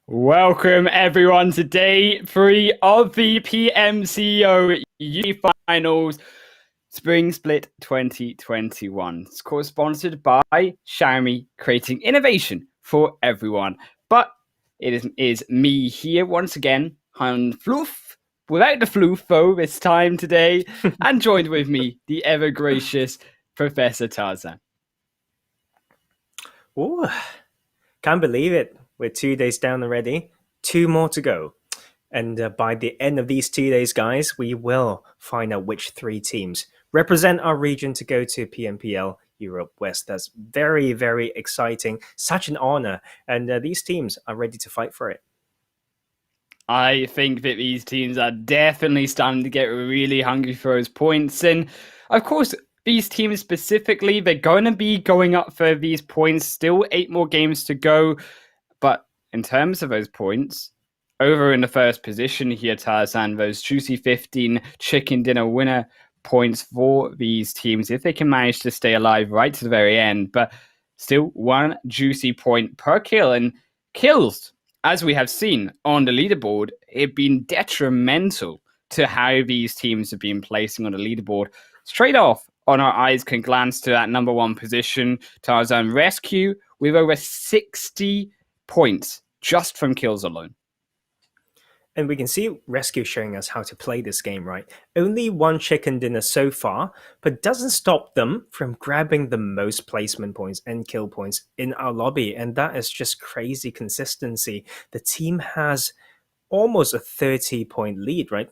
Welcome everyone to day 3 of the PMCO UK Finals Spring Split 2021. It's co-sponsored by Xiaomi, creating innovation for everyone. But it is me here once again, on Floof, without the Floof though this time today, and joined with me, the ever gracious Professor Tarzan. Ooh, can't believe it. We're 2 days down already. 2 more to go. And by the end of these 2 days, guys, we will find out which 3 teams represent our region to go to PMPL Europe West. That's very, very exciting. Such an honor. And these teams are ready to fight for it. I think that these teams are definitely starting to get really hungry for those points. And of course, these teams specifically, they're going to be going up for these points. Still 8 more games to go. But in terms of those points, over in the first position here, Tarzan, those juicy 15 chicken dinner winner points for these teams, if they can manage to stay alive right to the very end. But still 1 juicy point per kill. And kills, as we have seen on the leaderboard, have been detrimental to how these teams have been placing on the leaderboard. Straight off, on our eyes can glance to that number 1 position, Tarzan RESQ, with over 60 points just from kills alone. And we can see RESQ showing us how to play this game, right? Only 1 chicken dinner so far, but doesn't stop them from grabbing the most placement points and kill points in our lobby. And that is just crazy consistency. The team has almost a 30-point lead, right?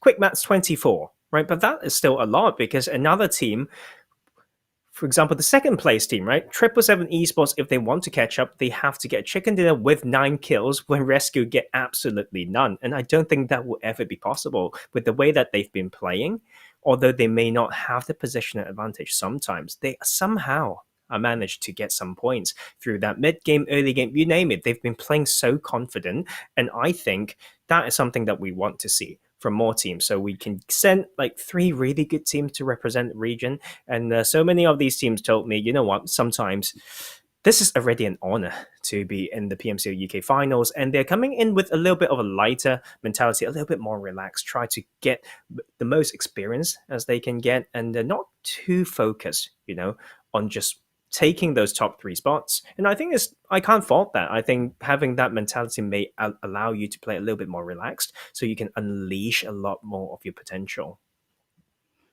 Quick maths, 24, right? But that is still a lot because another team, for example, the second place team, right? 777 Esports, if they want to catch up, they have to get chicken dinner with 9 kills when RESQ get absolutely none. And I don't think that will ever be possible with the way that they've been playing. Although they may not have the positional advantage sometimes, they somehow managed to get some points through that mid-game, early game, you name it. They've been playing so confident. And I think that is something that we want to see from more teams, so we can send like 3 really good teams to represent the region. And so many of these teams told me, you know what, sometimes this is already an honor to be in the PMCO UK finals, and they're coming in with a little bit of a lighter mentality, a little bit more relaxed, try to get the most experience as they can get, and they're not too focused, on just taking those top 3 spots. And I think I can't fault that. I think having that mentality may allow you to play a little bit more relaxed, so you can unleash a lot more of your potential.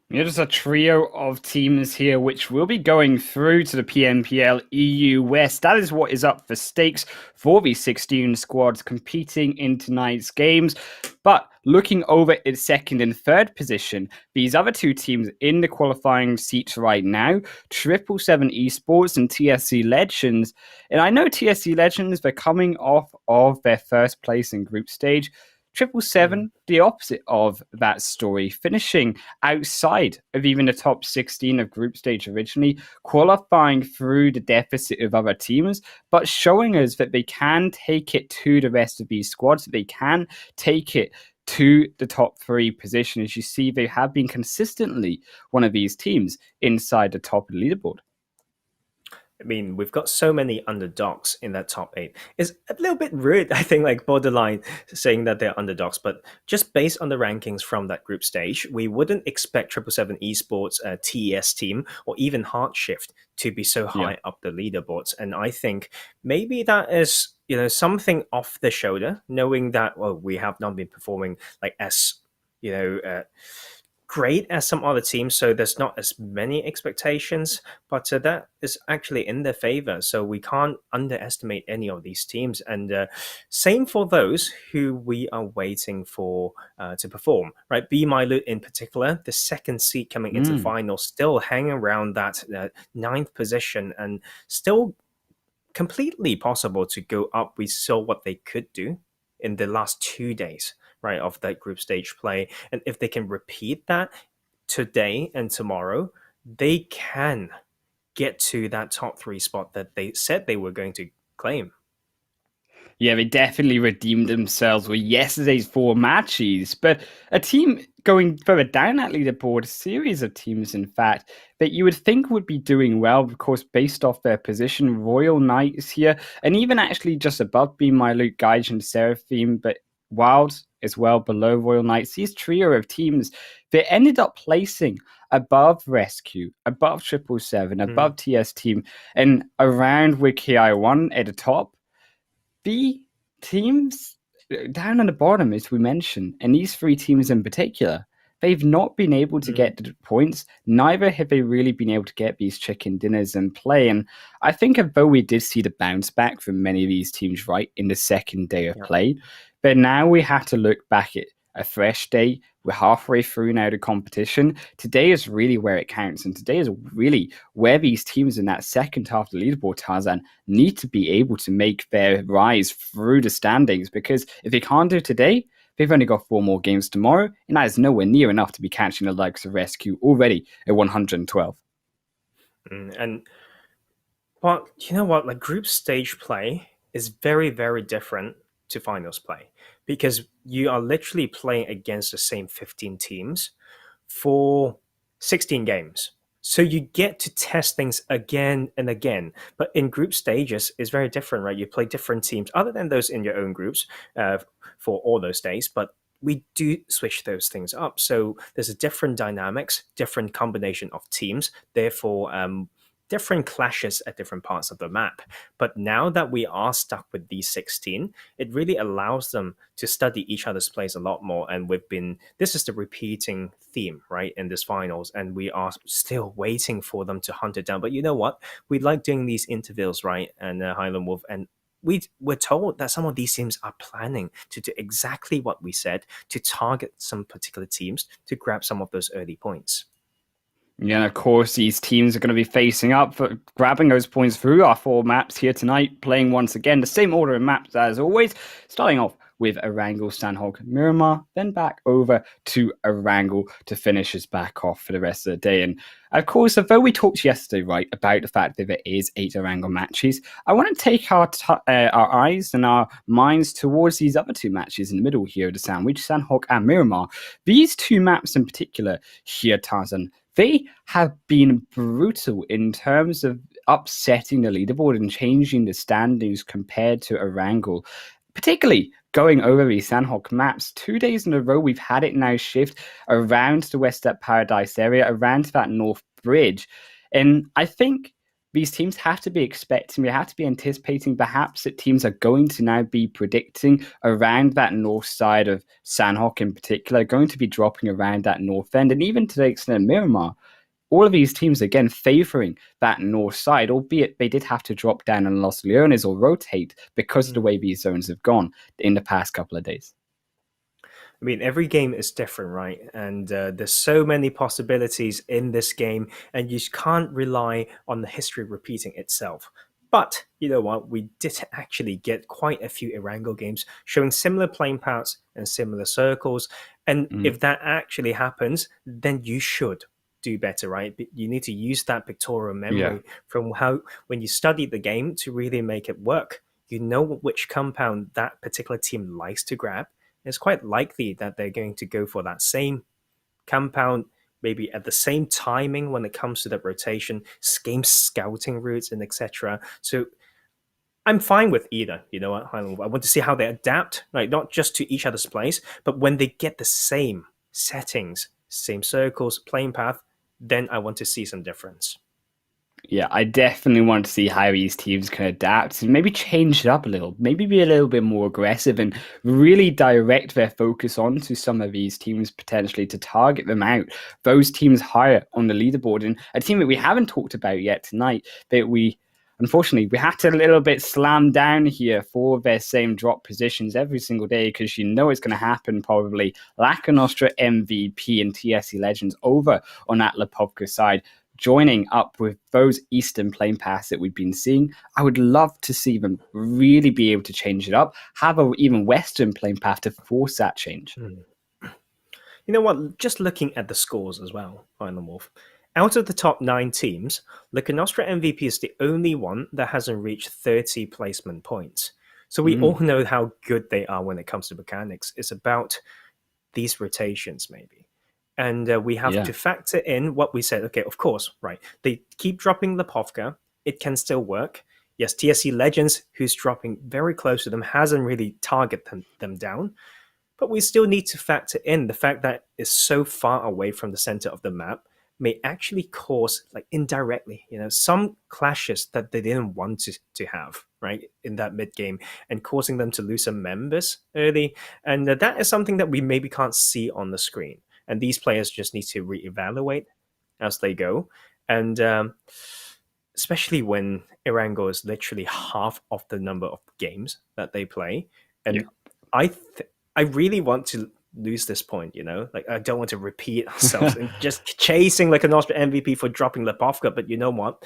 There's a trio of teams here which will be going through to the PMPL EU West. That is what is up for stakes for these 16 squads competing in tonight's games. But looking over at second and third position, these other 2 teams in the qualifying seats right now, 777 Esports and TSC Legends. And I know TSC Legends, they're coming off of their first place in group stage. 777, the opposite of that story, finishing outside of even the top 16 of group stage originally, qualifying through the deficit of other teams, but showing us that they can take it to the rest of these squads, that they can take it to the top 3 position. As you see, they have been consistently one of these teams inside the top of the leaderboard. I mean, we've got so many underdogs in that top 8. It's a little bit rude, I think, like borderline saying that they're underdogs, but just based on the rankings from that group stage, we wouldn't expect 777 Esports, TES Team, or even HardShift to be so high up the leaderboards. And I think maybe that is, something off the shoulder, knowing that, well, we have not been performing like as, great as some other teams, so there's not as many expectations, but that is actually in their favor, so we can't underestimate any of these teams. And same for those who we are waiting for to perform, right? BeMyLOOT in particular, the second seed coming into the final, still hanging around that 9th position, and still completely possible to go up. We saw what they could do in the last 2 days, right, of that group stage play. And if they can repeat that today and tomorrow, they can get to that top 3 spot that they said they were going to claim. Yeah, they definitely redeemed themselves with yesterday's four matches. But a team going further down that leaderboard, a series of teams, in fact, that you would think would be doing well, of course, based off their position. Royal Knights here, and even actually just above BeMyLOOT, Gaijin Seraphim, but Wild as well below Royal Knights. These trio of teams, they ended up placing above RESQ, above 777, Mm, above TS Team, and around with Ki1 at the top. The teams down on the bottom, as we mentioned, and these three teams in particular, they've not been able to mm, get the points. Neither have they really been able to get these chicken dinners in play. And I think although we did see the bounce back from many of these teams right in the second day of yeah. play, but now we have to look back at a fresh day. We're halfway through now the competition. Today is really where it counts, and today is really where these teams in that second half of the leaderboard, Tarzan, need to be able to make their rise through the standings, because if they can't do today, they've only got four more games tomorrow, and that is nowhere near enough to be catching the likes of RESQ already at 112. And but you know what? Like group stage play is very, very different to finals play because you are literally playing against the same 15 teams for 16 games. So you get to test things again and again. But in group stages, it's very different, right? You play different teams, other than those in your own groups for all those days. But we do switch those things up. So there's a different dynamics, different combination of teams. Therefore, different clashes at different parts of the map. But now that we are stuck with these 16, it really allows them to study each other's plays a lot more. And this is the repeating theme, right, in this finals. And we are still waiting for them to hunt it down. But you know what? We like doing these intervals, right? And Highland Wolf. And we're told that some of these teams are planning to do exactly what we said, to target some particular teams to grab some of those early points. Yeah, and of course, these teams are going to be facing up for grabbing those points through our four maps here tonight, playing once again the same order of maps as always, starting off with Erangel, Sanhok, Miramar, then back over to Erangel to finish us back off for the rest of the day. And of course, although we talked yesterday, right, about the fact that there is 8 Erangel matches, I want to take our eyes and our minds towards these other two matches in the middle here of the sandwich, Sanhok and Miramar. These two maps in particular here, Tarzan, they have been brutal in terms of upsetting the leaderboard and changing the standings compared to Erangel. Particularly going over these Sanhok maps, 2 days in a row, we've had it now shift around the West at Paradise area, around that North Bridge. And I think these teams have to be expecting, we have to be anticipating perhaps that teams are going to now be predicting around that north side of Sanhok in particular, going to be dropping around that north end, and even to the extent of Miramar. All of these teams again favouring that north side, albeit they did have to drop down on Los Leones or rotate because of the way these zones have gone in the past couple of days. I mean, every game is different, right? And there's so many possibilities in this game, and you can't rely on the history repeating itself. But you know what? We did actually get quite a few Erangel games showing similar playing paths and similar circles. And Mm. if that actually happens, then you should do better, right? You need to use that pictorial Yeah. memory from how when you study the game to really make it work. You know which compound that particular team likes to grab. It's quite likely that they're going to go for that same compound, maybe at the same timing when it comes to the rotation, game scouting routes, and etc. So I'm fine with either. You know what, Highland? I want to see how they adapt, like not just to each other's plays, but when they get the same settings, same circles, playing path, then I want to see some difference. Yeah, I definitely want to see how these teams can adapt and maybe change it up a little, maybe be a little bit more aggressive and really direct their focus onto some of these teams potentially to target them out. Those teams higher on the leaderboard. And a team that we haven't talked about yet tonight, that we unfortunately we had to a little bit slam down here for their same drop positions every single day because you know it's going to happen probably. Lakonostra MVP and TSC Legends over on that Pubg side, joining up with those Eastern plane paths that we've been seeing. I would love to see them really be able to change it up, have an even Western plane path to force that change. Mm. You know what? Just looking at the scores as well, Island Wolf. Out of the top 9 teams, Lakonostra MVP is the only one that hasn't reached 30 placement points. So we all know how good they are when it comes to mechanics. It's about these rotations, maybe. And we have Yeah. to factor in what we said. Okay, of course, right. They keep dropping the Pubg. It can still work. Yes, TSC Legends, who's dropping very close to them, hasn't really targeted them down. But we still need to factor in the fact that it's so far away from the center of the map may actually cause, like indirectly, some clashes that they didn't want to have, right, in that mid game, and causing them to lose some members early. And that is something that we maybe can't see on the screen. And these players just need to reevaluate as they go. And especially when Erangel is literally half of the number of games that they play. And Yeah. I really want to lose this point, like I don't want to repeat ourselves and just chasing like an Austria MVP for dropping Lepovka. But you know what?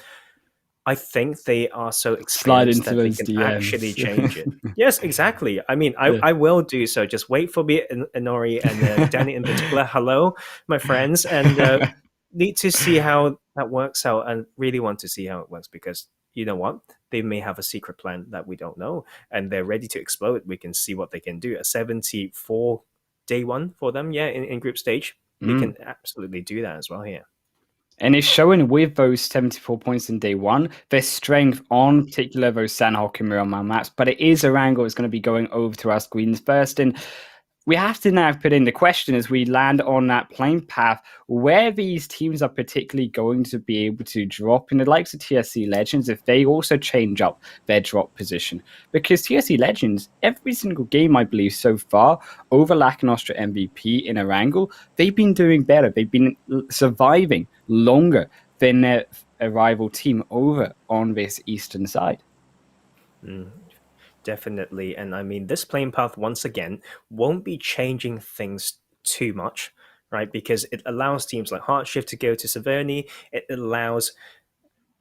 I think they are so Slide experienced into that they those can actually DMs. change it. Yes, exactly. I mean, Yeah. I will do so. Just wait for me, Inori and Danny in particular. Hello, my friends, and need to see how that works out, and really want to see how it works, because you know what? They may have a secret plan that we don't know, and they're ready to explode. We can see what they can do. A 74 day one for them, yeah, in group stage. They can absolutely do that as well here. And it's showing with those 74 points in day one, their strength on particular those Sanhok and Miramar maps. But it is Erangel is going to be going over to our screens first. And we have to now put in the question as we land on that playing path where these teams are particularly going to be able to drop in the likes of TSC Legends if they also change up their drop position. Because TSC Legends, every single game, I believe, so far, over Lakonostra MVP in Erangel, they've been doing better. They've been surviving longer than their rival team over on this eastern side. Definitely. And I mean, this playing path, once again, won't be changing things too much, right? Because it allows teams like HardShift to go to Severny. It allows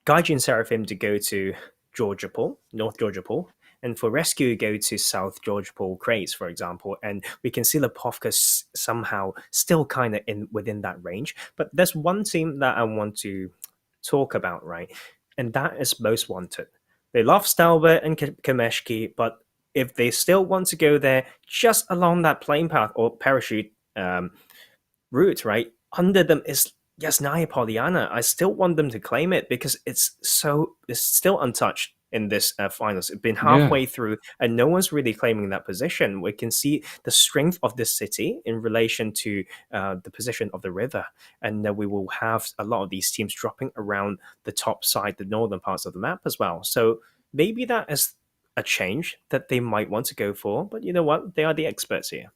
Gaijin Seraphim to go to Georgia Pool, North Georgia Pool. And for Rescue, go to South Georgia Pool Craze, for example. And we can see Lepovka somehow still kind of within that range. But there's one team that I want to talk about, right? And that is Most Wanted. They love Stalbert and Kameshki, but if they still want to go there just along that plane path or parachute route, right? Under them is Yasnaya Poliana. I still want them to claim it because it's still untouched in this finals. It's been halfway through and no one's really claiming that position. We can see the strength of this city in relation to the position of the river, and we will have a lot of these teams dropping around the top side, the northern parts of the map as well. So maybe that is a change that they might want to go for, but you know what? They are the experts here.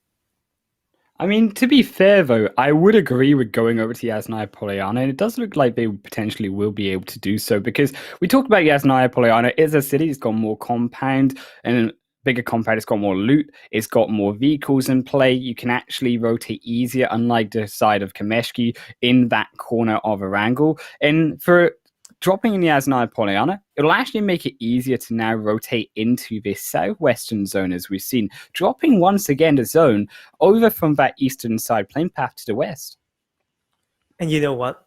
I mean, to be fair, though, I would agree with going over to Yasnaya Polyana, and it does look like they potentially will be able to do so because we talked about Yasnaya Polyana. It's a city, it's got more compound and bigger compound, it's got more loot, it's got more vehicles in play. You can actually rotate easier, unlike the side of Kameshki in that corner of Erangel. And for dropping in the Yasnaya Polyana, it'll actually make it easier to now rotate into this southwestern zone, as we've seen, dropping once again the zone over from that eastern side plane path to the west. And you know what?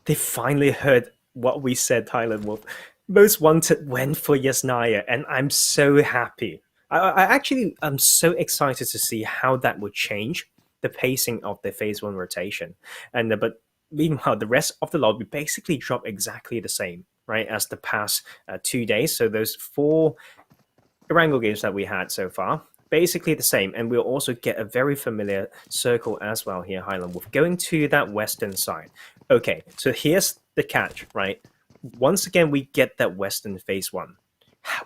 They finally heard what we said, Thailand Wolf. Most Wanted went for Yasnaya, and I'm so happy. I'm so excited to see how that would change the pacing of the phase one rotation. But meanwhile, the rest of the lobby basically dropped exactly the same, right, as the past 2 days. So those 4 Erangel games that we had so far, basically the same. And we'll also get a very familiar circle as well here, Highland Wolf, going to that western side. Okay, so here's the catch, right? Once again, we get that western phase one.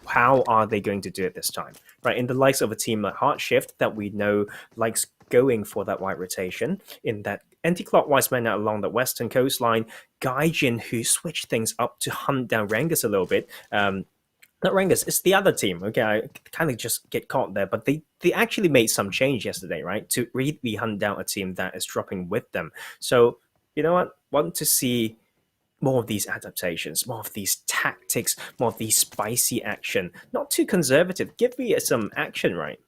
How are they going to do it this time, right? In the likes of a team like HardShift that we know likes going for that white rotation, in that anti-clockwise manner along the western coastline, Gaijin, who switched things up to hunt down RENGERS a little bit, not RENGERS, it's the other team. Okay, I kind of just get caught there, but they actually made some change yesterday, right, to really hunt down a team that is dropping with them. So you know what? Want to see more of these adaptations, more of these tactics, more of these spicy action. Not too conservative. Give me some action, right?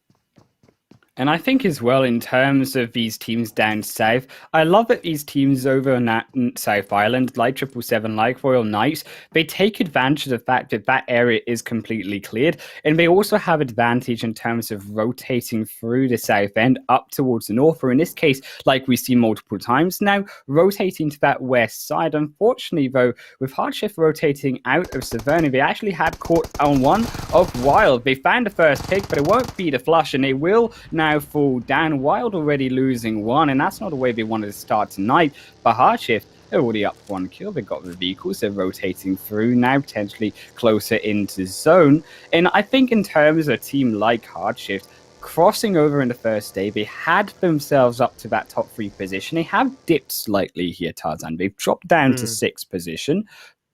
And I think as well, in terms of these teams down south, I love that these teams over on that South Island, like 777, like Royal Knights, they take advantage of the fact that that area is completely cleared. And they also have advantage in terms of rotating through the south end up towards the north, or in this case, like we see multiple times now, rotating to that west side. Unfortunately, though, with HardShift rotating out of Savannah, they actually had caught on one of Wild. They found the first pick, but it won't be the flush, and they will now fall down. Wild already losing one, and that's not the way they wanted to start tonight. But HardShift, they're already up 1 kill. They've got the vehicles. They're rotating through now, potentially closer into zone. And I think in terms of a team like HardShift, crossing over in the first day, they had themselves up to that top 3 position. They have dipped slightly here, Tarzan. They've dropped down to 6th position.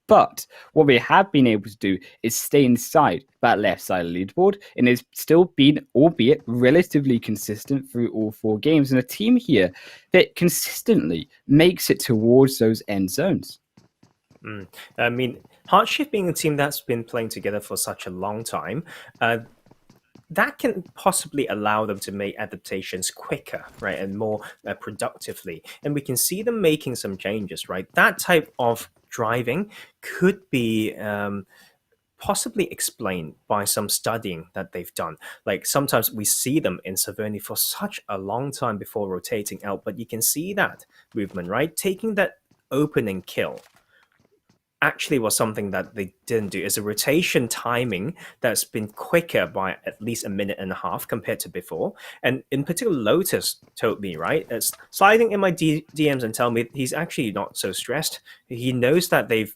But what they have been able to do is stay inside that left side of the leaderboard, and it's still been, albeit relatively consistent through all 4 games. And a team here that consistently makes it towards those end zones. I mean, HardShift being a team that's been playing together for such a long time, that can possibly allow them to make adaptations quicker, right, and more productively. And we can see them making some changes, right? That type of driving could be possibly explained by some studying that they've done. Like sometimes we see them in Savernah for such a long time before rotating out, but you can see that movement, right? Taking that opening kill actually was something that they didn't do. Is a rotation timing that's been quicker by at least a minute and a half compared to before. And in particular, Lotus told me, right, it's sliding in my DMs and tell me he's actually not so stressed. He knows that they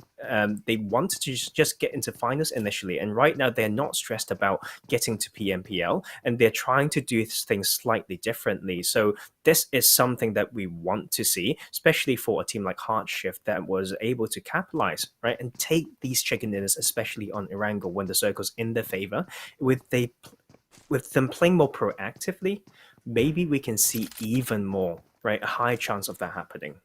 wanted to just get into finals initially, and right now they're not stressed about getting to PMPL, and they're trying to do things slightly differently. So this is something that we want to see, especially for a team like HardShift that was able to capitalize, right, and take these chicken dinners, especially on Erangel when the circle's in their favor. With them playing more proactively, maybe we can see even more, right, a high chance of that happening.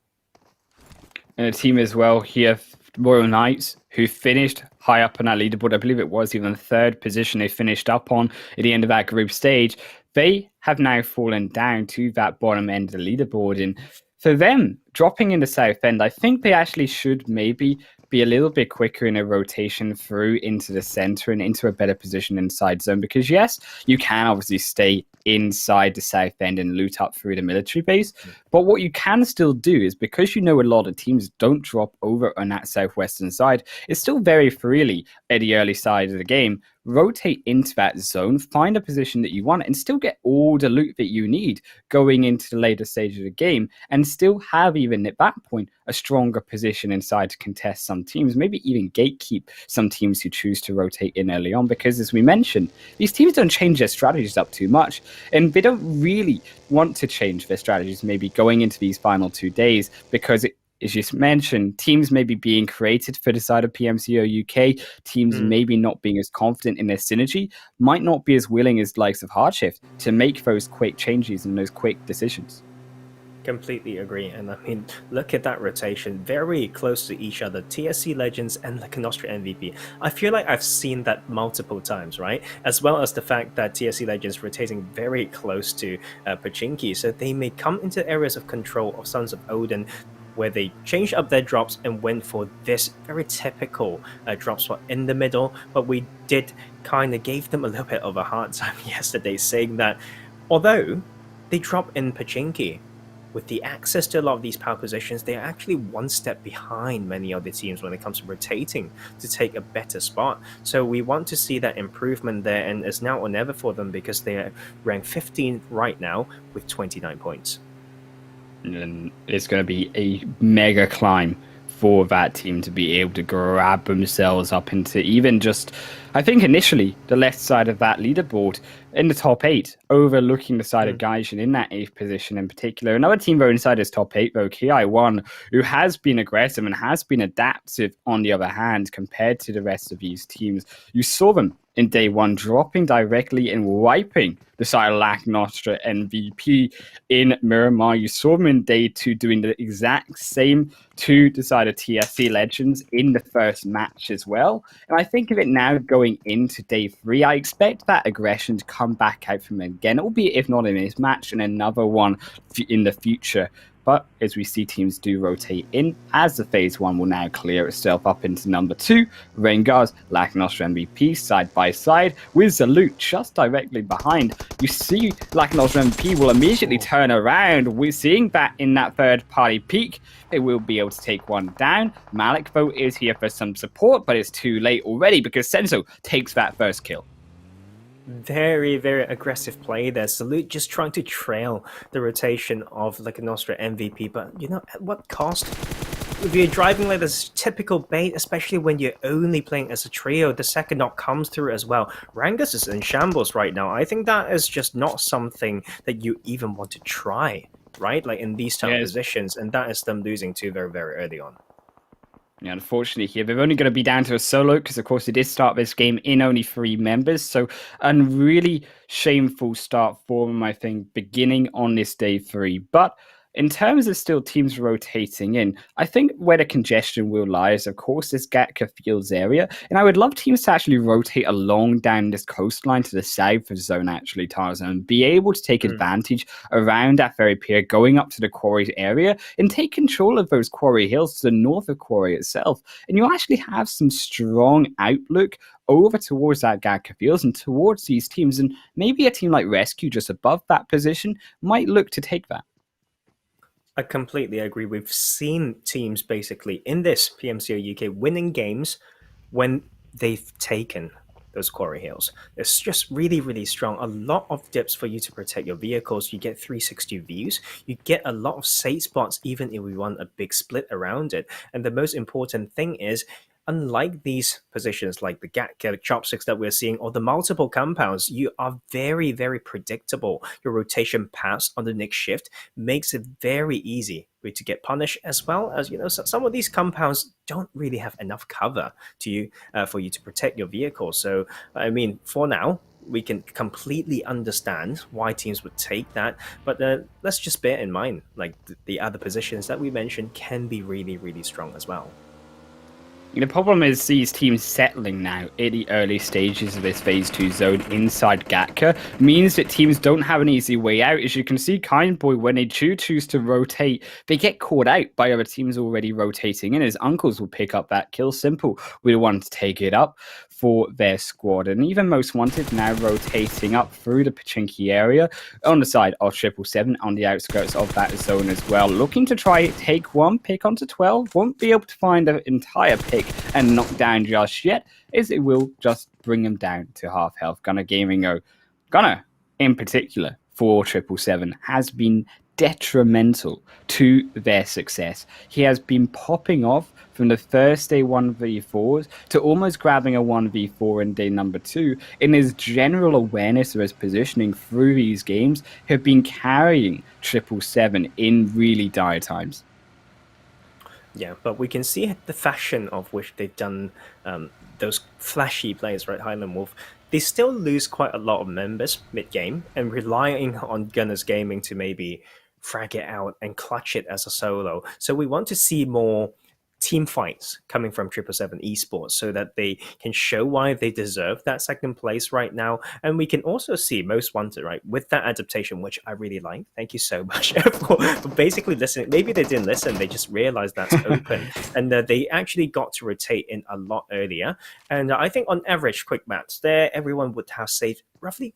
And a team as well here, Royal Knights, who finished high up on that leaderboard. I believe it was even the 3rd position they finished up on at the end of that group stage. They have now fallen down to that bottom end of the leaderboard. And for them, dropping in the south end, I think they actually should maybe be a little bit quicker in a rotation through into the center and into a better position inside zone. Because yes, you can obviously stay inside the south end and loot up through the military base. But what you can still do is, because you know a lot of teams don't drop over on that southwestern side, it's still very freely at the early side of the game, rotate into that zone, find a position that you want, and still get all the loot that you need going into the later stage of the game, and still have, even at that point, a stronger position inside to contest some teams, maybe even gatekeep some teams who choose to rotate in early on. Because as we mentioned, these teams don't change their strategies up too much, and they don't really want to change their strategies maybe going into these final 2 days, because as you mentioned, teams maybe being created for the side of PMCO UK, teams maybe not being as confident in their synergy, might not be as willing as the likes of HardShift to make those quick changes and those quick decisions. Completely agree. And I mean, look at that rotation, very close to each other, TSC Legends and Lakonostra MVP. I feel like I've seen that multiple times, right? As well as the fact that TSC Legends rotating very close to Pachinki, so they may come into areas of control of Sons of Odin, where they changed up their drops and went for this very typical drop spot in the middle. But we did kind of gave them a little bit of a hard time yesterday, saying that although they drop in Pachinki, with the access to a lot of these power positions, they are actually one step behind many other teams when it comes to rotating to take a better spot. So we want to see that improvement there, and it's now or never for them, because they are ranked 15th right now with 29 points. And it's going to be a mega climb for that team to be able to grab themselves up into even just, I think initially, the left side of that leaderboard in the top 8, overlooking the side of Gaijin in that 8th position in particular. Another team though inside his top 8 though, Ki1, who has been aggressive and has been adaptive on the other hand compared to the rest of these teams. You saw them in day 1 dropping directly and wiping the side of Lakonostra MVP in Miramar. You saw them in day 2 doing the exact same to the side of TSC Legends in the first match as well. And I think of it now going going into day 3, I expect that aggression to come back out from him again, albeit if not in this match, and another one in the future. But as we see teams do rotate in, as the phase 1 will now clear itself up into number 2, RENGERS, Lakonostra MVP side by side with BeMyLOOT just directly behind. You see Lakonostra MVP will immediately turn around. We're seeing that in that third party peak. They will be able to take one down. Malik though is here for some support, but it's too late already because Senso takes that first kill. Very, very aggressive play there. BeMyLOOT just trying to trail the rotation of Lakonostra MVP, but at what cost? If you're driving like this typical bait, especially when you're only playing as a trio, the second knock comes through as well. RENGERS is in shambles right now. I think that is just not something that you even want to try, right? Like in these type of positions, and that is them losing two very, very early on. Yeah, unfortunately here, they're only going to be down to a solo because, of course, they did start this game in only 3 members. So a really shameful start for them, I think, beginning on this day 3. But in terms of still teams rotating in, I think where the congestion will lie is, of course, this Gatka Fields area. And I would love teams to actually rotate along down this coastline to the south of zone, actually, Tarzan, and be able to take advantage around that ferry pier, going up to the quarry area and take control of those quarry hills to the north of quarry itself. And you'll actually have some strong outlook over towards that Gatka Fields and towards these teams. And maybe a team like RESQ just above that position might look to take that. I completely agree. We've seen teams basically in this PMCO UK winning games when they've taken those quarry hills. It's just really, really strong. A lot of dips for you to protect your vehicles. You get 360 views. You get a lot of safe spots, even if we want a big split around it. And the most important thing is, unlike these positions like the Gatka chopsticks that we're seeing or the multiple compounds, you are very, very predictable. Your rotation paths on the next shift makes it very easy for you to get punished, as well as, some of these compounds don't really have enough cover to you for you to protect your vehicle. So, I mean, for now, we can completely understand why teams would take that, but let's just bear in mind, like the other positions that we mentioned can be really, really strong as well. The problem is these teams settling now in the early stages of this Phase 2 zone inside Gatka means that teams don't have an easy way out. As you can see, Kindboy, when they choose to rotate, they get caught out by other teams already rotating in. His uncles will pick up that kill. Simple will the one to take it up for their squad. And even Most Wanted now rotating up through the Pachinki area on the side of 777 on the outskirts of that zone as well. Looking to try take one pick onto 12. Won't be able to find an entire pick and knock down just yet, as it will just bring him down to half health. Gunner Gaming, Gunner in particular for 777 has been detrimental to their success. He has been popping off from the first day 1v4s to almost grabbing a 1v4 in day number 2. In his general awareness of his positioning through these games, have been carrying 777 in really dire times. Yeah, but we can see the fashion of which they've done those flashy plays, right? Highland Wolf. They still lose quite a lot of members mid-game and relying on Gunners Gaming to maybe frag it out and clutch it as a solo. So we want to see more team fights coming from 777 Esports so that they can show why they deserve that second place right now. And we can also see Most Wanted, right, with that adaptation, which I really like. Thank you so much for basically listening. Maybe they didn't listen, they just realized that's open. And they actually got to rotate in a lot earlier. And I think on average, quick maths there, everyone would have saved roughly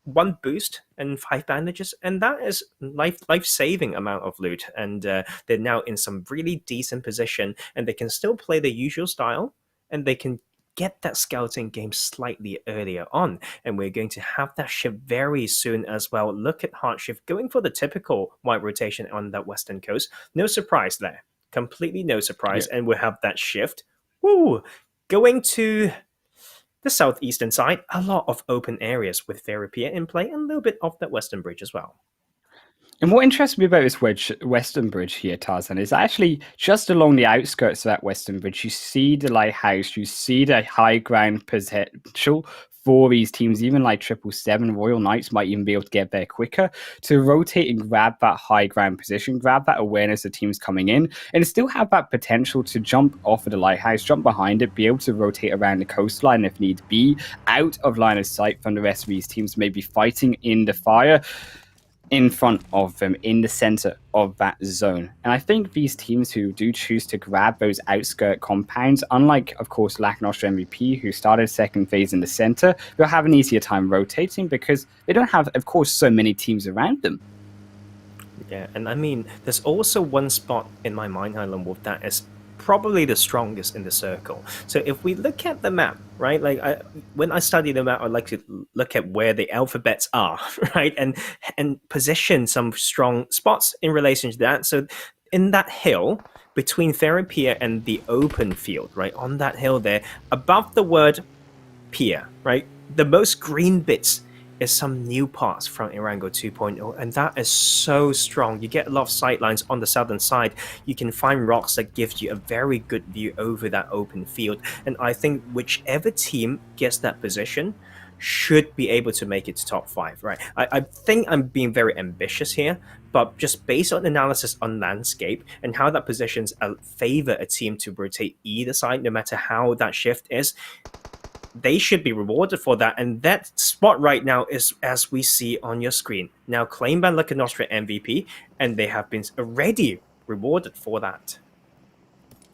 1 boost and 5 bandages, and that is life-saving amount of loot. And they're now in some really decent position, and they can still play the usual style, and they can get that scouting game slightly earlier on. And we're going to have that shift very soon as well. Look at HardShift going for the typical white rotation on that western coast. No surprise there, completely no surprise. Yeah. And we'll have that shift. Woo! Going to the southeastern side, a lot of open areas with Veripia in play and a little bit of that western bridge as well. And what interests me about this western bridge here, Tarzan, is actually just along the outskirts of that western bridge, you see the lighthouse, you see the high ground potential for these teams, even like 777, Royal Knights might even be able to get there quicker to rotate and grab that high ground position, grab that awareness of teams coming in, and still have that potential to jump off of the lighthouse, jump behind it, be able to rotate around the coastline if need be, out of line of sight from the rest of these teams, maybe fighting in the fire in front of them, in the center of that zone. And I think these teams who do choose to grab those outskirt compounds, unlike, of course, Lakonostra MVP, who started second phase in the center, will have an easier time rotating because they don't have, of course, so many teams around them. Yeah, and I mean, there's also one spot in my mind, Highland Wolf, that is probably the strongest in the circle. So if we look at the map, right, like when I study the map, I like to look at where the alphabets are, right, and position some strong spots in relation to that. So in that hill between Therapia and the open field, right, on that hill there, above the word Pia, right, the most green bits is some new parts from Erangel 2.0, and that is so strong. You get a lot of sightlines on the southern side. You can find rocks that give you a very good view over that open field, and I think whichever team gets that position should be able to make it to top 5, right? I think I'm being very ambitious here, but just based on analysis on landscape and how that positions favor a team to rotate either side, no matter how that shift is, they should be rewarded for that. And that spot right now is, as we see on your screen, now claimed by Lakonostra MVP, and they have been already rewarded for that.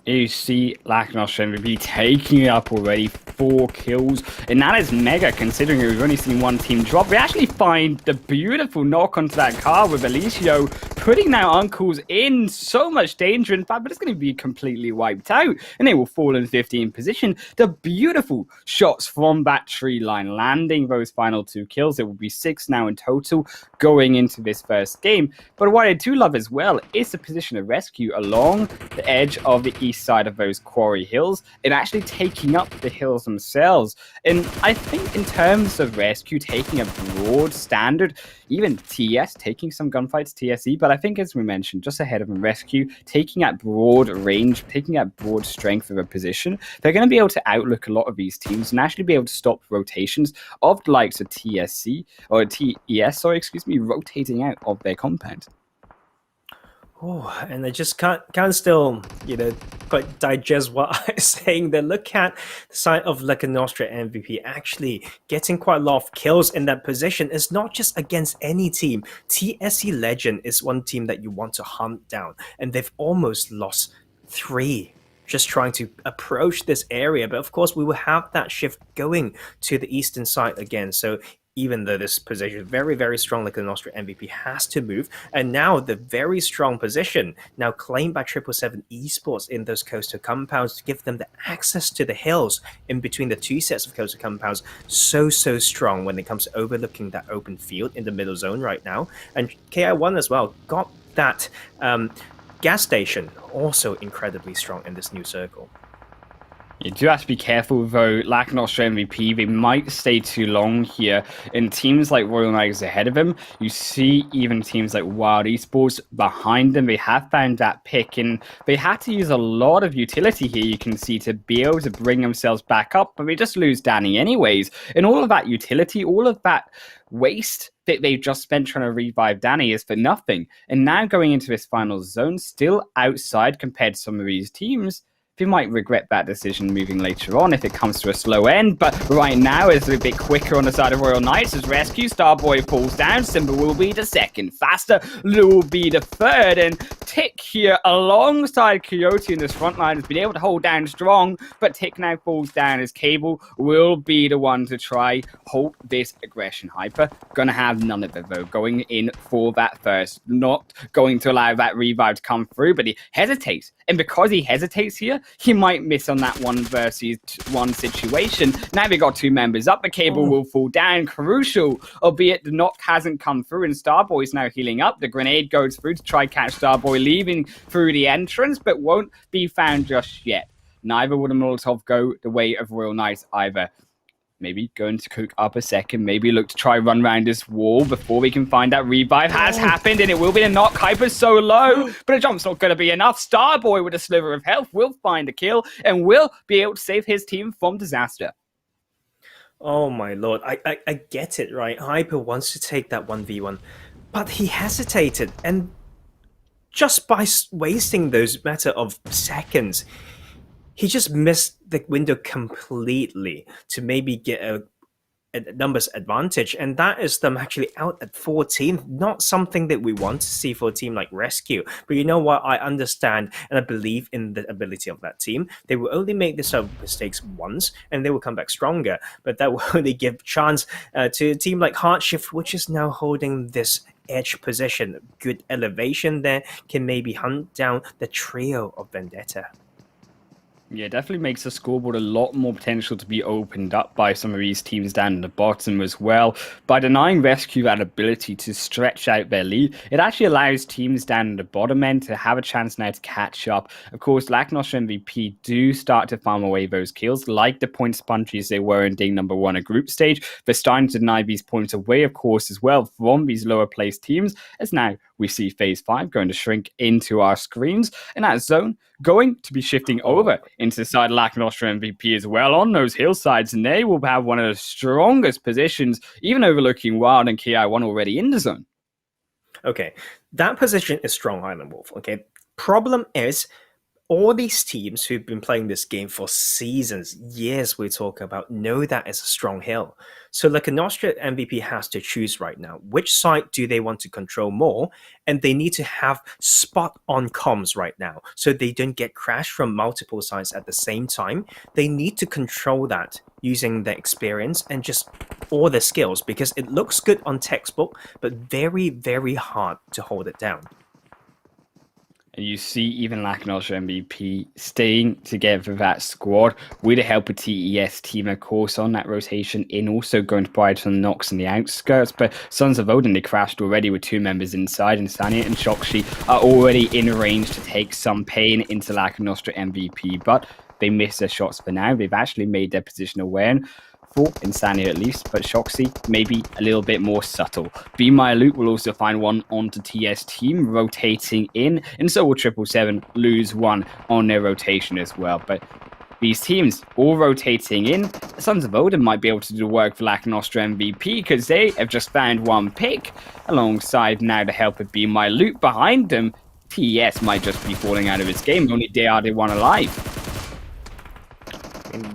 You see Lakonostra MVP taking it up already, 4 kills, and that is mega considering we've only seen one team drop. We actually find the beautiful knock onto that car with Alicio, putting now Uncles in so much danger, in fact, but it's going to be completely wiped out, and they will fall in 15th position. The beautiful shots from that tree line, landing those final 2 kills. It will be 6 now in total going into this first game. But what I do love as well is the position of RESQ along the edge of the east side of those quarry hills and actually taking up the hills themselves. And I think in terms of RESQ taking a broad standard, even TS taking some gunfights, TSE, but I think as we mentioned, just ahead of them, RESQ taking that broad range, taking that broad strength of a position, they're going to be able to outlook a lot of these teams and actually be able to stop rotations of the likes of TSC, or TES, sorry, excuse me, rotating out of their compound. Oh, and I just can't still, quite digest what I'm saying. Then look at the side of Lakonostra MVP actually getting quite a lot of kills in that position. It's not just against any team. TSC Legend is one team that you want to hunt down, and they've almost lost 3 just trying to approach this area. But of course, we will have that shift going to the eastern side again. So even though this position is very, very strong, Lakonostra MVP has to move. And now the very strong position, now claimed by 777 Esports in those coastal compounds to give them the access to the hills in between the 2 sets of coastal compounds. So strong when it comes to overlooking that open field in the middle zone right now. And Ki1 as well got that gas station, also incredibly strong in this new circle. You do have to be careful, though. Lakonostra MVP, they might stay too long here. In teams like Royal Knights ahead of them, you see even teams like Wild Esports behind them. They have found that pick, and they had to use a lot of utility here, you can see, to be able to bring themselves back up, but they just lose Danny anyways. And all of that utility, all of that waste that they just spent trying to revive Danny is for nothing. And now going into this final zone, still outside compared to some of these teams, they might regret that decision moving later on if it comes to a slow end, but right now it's a bit quicker on the side of Royal Knights as RESQ. Starboy falls down, Simba will be the second, Faster will be the third, and Tick here alongside Coyote in this front line has been able to hold down strong, but Tick now falls down as Cable will be the one to try hold this aggression. Hyper gonna have none of it though, going in for that first, not going to allow that revive to come through, but he hesitates, and because he hesitates here, he might miss on that 1 versus 1 situation. Now they got 2 members up, the Cable will fall down, crucial, albeit the knock hasn't come through, and Starboy's now healing up. The grenade goes through to try catch Starboy, leaving through the entrance, but won't be found just yet. Neither will the Molotov go the way of Royal Knights either. Maybe going to cook up a second, maybe look to try run around this wall before we can find that revive has happened, and it will be a knock. Hyper's so low, but a jump's not going to be enough. Starboy with a sliver of health will find a kill and will be able to save his team from disaster. Oh my lord, I get it, right? Hyper wants to take that 1v1, but he hesitated, and just by wasting those matter of seconds, he just missed the window completely to maybe get a numbers advantage, and that is them actually out at 14. Not something that we want to see for a team like Rescue. But you know what? I understand and I believe in the ability of that team. They will only make this sort of mistakes once, and they will come back stronger. But that will only give chance to a team like HardShift, which is now holding this edge position. Good elevation there can maybe hunt down the trio of Vendetta. Yeah, definitely makes the scoreboard a lot more potential to be opened up by some of these teams down in the bottom as well. By denying Rescue that ability to stretch out their lead, it actually allows teams down in the bottom end to have a chance now to catch up. Of course, Lakonostra MVP do start to farm away those kills, like the point sponges they were in day number 1 at group stage. They're starting to deny these points away, of course, as well from these lower placed teams, as now we see phase 5 going to shrink into our screens. In that zone, going to be shifting over into the side Lakonostra MVP as well on those hillsides, and they will have one of the strongest positions, even overlooking Wild and Ki1 already in the zone. Okay, that position is strong, Island Wolf. Okay, problem is all these teams who've been playing this game for seasons, years we talk about, know that it's a strong hill. So like an Austrian MVP has to choose right now. Which side do they want to control more? And they need to have spot on comms right now so they don't get crashed from multiple sides at the same time. They need to control that using their experience and just all their skills, because it looks good on textbook, but very, very hard to hold it down. And you see even Lakonostra MVP staying together with that squad with the help of TES Team, of course, on that rotation in, also going to provide some knocks on the outskirts. But Sons of Odin, they crashed already with 2 members inside, and Sanhok and Shokshi are already in range to take some pain into Lakonostra MVP. But they miss their shots for now. They've actually made their position aware for Insanity at least, but Shoxy maybe a little bit more subtle. BeMyLOOT will also find one onto TS Team rotating in, and so will 777 lose one on their rotation as well. But these teams all rotating in, the Sons of Odin might be able to do work for Lakonostra MVP because they have just found one pick alongside now the help of BeMyLOOT behind them. TES might just be falling out of its game, only they are the one alive.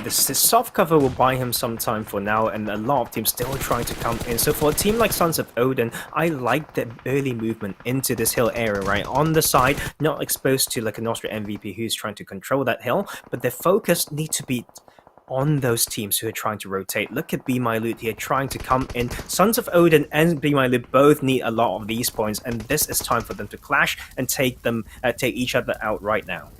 This soft cover will buy him some time for now, and a lot of teams still trying to come in. So for a team like Sons of Odin, I like the early movement into this hill area, right? On the side, not exposed to like an Austrian MVP who's trying to control that hill, but their focus needs to be on those teams who are trying to rotate. Look at BeMyLOOT here trying to come in. Sons of Odin and BeMyLOOT both need a lot of these points, and this is time for them to clash and take each other out right now.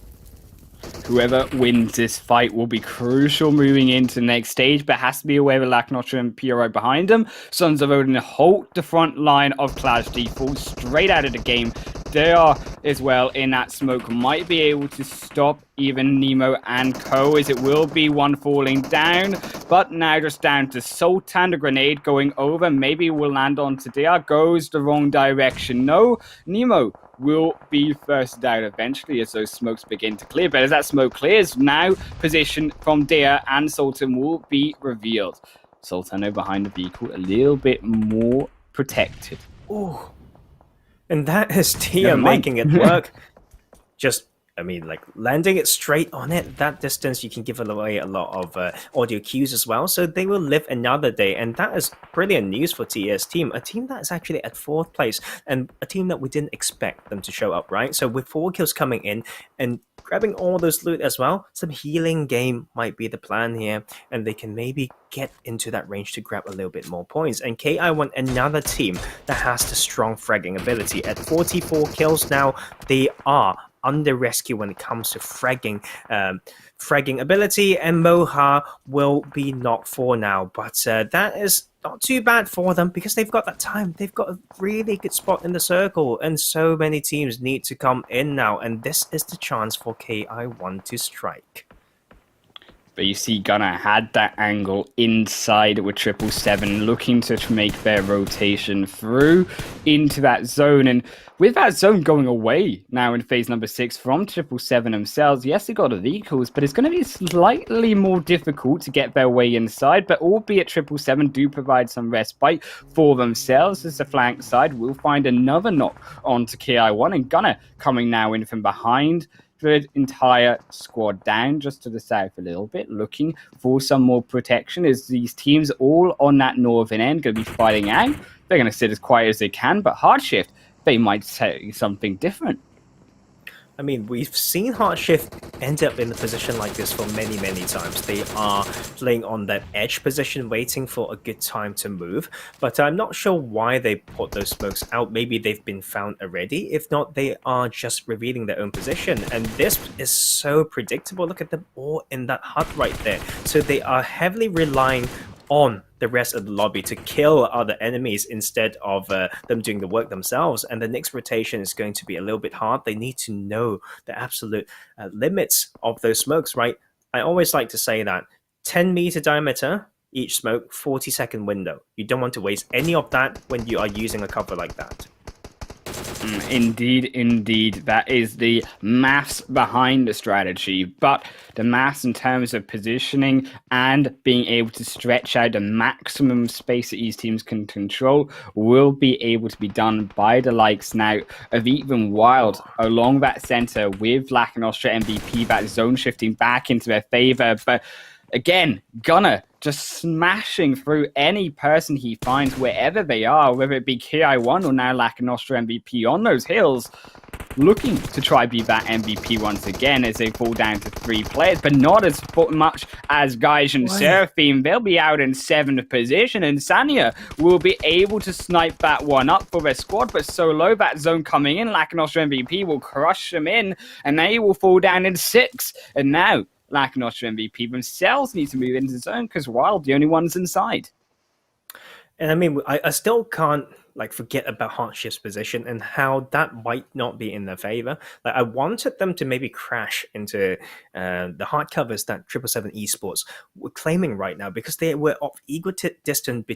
Whoever wins this fight will be crucial moving into the next stage, but has to be aware of Lakonostra and PRO behind them. Sons of Odin hold the front line of Clash Default straight out of the game. They are as well in that smoke, might be able to stop even Nemo and Co, as it will be one falling down, but now just down to Sultan. The grenade going over, maybe will land on Tadia, goes the wrong direction. No, Nemo will be first down eventually as those smokes begin to clear, but as that smoke clears, now position from Dia and Sultan will be revealed. Sultan behind the vehicle, a little bit more protected. Oh, and that is Tia making it work. Just, I mean, like landing it straight on it, that distance, you can give away a lot of audio cues as well. So they will live another day. And that is brilliant news for TS Team, a team that is actually at 4th place and a team that we didn't expect them to show up, right? So with 4 kills coming in and grabbing all those loot as well, some healing game might be the plan here. And they can maybe get into that range to grab a little bit more points. And Ki1, another team that has the strong fragging ability. At 44 kills now, they are under rescue when it comes to fragging ability, and Moha will be knocked for now, but that is not too bad for them because they've got that time. They've got a really good spot in the circle, and so many teams need to come in now, and this is the chance for Ki1 to strike. But you see Gunner had that angle inside with 777 looking to make their rotation through into that zone. And with that zone going away now in phase number 6 from 777 themselves, yes, they got the vehicles, but it's going to be slightly more difficult to get their way inside. But albeit 777 do provide some respite for themselves as the flank side will find another knock onto Ki1, and Gunner coming now in from behind the entire squad down just to the south a little bit, looking for some more protection as these teams all on that northern end going to be fighting out. They're going to sit as quiet as they can, but HardShift, they might say something different. I mean, we've seen HardShift end up in a position like this for many, many times. They are playing on that edge position, waiting for a good time to move. But I'm not sure why they put those smokes out. Maybe they've been found already. If not, they are just revealing their own position. And this is so predictable. Look at them all in that hut right there. So they are heavily relying on the rest of the lobby to kill other enemies instead of them doing the work themselves. And the next rotation is going to be a little bit hard. They need to know the absolute limits of those smokes, right? I always like to say that 10-meter diameter, each smoke, 40-second window. You don't want to waste any of that when you are using a cover like that. Indeed, indeed. That is the maths behind the strategy. But the maths in terms of positioning and being able to stretch out the maximum space that these teams can control will be able to be done by the likes now of even Wild along that center with Lakonostra MVP, that zone shifting back into their favor. But again, Gunner just smashing through any person he finds wherever they are, whether it be Ki1 or now Lakonostra MVP on those hills, looking to try be that MVP once again as they fall down to 3 players, but not as much as Gaijin Seraphim. They'll be out in 7th position, and Sanya will be able to snipe that one up for their squad, but so low that zone coming in, Lakonostra MVP will crush them in, and they will fall down in 6th. And now Lakonostra MVP themselves need to move into the zone because Wild the only ones inside. And I mean, I still can't forget about HardShift's position and how that might not be in their favor. I wanted them to maybe crash into the hard covers that 777 Esports were claiming right now, because they were of equidistant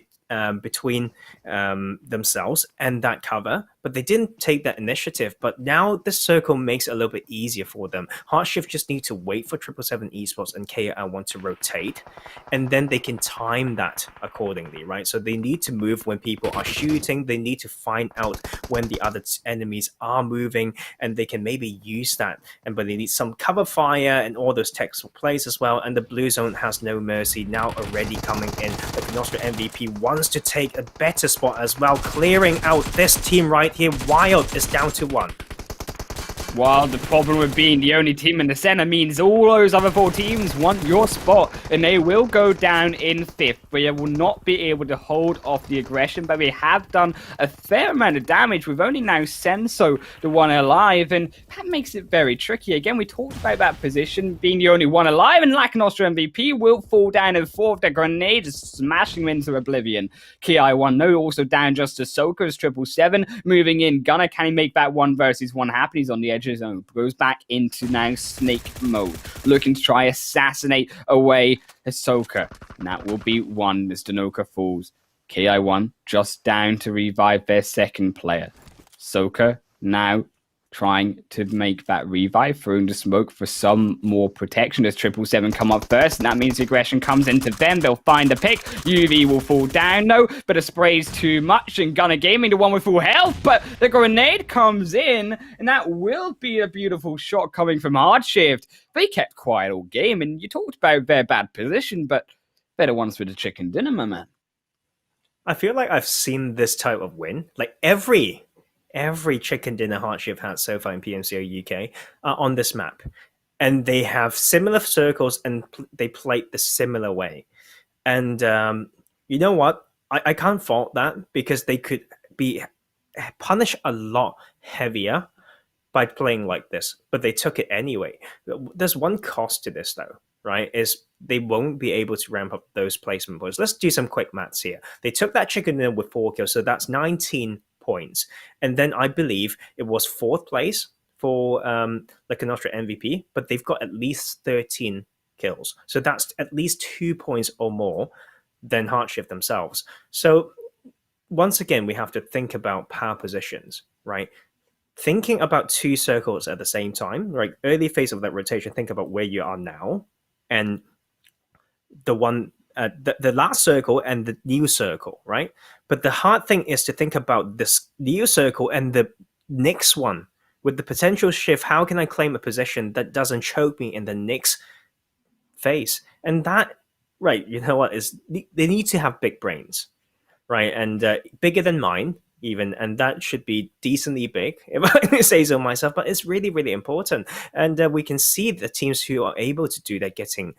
between themselves and that cover, but they didn't take that initiative. But now the circle makes it a little bit easier for them. HardShift just need to wait for 777 Esports and Ki1 to rotate, and then they can time that accordingly, right? So they need to move when people are shooting. They need to find out when the other enemies are moving, and they can maybe use that. But they need some cover fire and all those tactical plays as well. And the blue zone has no mercy now already coming in. The Lakonostra MVP wants to take a better spot as well, clearing out this team right here. Wild is down to 1. While the problem with being the only team in the center means all those other 4 teams want your spot, and they will go down in 5th. They will not be able to hold off the aggression, but they have done a fair amount of damage with only now Senso, the one alive, and that makes it very tricky. Again, we talked about that position being the only one alive, and Lakonostra MVP will fall down in 4th. The grenade is smashing them into oblivion. Ki1 no, also down just as Soka's 777 moving in. Gunner, can he make that 1 versus 1 happen? He's on the edge of his own. Goes back into now snake mode, looking to try assassinate away Hisoka. And that will be 1 as Danoka falls. Ki1 just down to revive their 2nd player. Soka now trying to make that revive, throwing the smoke for some more protection as 777 come up first, and that means the aggression comes into them. They'll find the pick. UV will fall down, no, but the spray's too much, and Gunner Gaming, the one with full health, but the grenade comes in, and that will be a beautiful shot coming from HardShift. They kept quiet all game, and you talked about their bad position, but they're the ones with the chicken dinner, my man. I feel like I've seen this type of win. Every chicken dinner HardShift had so far in PMCO UK on this map. And they have similar circles, and they played the similar way. And you know what? I can't fault that, because they could be punished a lot heavier by playing like this. But they took it anyway. There's one cost to this, though, right? Is they won't be able to ramp up those placement points. Let's do some quick maths here. They took that chicken dinner with 4 kills, so that's 19 points. And then I believe it was 4th place for Lakonostra MVP, but they've got at least 13 kills. So that's at least 2 points or more than HardShift themselves. So once again, we have to think about power positions, right? Thinking about 2 circles at the same time, right? Early phase of that rotation, think about where you are now, and the last circle and the new circle, right? But the hard thing is to think about this new circle and the next one with the potential shift. How can I claim a position that doesn't choke me in the next phase? And that, right? You know what is they need to have big brains, right? And bigger than mine even, and that should be decently big if I say so myself. But it's really, really important, and we can see the teams who are able to do that getting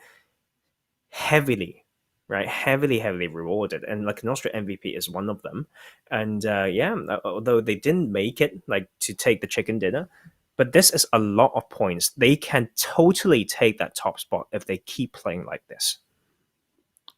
heavily, right, heavily rewarded, and Lakonostra MVP is one of them. And although they didn't make it like to take the chicken dinner, but this is a lot of points. They can totally take that top spot if they keep playing like this.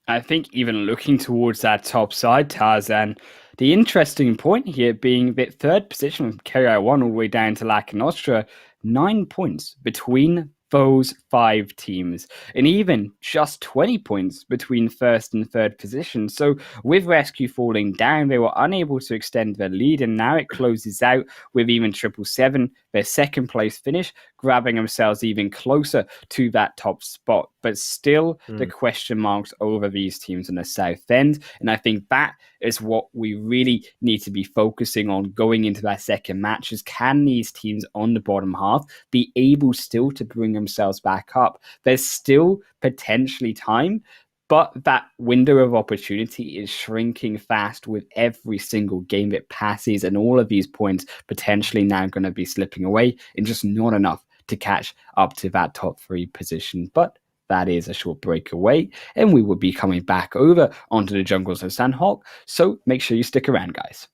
I think even looking towards that top side, Tarzan, the interesting point here being that third position from Ki1 all the way down to Lakonostra, 9 points between those 5 teams, and even just 20 points between first and third position. So with RESQ falling down, they were unable to extend their lead, and now it closes out with even 777, their second place finish, grabbing themselves even closer to that top spot. But still, the question marks over these teams on the south end, and I think that is what we really need to be focusing on going into that second match, is can these teams on the bottom half be able still to bring themselves back up? There's still potentially time, but that window of opportunity is shrinking fast with every single game that passes, and all of these points potentially now going to be slipping away and just not enough to catch up to that top 3 position. But that is a short break away, and we will be coming back over onto the jungles of Sanhok, so make sure you stick around, guys.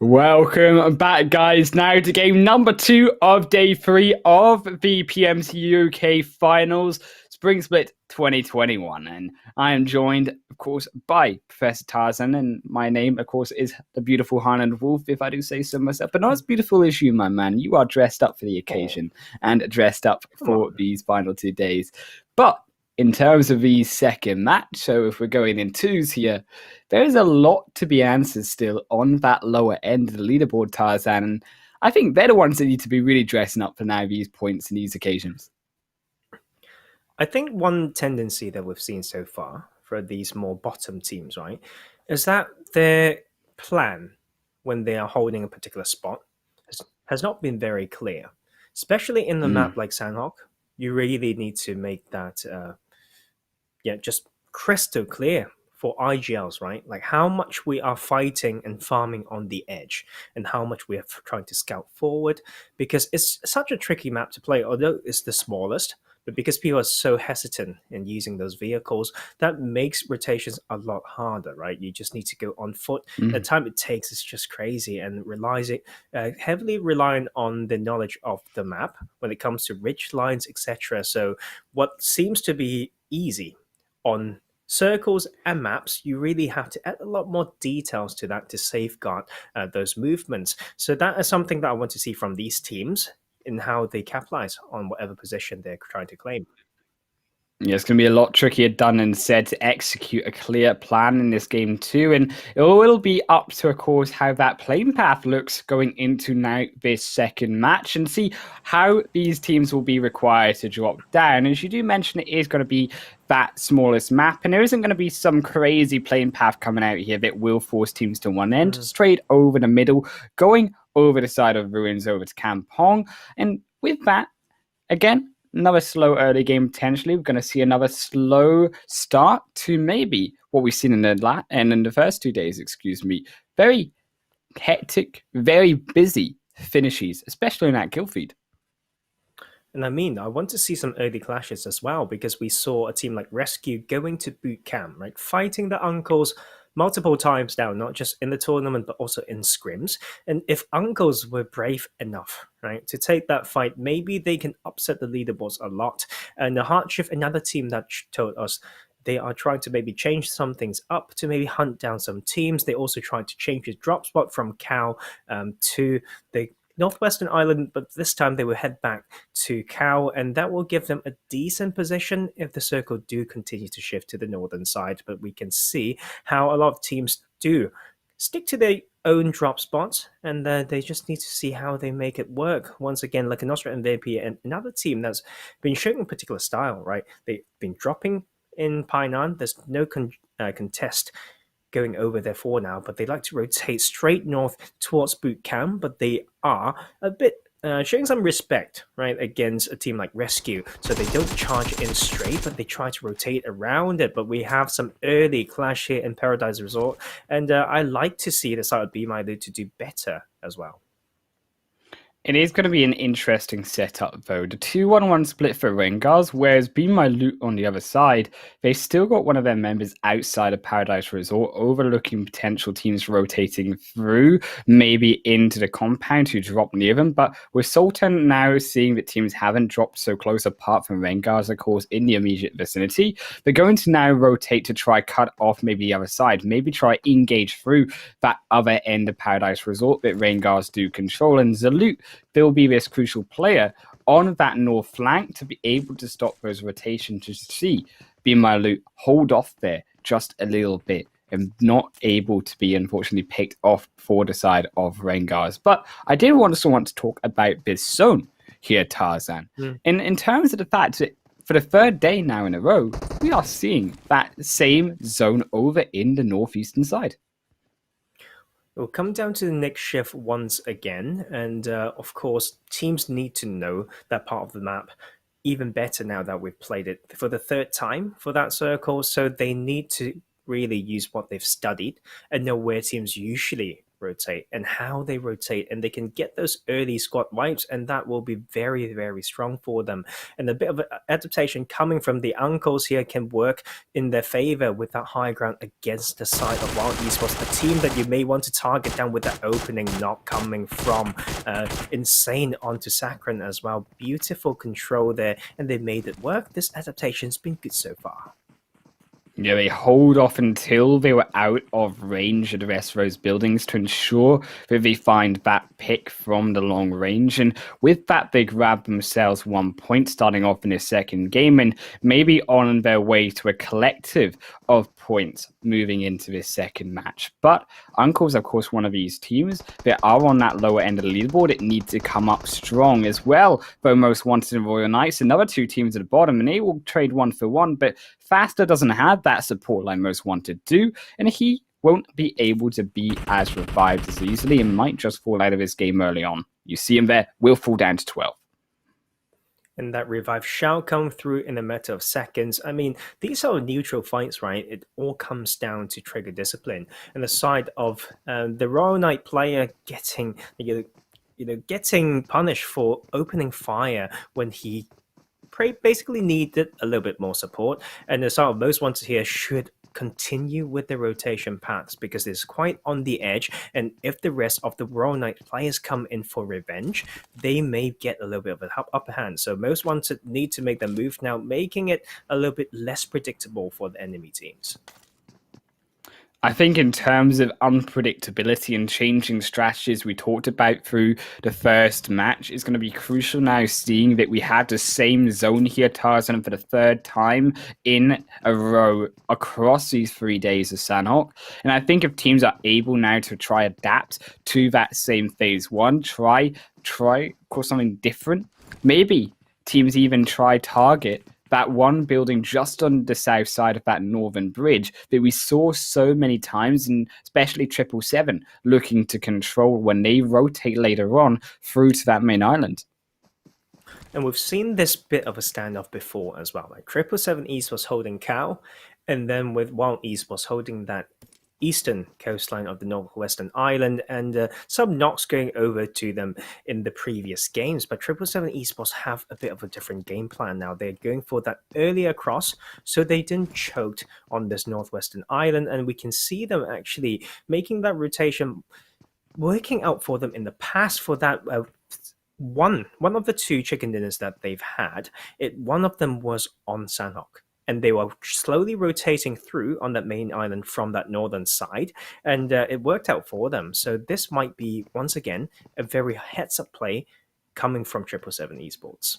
Welcome back, guys. Now to game number 2 of day 3 of the PMCO UK Finals Spring Split 2021. And I am joined, of course, by Professor Tarzan. And my name, of course, is the beautiful Highland Wolf, if I do say so myself. But not as beautiful as you, my man. You are dressed up for the occasion and dressed up Come for on. these final 2 days. But in terms of the second match, so if we're going in twos here, there is a lot to be answered still on that lower end of the leaderboard, Tarzan. And I think they're the ones that need to be really dressing up for now these points and these occasions. I think one tendency that we've seen so far for these more bottom teams, right, is that their plan when they are holding a particular spot has not been very clear. Especially in the map like Sanhok, you really need to make that just crystal clear for IGLs, right? Like how much we are fighting and farming on the edge and how much we are trying to scout forward, because it's such a tricky map to play, although it's the smallest. But because people are so hesitant in using those vehicles, that makes rotations a lot harder, right? You just need to go on foot. The time it takes is just crazy, and relies it heavily reliant on the knowledge of the map when it comes to ridge lines, etc. So what seems to be easy on circles and maps, you really have to add a lot more details to that to safeguard those movements. So that is something that I want to see from these teams in how they capitalize on whatever position they're trying to claim. Yeah, it's going to be a lot trickier done and said to execute a clear plan in this game too. And it will be up to, of course, how that playing path looks going into now this second match and see how these teams will be required to drop down. As you do mention, it is going to be that smallest map, and there isn't going to be some crazy playing path coming out here that will force teams to one end, straight over the middle, going over the side of Ruins over to Kampong. And with that, again, another slow early game potentially. We're going to see another slow start to maybe what we've seen in the first 2 days. Excuse me, very hectic, very busy finishes, especially in that kill feed. And I want to see some early clashes as well, because we saw a team like RESQ going to boot camp, right? Fighting the uncles multiple times now, not just in the tournament, but also in scrims. And if uncles were brave enough, right, to take that fight, maybe they can upset the leaderboards a lot. And the HardShift, another team that told us they are trying to maybe change some things up to maybe hunt down some teams. They also tried to change his drop spot from Cow to the Northwestern Island, but this time they will head back to Cow, and that will give them a decent position if the circle do continue to shift to the northern side. But we can see how a lot of teams do stick to their own drop spots, and they just need to see how they make it work. Once again, Lakonostra MVP and another team that's been showing a particular style, right? They've been dropping in Painan. There's no contest going over there for now, but they like to rotate straight north towards boot camp, but they are a bit showing some respect, right, against a team like RESQ. So they don't charge in straight, but they try to rotate around it. But we have some early clash here in Paradise Resort, and I like to see the side of BeMyLOOT to do better as well. It is going to be an interesting setup, though. The 2-1-1 split for RENGERS, whereas BeMyLOOT on the other side, they still got one of their members outside of Paradise Resort, overlooking potential teams rotating through, maybe into the compound to drop near them. But with Sultan now seeing that teams haven't dropped so close apart from RENGERS, of course, in the immediate vicinity, they're going to now rotate to try cut off maybe the other side, maybe try engage through that other end of Paradise Resort that RENGERS do control. And Zaloot, they'll be this crucial player on that north flank to be able to stop those rotations, to see BeMyLOOT hold off there just a little bit and not able to be unfortunately picked off for the side of RENGERS. But I did also want to talk about this zone here, Tarzan. In terms of the fact that for the third day now in a row, we are seeing that same zone over in the northeastern side. We'll come down to the next shift once again, and of course, teams need to know that part of the map even better now that we've played it for the third time for that circle. So they need to really use what they've studied and know where teams usually rotate and how they rotate, and they can get those early squad wipes, and that will be very, very strong for them. And a bit of adaptation coming from the uncles here can work in their favor with that high ground against the side of Wild Esports, a team that you may want to target down with that opening knock coming from Insane onto Sakran as well. Beautiful control there, and they made it work. This adaptation's been good so far. Yeah, they hold off until they were out of range of the rest of those buildings to ensure that they find that pick from the long range. And with that, they grab themselves 1 point starting off in their second game and maybe on their way to a collective of points moving into this second match. But Uncle's, of course, one of these teams that are on that lower end of the leaderboard. It needs to come up strong as well. Though Most Wanted and Royal Knights, another two teams at the bottom, and they will trade 1 for 1. But Faster doesn't have that support like Most Wanted do, and he won't be able to be as revived as easily and might just fall out of his game early on. You see him there, will fall down to 12. And that revive shall come through in a matter of seconds. I mean, these are neutral fights, right? It all comes down to trigger discipline. And the side of the Royal Knight player getting, getting punished for opening fire when he basically needed a little bit more support. And the side of Most Wanted here should continue with the rotation paths because it's quite on the edge, and if the rest of the Royal Knight players come in for revenge, they may get a little bit of an upper hand. So Most Wanted need to make the move now, making it a little bit less predictable for the enemy teams. I think in terms of unpredictability and changing strategies we talked about through the first match is going to be crucial now, seeing that we had the same zone here, Tarzan, for the third time in a row across these 3 days of Sanhok. And I think if teams are able now to try adapt to that same phase one, try of course something different, maybe teams even try target that one building just on the south side of that northern bridge that we saw so many times, and especially 777 looking to control when they rotate later on through to that main island. And we've seen this bit of a standoff before as well. Like 777 East was holding Cow, and then with Wild East was holding that eastern coastline of the northwestern island, and some knocks going over to them in the previous games. But 777 Esports have a bit of a different game plan now. They're going for that earlier cross so they didn't choke on this northwestern island, and we can see them actually making that rotation working out for them in the past for that one of the two chicken dinners that they've had. One of them was on Sanhok, and they were slowly rotating through on that main island from that northern side, and it worked out for them. So this might be, once again, a very heads-up play coming from 777 Esports.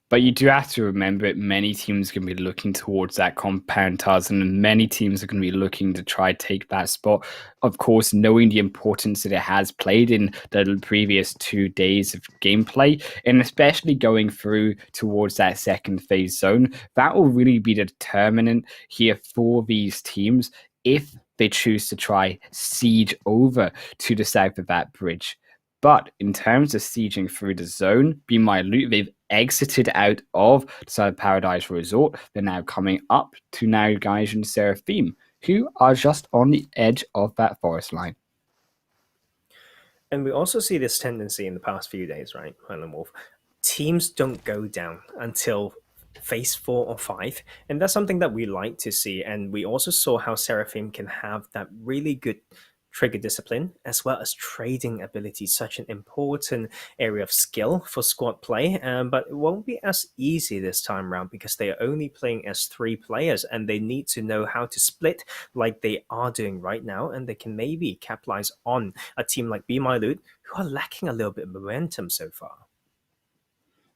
But you do have to remember it, many teams are going to be looking towards that compound Tarzan, and many teams are going to be looking to try take that spot. Of course, knowing the importance that it has played in the previous 2 days of gameplay, and especially going through towards that second phase zone, that will really be the determinant here for these teams if they choose to try siege over to the south of that bridge. But in terms of sieging through the zone, BeMyLOOT, they've exited out of the side of Paradise Resort. They're now coming up to now Gaijin Seraphim, who are just on the edge of that forest line. And we also see this tendency in the past few days, right, Highland Wolf? Teams don't go down until phase 4 or 5, and that's something that we like to see. And we also saw how Seraphim can have that really good trigger discipline as well as trading ability, such an important area of skill for squad play, but it won't be as easy this time around because they are only playing as 3 players, and they need to know how to split like they are doing right now, and they can maybe capitalize on a team like BeMyLOOT, who are lacking a little bit of momentum so far.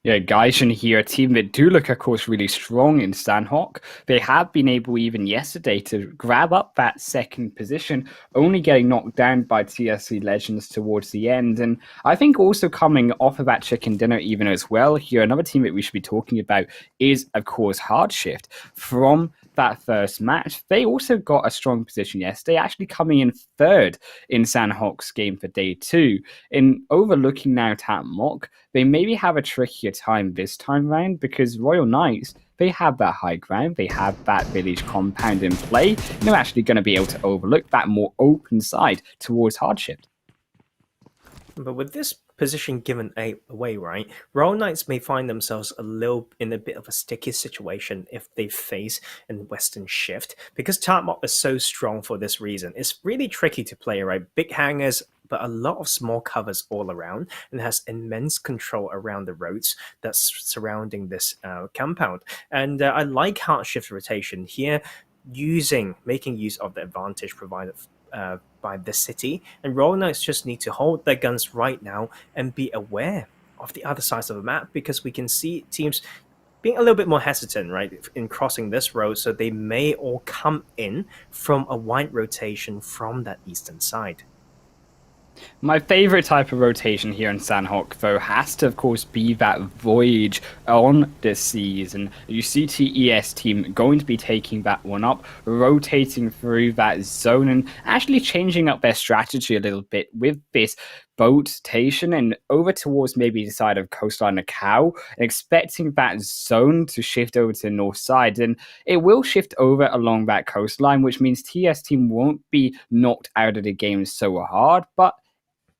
Yeah, Gaijin here, a team that do look, of course, really strong in Sanhok. They have been able, even yesterday, to grab up that second position, only getting knocked down by TSC Legends towards the end. And I think also coming off of that chicken dinner even as well here, another team that we should be talking about is, of course, HardShift from that first match, they also got a strong position yesterday, actually coming in third in Sanhok's game for day 2. In overlooking now Tat Mok, they maybe have a trickier time this time round because Royal Knights, they have that high ground, they have that village compound in play, and they're actually going to be able to overlook that more open side towards HardShift. But with this position given away, right, Royal Knights may find themselves in a bit of a sticky situation if they face in Western Shift, because Tartmop is so strong for this reason. It's really tricky to play, right? Big hangers, but a lot of small covers all around, and has immense control around the roads that's surrounding this compound. And I like HardShift rotation here, making use of the advantage provided by the city, and Royal Knights just need to hold their guns right now and be aware of the other sides of the map, because we can see teams being a little bit more hesitant, right, in crossing this road, so they may all come in from a wide rotation from that eastern side. My favorite type of rotation here in Sanhok, though, has to, of course, be that voyage on the seas. And you see TES team going to be taking that one up, rotating through that zone, and actually changing up their strategy a little bit with this boat station and over towards maybe the side of coastline of Cow, and expecting that zone to shift over to the north side. And it will shift over along that coastline, which means TS team won't be knocked out of the game so hard, but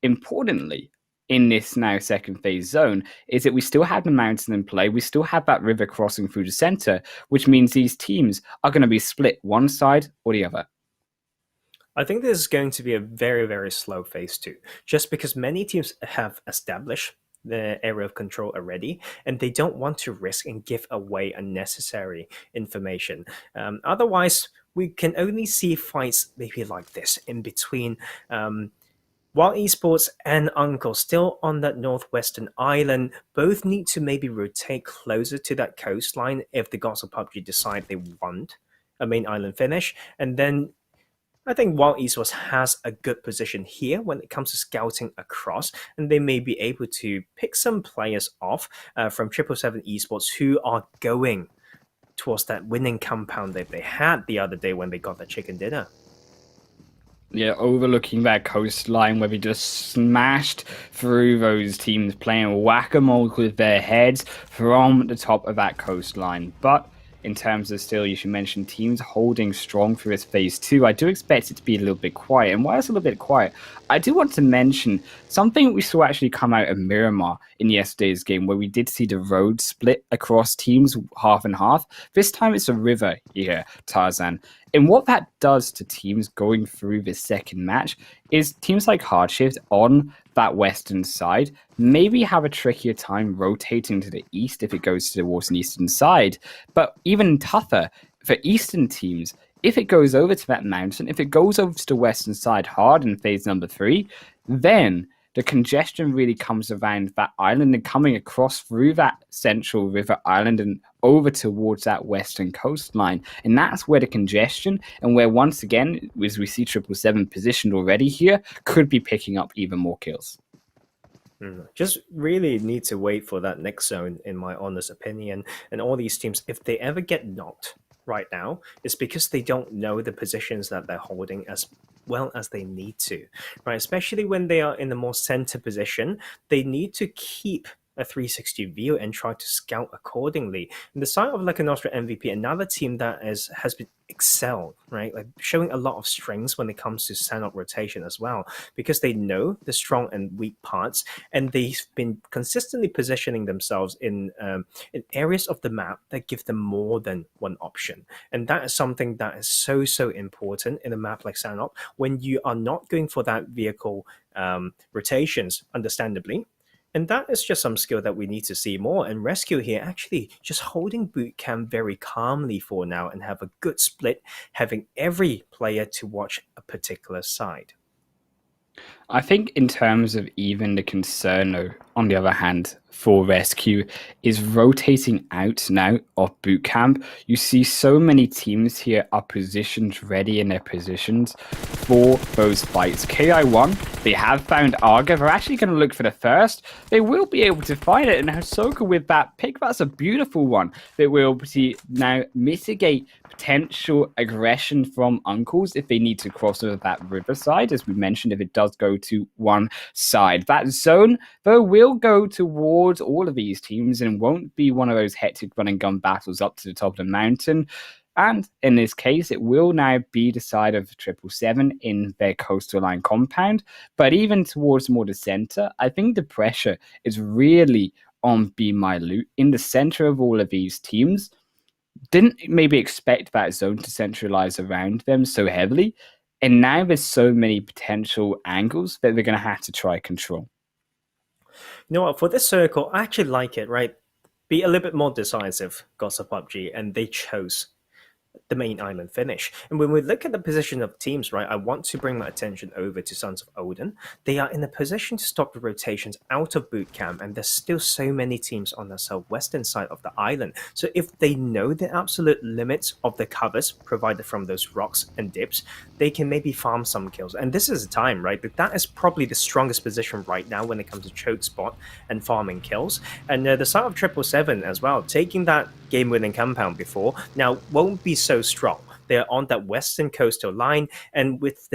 importantly, in this now second phase zone, is that we still have the mountain in play. We still have that river crossing through the center, which means these teams are going to be split one side or the other. I think this is going to be a very, very slow phase 2, just because many teams have established the area of control already, and they don't want to risk and give away unnecessary information. Otherwise, we can only see fights maybe like this in between while Esports and Uncle still on that northwestern island, both need to maybe rotate closer to that coastline if the gods of Pubg decide they want a main island finish. And then I think Wild Esports has a good position here when it comes to scouting across, and they may be able to pick some players off from 777 Esports who are going towards that winning compound that they had the other day when they got that chicken dinner. Yeah, overlooking that coastline where we just smashed through those teams playing whack-a-mole with their heads from the top of that coastline. But in terms of still, you should mention teams holding strong through this phase 2. I do expect it to be a little bit quiet. And why it's a little bit quiet, I do want to mention something we saw actually come out of Miramar in yesterday's game, where we did see the road split across teams half and half. This time it's a river here, Tarzan. And what that does to teams going through this second match is teams like HardShift on that western side maybe have a trickier time rotating to the east if it goes towards an eastern side. But even tougher for eastern teams, if it goes over to that mountain, if it goes over to the western side hard in phase number 3, then the congestion really comes around that island and coming across through that central river island and over towards that western coastline. And that's where the congestion, and where once again, as we see 777 positioned already here, could be picking up even more kills. Just really need to wait for that next zone, in my honest opinion. And all these teams, if they ever get knocked right now, it's because they don't know the positions that they're holding as well as they need to, right? Especially when they are in the more center position, they need to keep a 360 view and try to scout accordingly. And the side of Lakonostra MVP, another team that has been excelled, right? Like showing a lot of strengths when it comes to Sanhok rotation as well, because they know the strong and weak parts, and they've been consistently positioning themselves in areas of the map that give them more than one option. And that is something that is so important in a map like Sanhok, when you are not going for that vehicle rotations, understandably. And that is just some skill that we need to see more. And RESQ here actually just holding boot camp very calmly for now and have a good split, having every player to watch a particular side. I think in terms of even the concern though, on the other hand, for RESQ is rotating out now of boot camp. You see so many teams here are positioned ready in their positions for those fights. Ki1, they have found Arga. They're actually going to look for the first. They will be able to find it. And Hisoka with that pick, that's a beautiful one. They will now mitigate potential aggression from uncles if they need to cross over that riverside, as we mentioned, if it does go to one side. That zone, though, will go towards all of these teams and won't be one of those hectic run and gun battles up to the top of the mountain. And in this case, it will now be the side of 777 in their coastal line compound. But even towards more the center, I think the pressure is really on BeMyLOOT in the center of all of these teams. Didn't maybe expect that zone to centralize around them so heavily. And now there's so many potential angles that they're going to have to try control. You know what? For this circle, I actually like it, right? Be a little bit more decisive, Gods of Pubg, and they chose the main island finish. And when we look at the position of teams, right, I want to bring my attention over to Sons of Odin. They are in a position to stop the rotations out of boot camp, and there's still so many teams on the southwestern side of the island. So if they know the absolute limits of the covers provided from those rocks and dips, they can maybe farm some kills. And this is the time, right? But that is probably the strongest position right now when it comes to choke spot and farming kills. And the side of 777 as well, taking that game-winning compound before, now won't be so strong. They're on that western coastal line, and if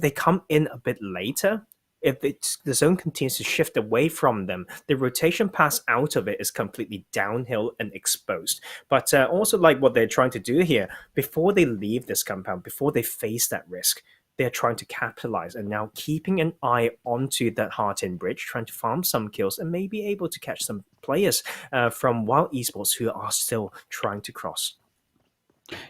they come in a bit later, if the zone continues to shift away from them, the rotation pass out of it is completely downhill and exposed. But also like what they're trying to do here, before they leave this compound, before they face that risk, they're trying to capitalize and now keeping an eye onto that Heart-In bridge, trying to farm some kills and maybe able to catch some players from Wild Esports who are still trying to cross.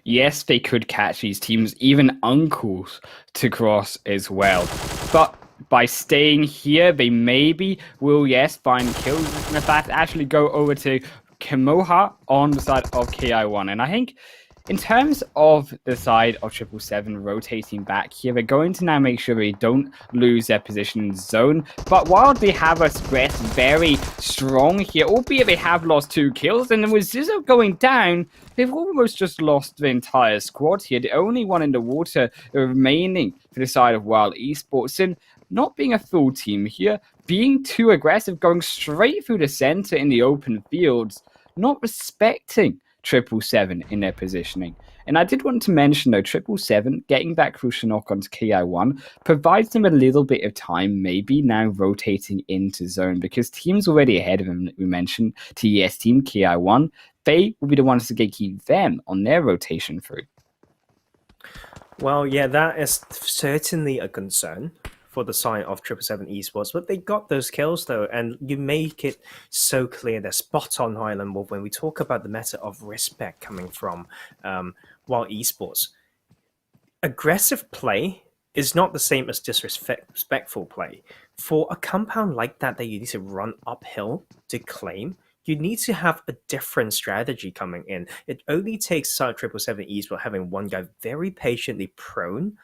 Yes, they could catch these teams, even uncles, to cross as well. But by staying here, they maybe will, yes, find kills. And in fact, actually go over to Kimoha on the side of Ki1. And I think in terms of the side of 777 rotating back here, they're going to now make sure they don't lose their position in the zone. But while they have us rest very strong here, albeit they have lost 2 kills, and then with Zizzo going down, they've almost just lost the entire squad here. The only one in the water remaining for the side of Wild Esports. And not being a full team here, being too aggressive, going straight through the center in the open fields, not respecting 777 in their positioning. And I did want to mention, though, 777 getting that crucial knock onto Ki1 provides them a little bit of time, maybe now rotating into zone, because teams already ahead of them, we mentioned, Tes Team, Ki1, they will be the ones to gatekeep them on their rotation through. Well, yeah, that is certainly a concern for the side of 777 Esports, but they got those kills though, and you make it so clear they're spot on Highland Wolf when we talk about the matter of respect coming from Wild Esports. Aggressive play is not the same as disrespectful play. For a compound like that you need to run uphill to claim, you need to have a different strategy coming in. It only takes 777 Esports having one guy very patiently prone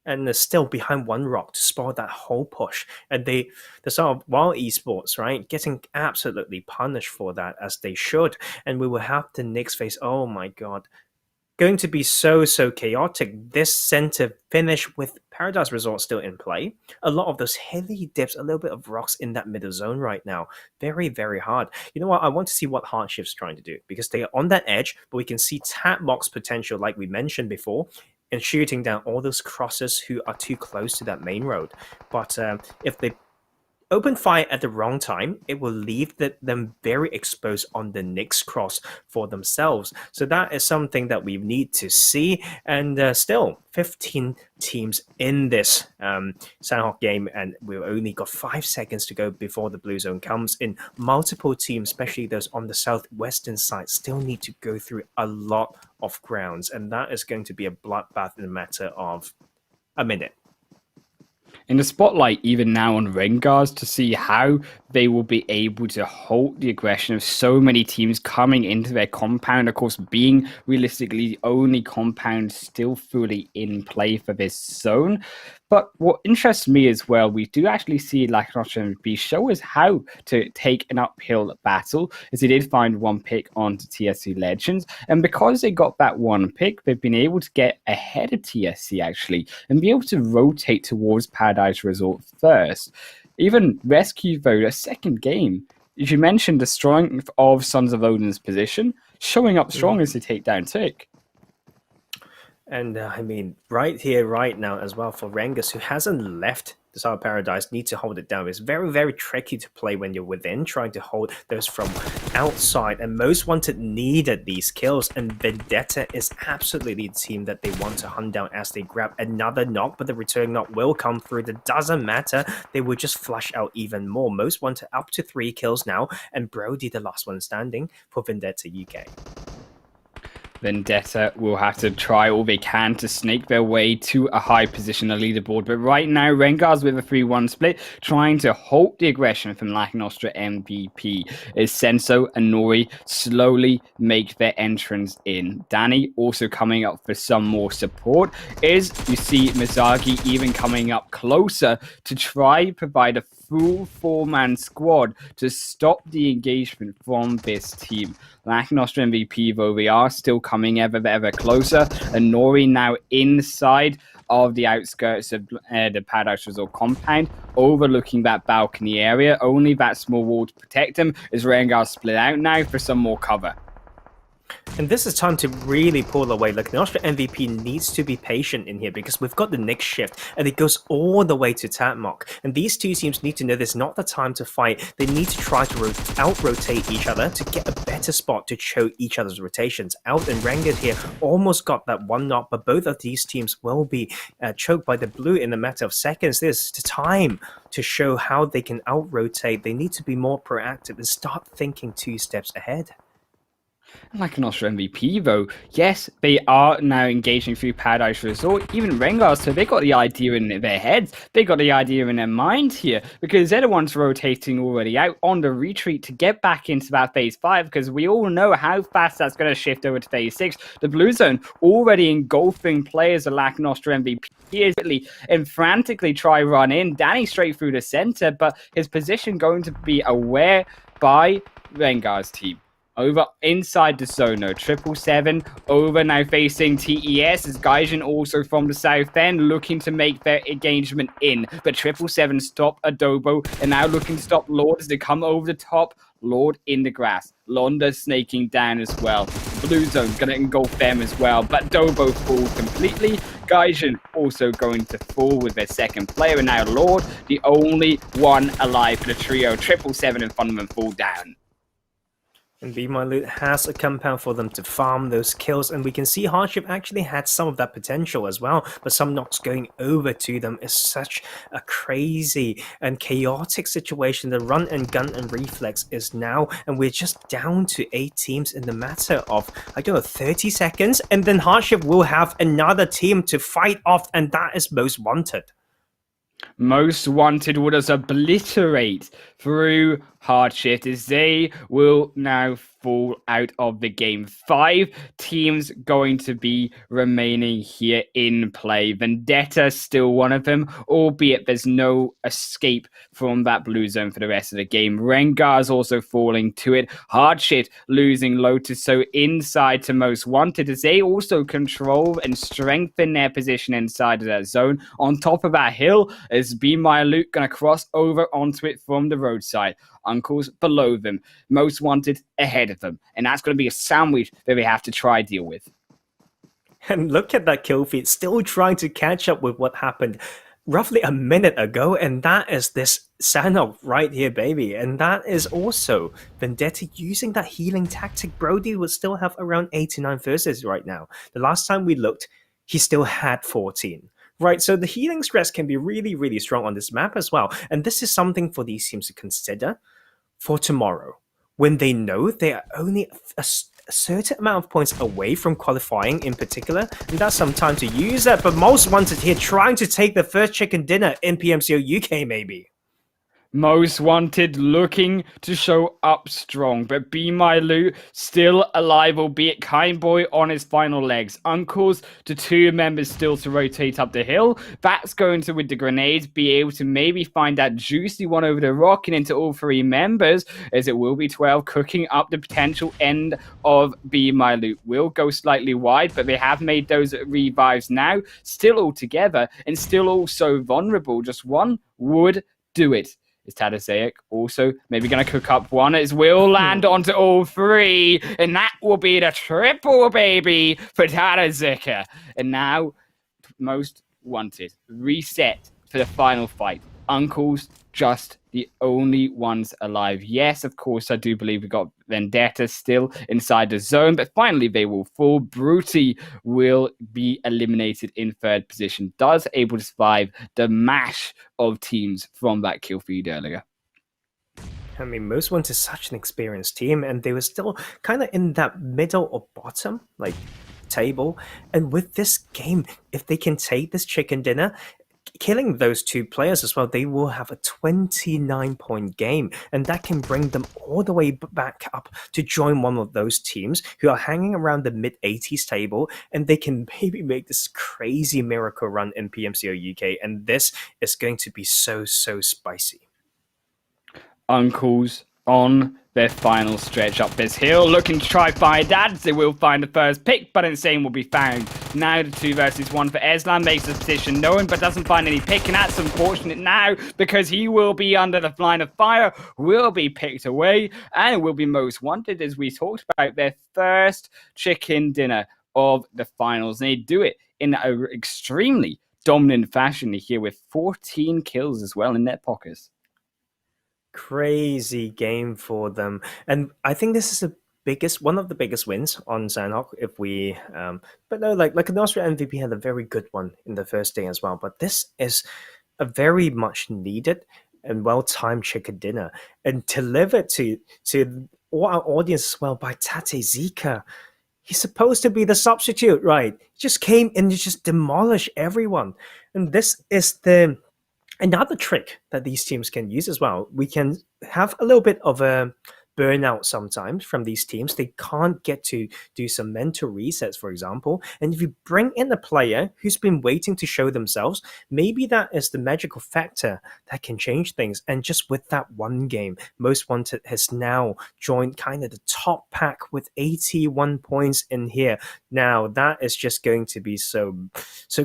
and they're still behind one rock to spoil that whole push. And the sort of Wild Esports, right, getting absolutely punished for that, as they should. And we will have the next phase. Oh my god. Going to be so chaotic. This center finish with Paradise Resort still in play. A lot of those heavy dips, a little bit of rocks in that middle zone right now. Very hard. You know what? I want to see what HardShift's trying to do, because they are on that edge, but we can see Tapbox potential, like we mentioned before, and shooting down all those crossers who are too close to that main road. But if they open fire at the wrong time, it will leave them very exposed on the next cross for themselves. So that is something that we need to see. And still, 15 teams in this Sanhok game, and we've only got 5 seconds to go before the blue zone comes in. Multiple teams, especially those on the southwestern side, still need to go through a lot of grounds, and that is going to be a bloodbath in a matter of a minute. In the spotlight, even now on RENGERS, to see how they will be able to halt the aggression of so many teams coming into their compound. Of course, being realistically the only compound still fully in play for this zone. But what interests me as well, we do actually see Lakonostra MVP show us how to take an uphill battle, as they did find one pick onto TSC Legends. And because they got that one pick, they've been able to get ahead of TSC actually, and be able to rotate towards Paradise Resort first. Even RESQ, though, a second game, as you mentioned, the strength of Sons of Odin's position, showing up strong as they take down Tick. And I mean, right here, right now as well for RENGERS, who hasn't left the Star Paradise, need to hold it down. It's very, very tricky to play when you're within, trying to hold those from outside. And Most Wanted needed these kills, and Vendetta is absolutely the team that they want to hunt down as they grab another knock, but the return knock will come through. That doesn't matter. They will just flush out even more. Most Wanted up to 3 kills now, and Brody the last one standing for Vendetta UK. Vendetta will have to try all they can to snake their way to a high position on the leaderboard. But right now, RENGERS with a 3-1 split, trying to halt the aggression from Lakonostra MVP, as Senso and Nori slowly make their entrance in. Danny also coming up for some more support, as you see Mizagi even coming up closer to try provide a full 4-man squad to stop the engagement from this team. Lakonostra MVP, though, they are still coming ever closer, and Nori now inside of the outskirts of the Paradise Resort compound, overlooking that balcony area. Only that small wall to protect him, as RENGERS split out now for some more cover. And this is time to really pull away. Lakonostra MVP needs to be patient in here, because we've got the next shift and it goes all the way to Tatmok. And these two teams need to know this is not the time to fight. They need to try to out-rotate each other to get a better spot to choke each other's rotations out. And RENGERS here almost got that one knock, but both of these teams will be choked by the blue in a matter of seconds. This is the time to show how they can out-rotate. They need to be more proactive and start thinking 2 steps ahead. Lakonostra MVP, though, yes, they are now engaging through Paradise Resort. Even RENGERS, so they got the idea in their heads, they got the idea in their mind here, because they're the ones rotating already out on the retreat to get back into that phase 5, because we all know how fast that's going to shift over to phase 6. The blue zone already engulfing players of Lakonostra MVP and frantically try run in. Danny straight through the center, but his position going to be aware by RENGERS team. Over inside the zone, 777 over now facing TES, as Gaijin also from the south end looking to make their engagement in. But 777 stop Adobo and now looking to stop Lord as they come over the top. Lord in the grass. Londa snaking down as well. Blue zone gonna engulf them as well, but Adobo falls completely. Gaijin also going to fall with their second player, and now Lord, the only one alive for the trio. 777 in front of them fall down. And BeMyLOOT has a compound for them to farm those kills, and we can see HardShift actually had some of that potential as well, but some knocks going over to them is such a crazy and chaotic situation. The run and gun and reflex is now, and we're just down to 8 teams in the matter of, I don't know, 30 seconds, and then HardShift will have another team to fight off, and that is Most Wanted. Most Wanted will just obliterate through HardShift, as they will now fall out of the game. 5 teams going to be remaining here in play. Vendetta still one of them, albeit there's no escape from that blue zone for the rest of the game. RENGERS also falling to it. HardShift losing Lotus, so inside to Most Wanted, as they also control and strengthen their position inside of that zone. On top of that hill, is BeMyLOOT going to cross over onto it from the roadside. Uncles below them, Most Wanted ahead of them, and that's going to be a sandwich that we have to try deal with. And look at that kill feed, still trying to catch up with what happened roughly a minute ago, and that is this Sanhok right here, baby. And that is also Vendetta using that healing tactic. Brody would still have around 89 verses right now. The last time we looked, he still had 14. Right, so the healing stress can be really strong on this map as well. And this is something for these teams to consider for tomorrow, when they know they are only a certain amount of points away from qualifying in particular, and that's some time to use that. But Most Wanted here trying to take the first chicken dinner in PMCO UK, maybe. Most Wanted looking to show up strong, but BeMyLOOT still alive, albeit Kindboy on his final legs. Uncles to two members still to rotate up the hill. That's going to, with the grenades, be able to maybe find that juicy one over the rock and into all three members, as it will be 12 cooking up the potential end of BeMyLOOT. Will go slightly wide, but they have made those revives now, still all together and still also vulnerable. Just one would do it. Is Tadaseic also maybe going to cook up one? It will land onto all three, and that will be the triple, baby, for Tadaseic. And now, Most Wanted, reset for the final fight. Uncles, just the only ones alive. Yes, of course, I do believe we got Vendetta still inside the zone, but finally they will fall. Bruty will be eliminated in third position. Does able to survive the mash of teams from that kill feed earlier. I mean, Most Wanted is such an experienced team, and they were still kind of in that middle or bottom, like, table. And with this game, if they can take this chicken dinner, killing those two players as well, they will have a 29-point game, and that can bring them all the way back up to join one of those teams who are hanging around the mid-80s table, and they can maybe make this crazy miracle run in PMCO UK, and this is going to be so spicy. Uncles on their final stretch up this hill, looking to try find dads. They will find the first pick, but Insane will be found. Now the 2 versus 1 for Eslan, makes his position known, but doesn't find any pick, and that's unfortunate now, because he will be under the line of fire, will be picked away, and will be Most Wanted, as we talked about, their first chicken dinner of the finals. And they do it in an extremely dominant fashion here, with 14 kills as well in their pockets. Crazy game for them, and I think this is one of the biggest wins on Sanhok. If we, but no, like Lakonostra MVP had a very good one in the first day as well. But this is a very much needed and well timed chicken dinner, and delivered to all our audience as well by Tadaseic. He's supposed to be the substitute, right? He just came and just demolished everyone, and this is another trick that these teams can use as well. We can have a little bit of a burnout sometimes from these teams. They can't get to do some mental resets, for example. And if you bring in a player who's been waiting to show themselves, maybe that is the magical factor that can change things. And just with that one game, Most Wanted has now joined kind of the top pack with 81 points in here. Now, that is just going to be so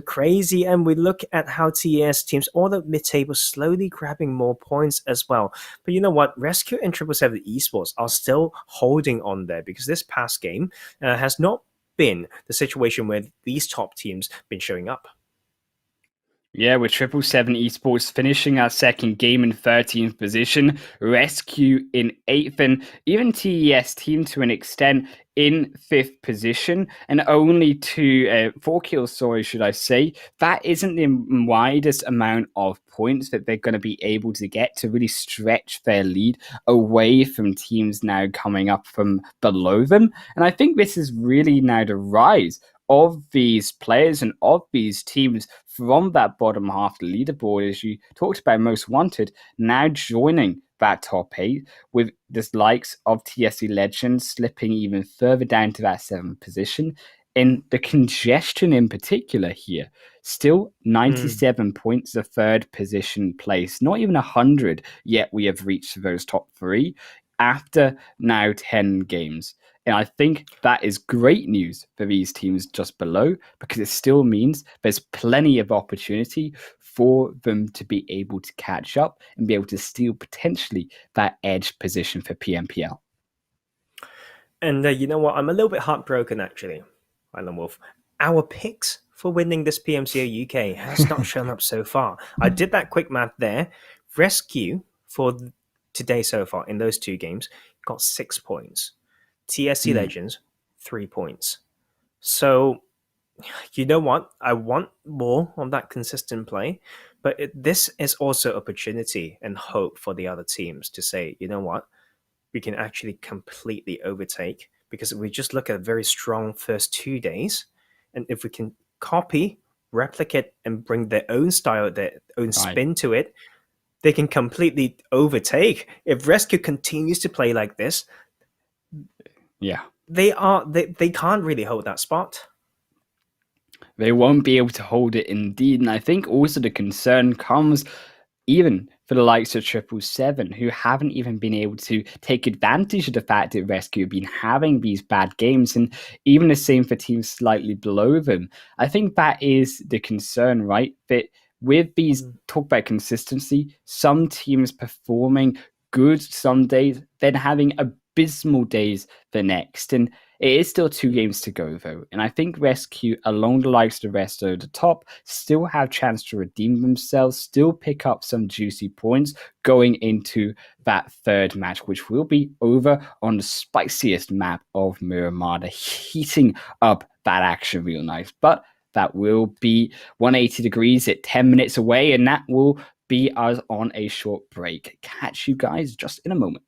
crazy. And we look at how TES teams, all the mid-table, slowly grabbing more points as well. But you know what? RESQ and 777 Esports are still holding on there, because this past game has not been the situation where these top teams been showing up. Yeah, with 777 Esports finishing our second game in 13th position, RESQ in 8th, and even TES Team to an extent in 5th position, and only 4 kills, sorry, should I say. That isn't the widest amount of points that they're going to be able to get to really stretch their lead away from teams now coming up from below them. And I think this is really now the rise of these players and of these teams from that bottom half of the leaderboard, as you talked about, Most Wanted, now joining that top 8, with the likes of TSC Legends slipping even further down to that 7th position. In the congestion in particular here, still 97 points, the 3rd position place, not even 100 yet we have reached those top 3 after now 10 games. And I think that is great news for these teams just below, because it still means there's plenty of opportunity for them to be able to catch up and be able to steal potentially that edge position for PMPL. And you know what? I'm a little bit heartbroken, actually, Island Wolf. Our picks for winning this PMCO UK has not shown up so far. I did that quick math there. RESQ for today so far in those 2 games got 6 points. TSC Legends, 3 points. So, you know what? I want more of that consistent play, but this is also opportunity and hope for the other teams to say, you know what? We can actually completely overtake, because if we just look at a very strong first 2 days, and if we can copy, replicate, and bring their own style, their own spin to it, they can completely overtake. If RESQ continues to play like this, Yeah. they can't really hold that spot. They won't be able to hold it indeed. And I think also the concern comes even for the likes of 777, who haven't even been able to take advantage of the fact that RESQ have been having these bad games, and even the same for teams slightly below them. I think that is the concern, right? That with these, talk about consistency, some teams performing good some days, then having abysmal days the next. And it is still 2 games to go, though. And I think RESQ, along the likes of the rest of the top, still have chance to redeem themselves, still pick up some juicy points going into that third match, which will be over on the spiciest map of Miramar. They're heating up that action real nice. But that will be 180 degrees at 10 minutes away, and that will be us on a short break. Catch you guys just in a moment.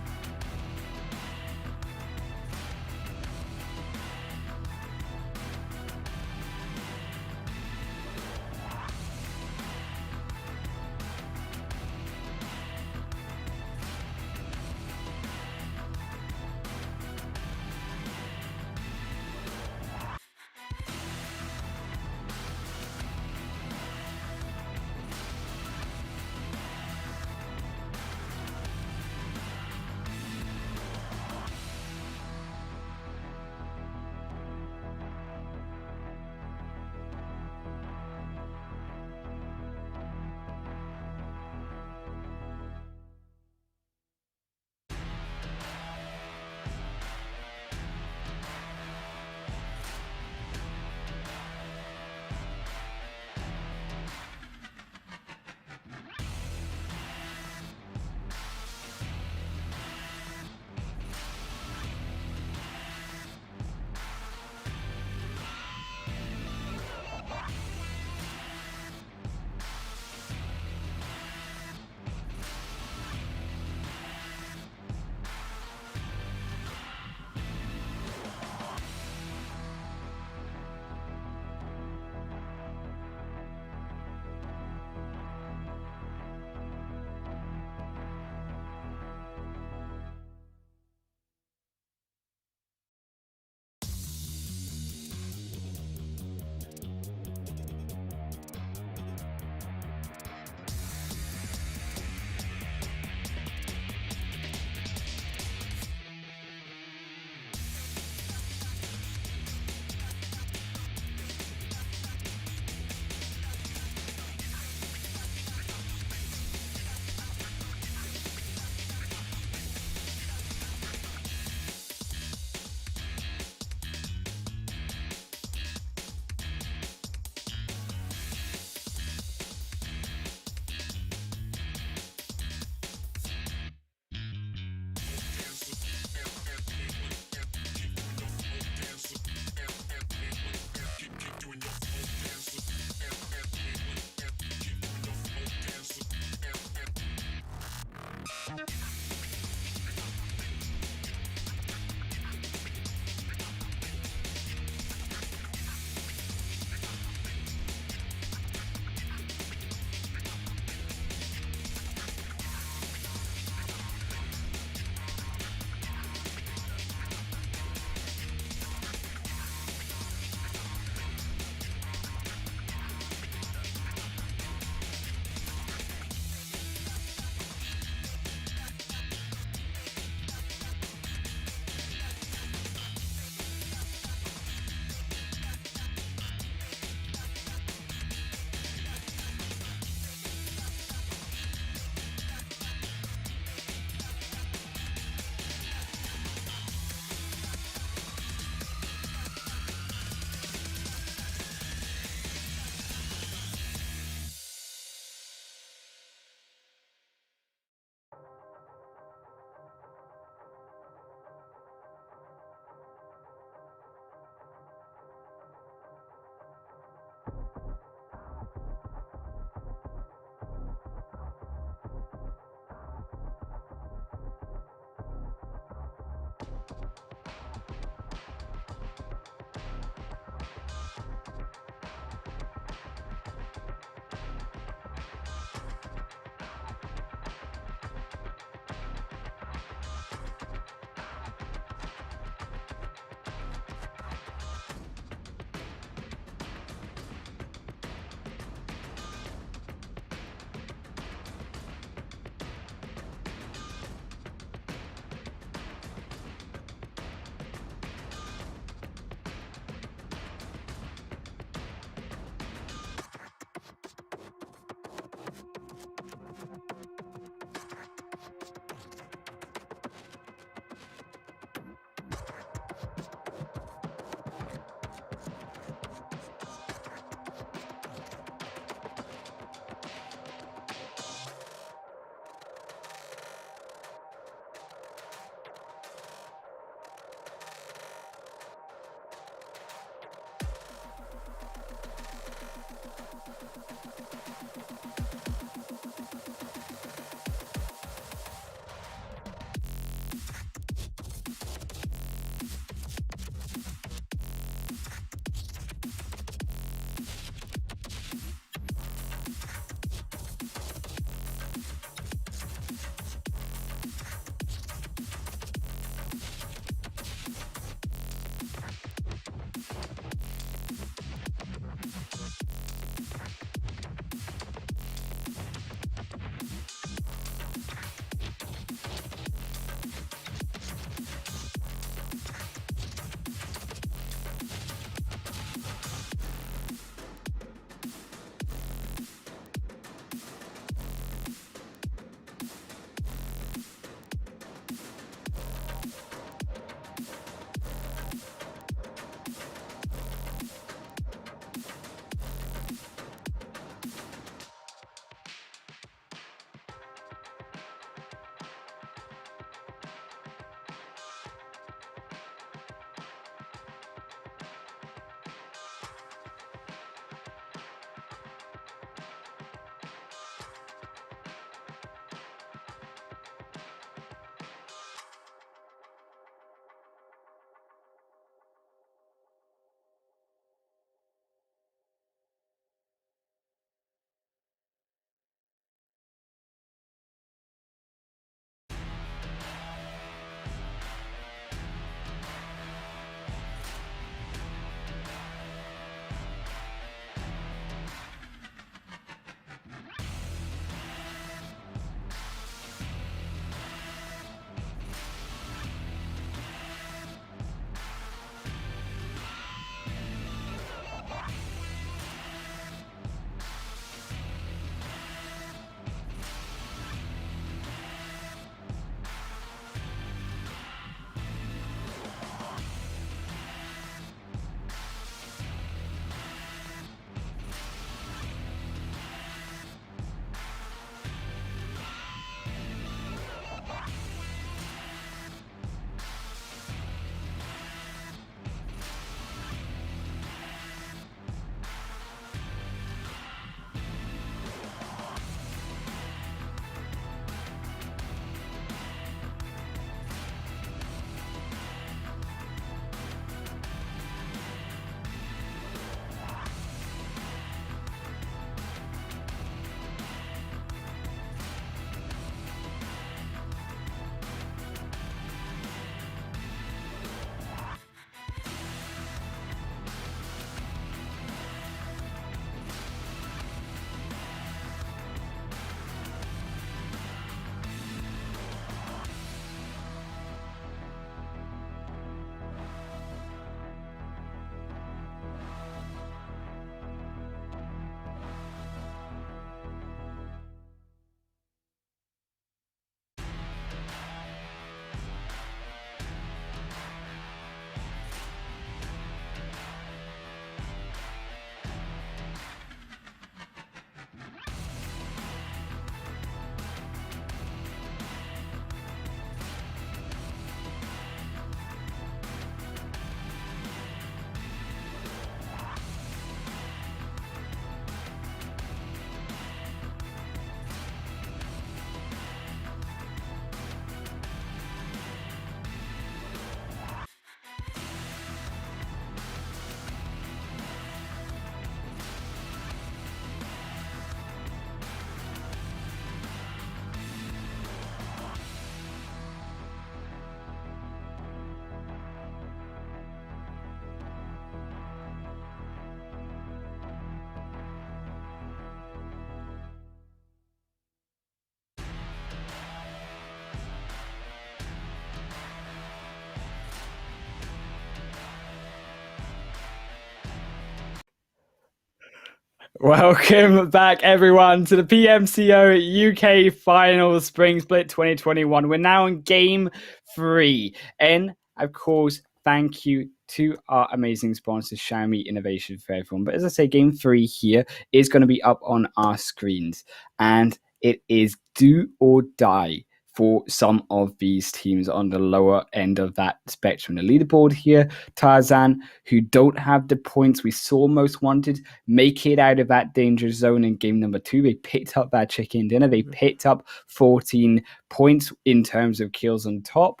Welcome back, everyone, to the PMCO UK Finals Spring Split 2021. We're now in Game 3. And, of course, thank you to our amazing sponsors, Xiaomi Innovation for Everyone. But as I say, Game 3 here is going to be up on our screens. And it is do or die for some of these teams on the lower end of that spectrum. The leaderboard here, Tarzan, who don't have the points we saw most wanted, make it out of that danger zone in game number 2. They picked up that chicken dinner. They picked up 14 points in terms of kills on top.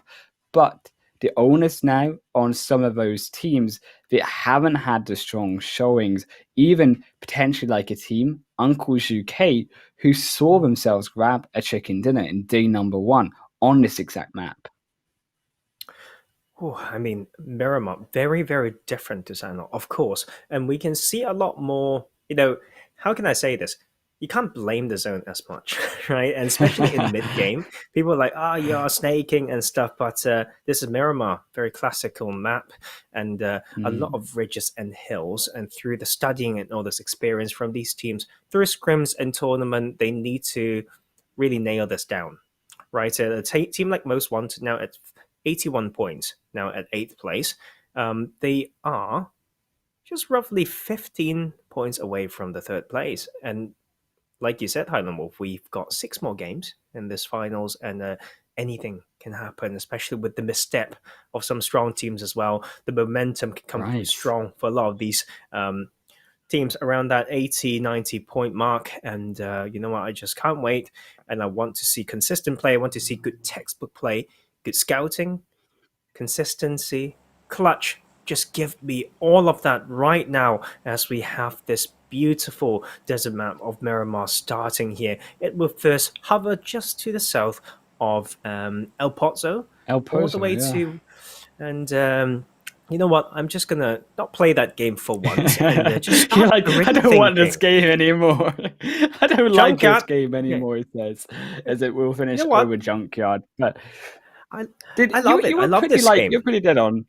But the onus now on some of those teams that haven't had the strong showings, even potentially like a team, Uncle's UK, who saw themselves grab a chicken dinner in day number 1 on this exact map. Oh, I mean, Miramar, very, very different to Sanhok, of course. And we can see a lot more, how can I say this? You can't blame the zone as much, right? And especially in mid-game, people are like, you're snaking and stuff. But this is Miramar, very classical map, and a lot of ridges and hills. And through the studying and all this experience from these teams, through scrims and tournament, they need to really nail this down, right? A team like Most Wanted now at 81 points, now at 8th place. They are just roughly 15 points away from the 3rd place. And like you said, Highland Wolf, we've got 6 more games in this finals, and anything can happen, especially with the misstep of some strong teams as well. The momentum can come strong for a lot of these teams around that 80, 90 point mark. And you know what? I just can't wait. And I want to see consistent play. I want to see good textbook play, good scouting, consistency, clutch. Just give me all of that right now as we have this beautiful desert map of Miramar starting here. It will first hover just to the south of El Pozo, all the way to... And you know what? I'm just going to not play that game for once. And just You're like, I don't want this game anymore. I don't like this game anymore, he says, as it will finish over Junkyard. But I love it. I love this game. You're pretty dead on.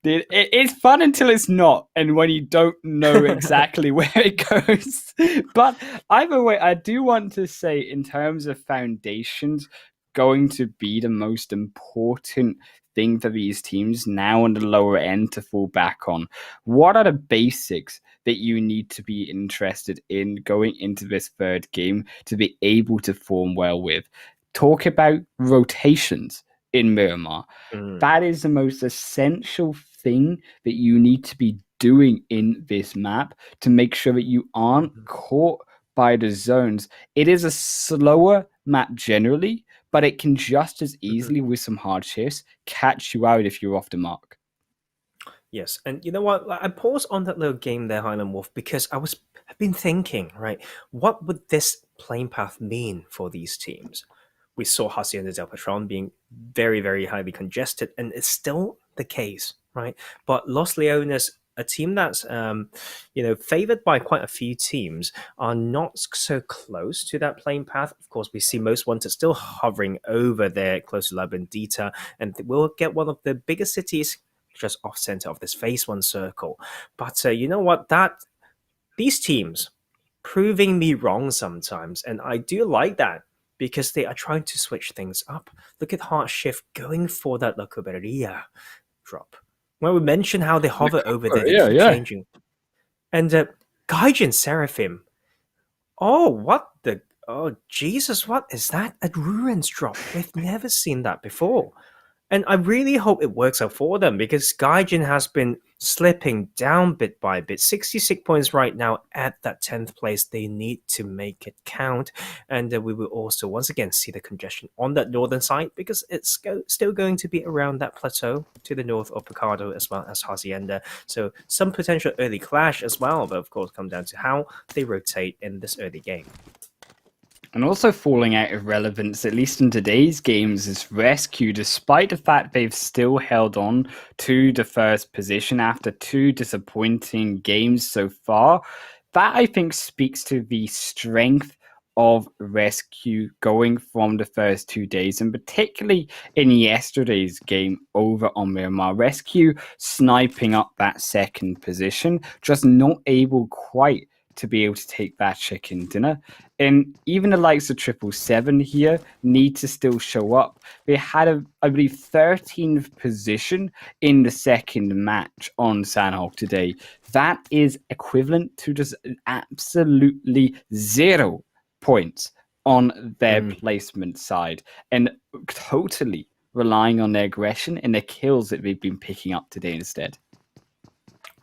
Dude, it's fun until it's not, and when you don't know exactly where it goes. But either way, I do want to say, in terms of foundations, going to be the most important thing for these teams now on the lower end to fall back on. What are the basics that you need to be interested in going into this 3rd game to be able to form well with? Talk about rotations in Miramar. That is the most essential thing that you need to be doing in this map to make sure that you aren't caught by the zones. It is a slower map generally, but it can just as easily, with some hard shifts, catch you out if you're off the mark. Yes, and you know what? I paused on that little game there, Highland Wolf, because I've been thinking, right, what would this playing path mean for these teams? We saw Hacienda del Patron being very, very highly congested, and it's still the case, right? But Los Leones, a team that's favored by quite a few teams, are not so close to that playing path. Of course, we see Most Wanted still hovering over there, close to La Bendita, and we'll get one of the biggest cities just off center of this phase 1 circle. But you know what? These teams proving me wrong sometimes, and I do like that, because they are trying to switch things up. Look at HardShift going for that La Cuberia drop. When we mentioned how they hover over there, they keep changing. And Gaijin Seraphim. Oh, Jesus, what is that? A Ruins drop. We've never seen that before. And I really hope it works out for them, because Gaijin has been slipping down bit by bit. 66 points right now at that 10th place. They need to make it count. And we will also once again see the congestion on that northern side, because it's still going to be around that plateau to the north of Picado as well as Hacienda. So some potential early clash as well, but of course come down to how they rotate in this early game. And also falling out of relevance, at least in today's games, is RESQ, despite the fact they've still held on to the 1st position after 2 disappointing games so far. That, I think, speaks to the strength of RESQ going from the first 2 days, and particularly in yesterday's game over on Miramar. RESQ sniping up that 2nd position, just not able quite to be able to take that chicken dinner. And even the likes of 777 here need to still show up. They had, I believe, 13th position in the second match on Sanhok today. That is equivalent to just absolutely 0 points on their placement side, and totally relying on their aggression and their kills that they've been picking up today instead.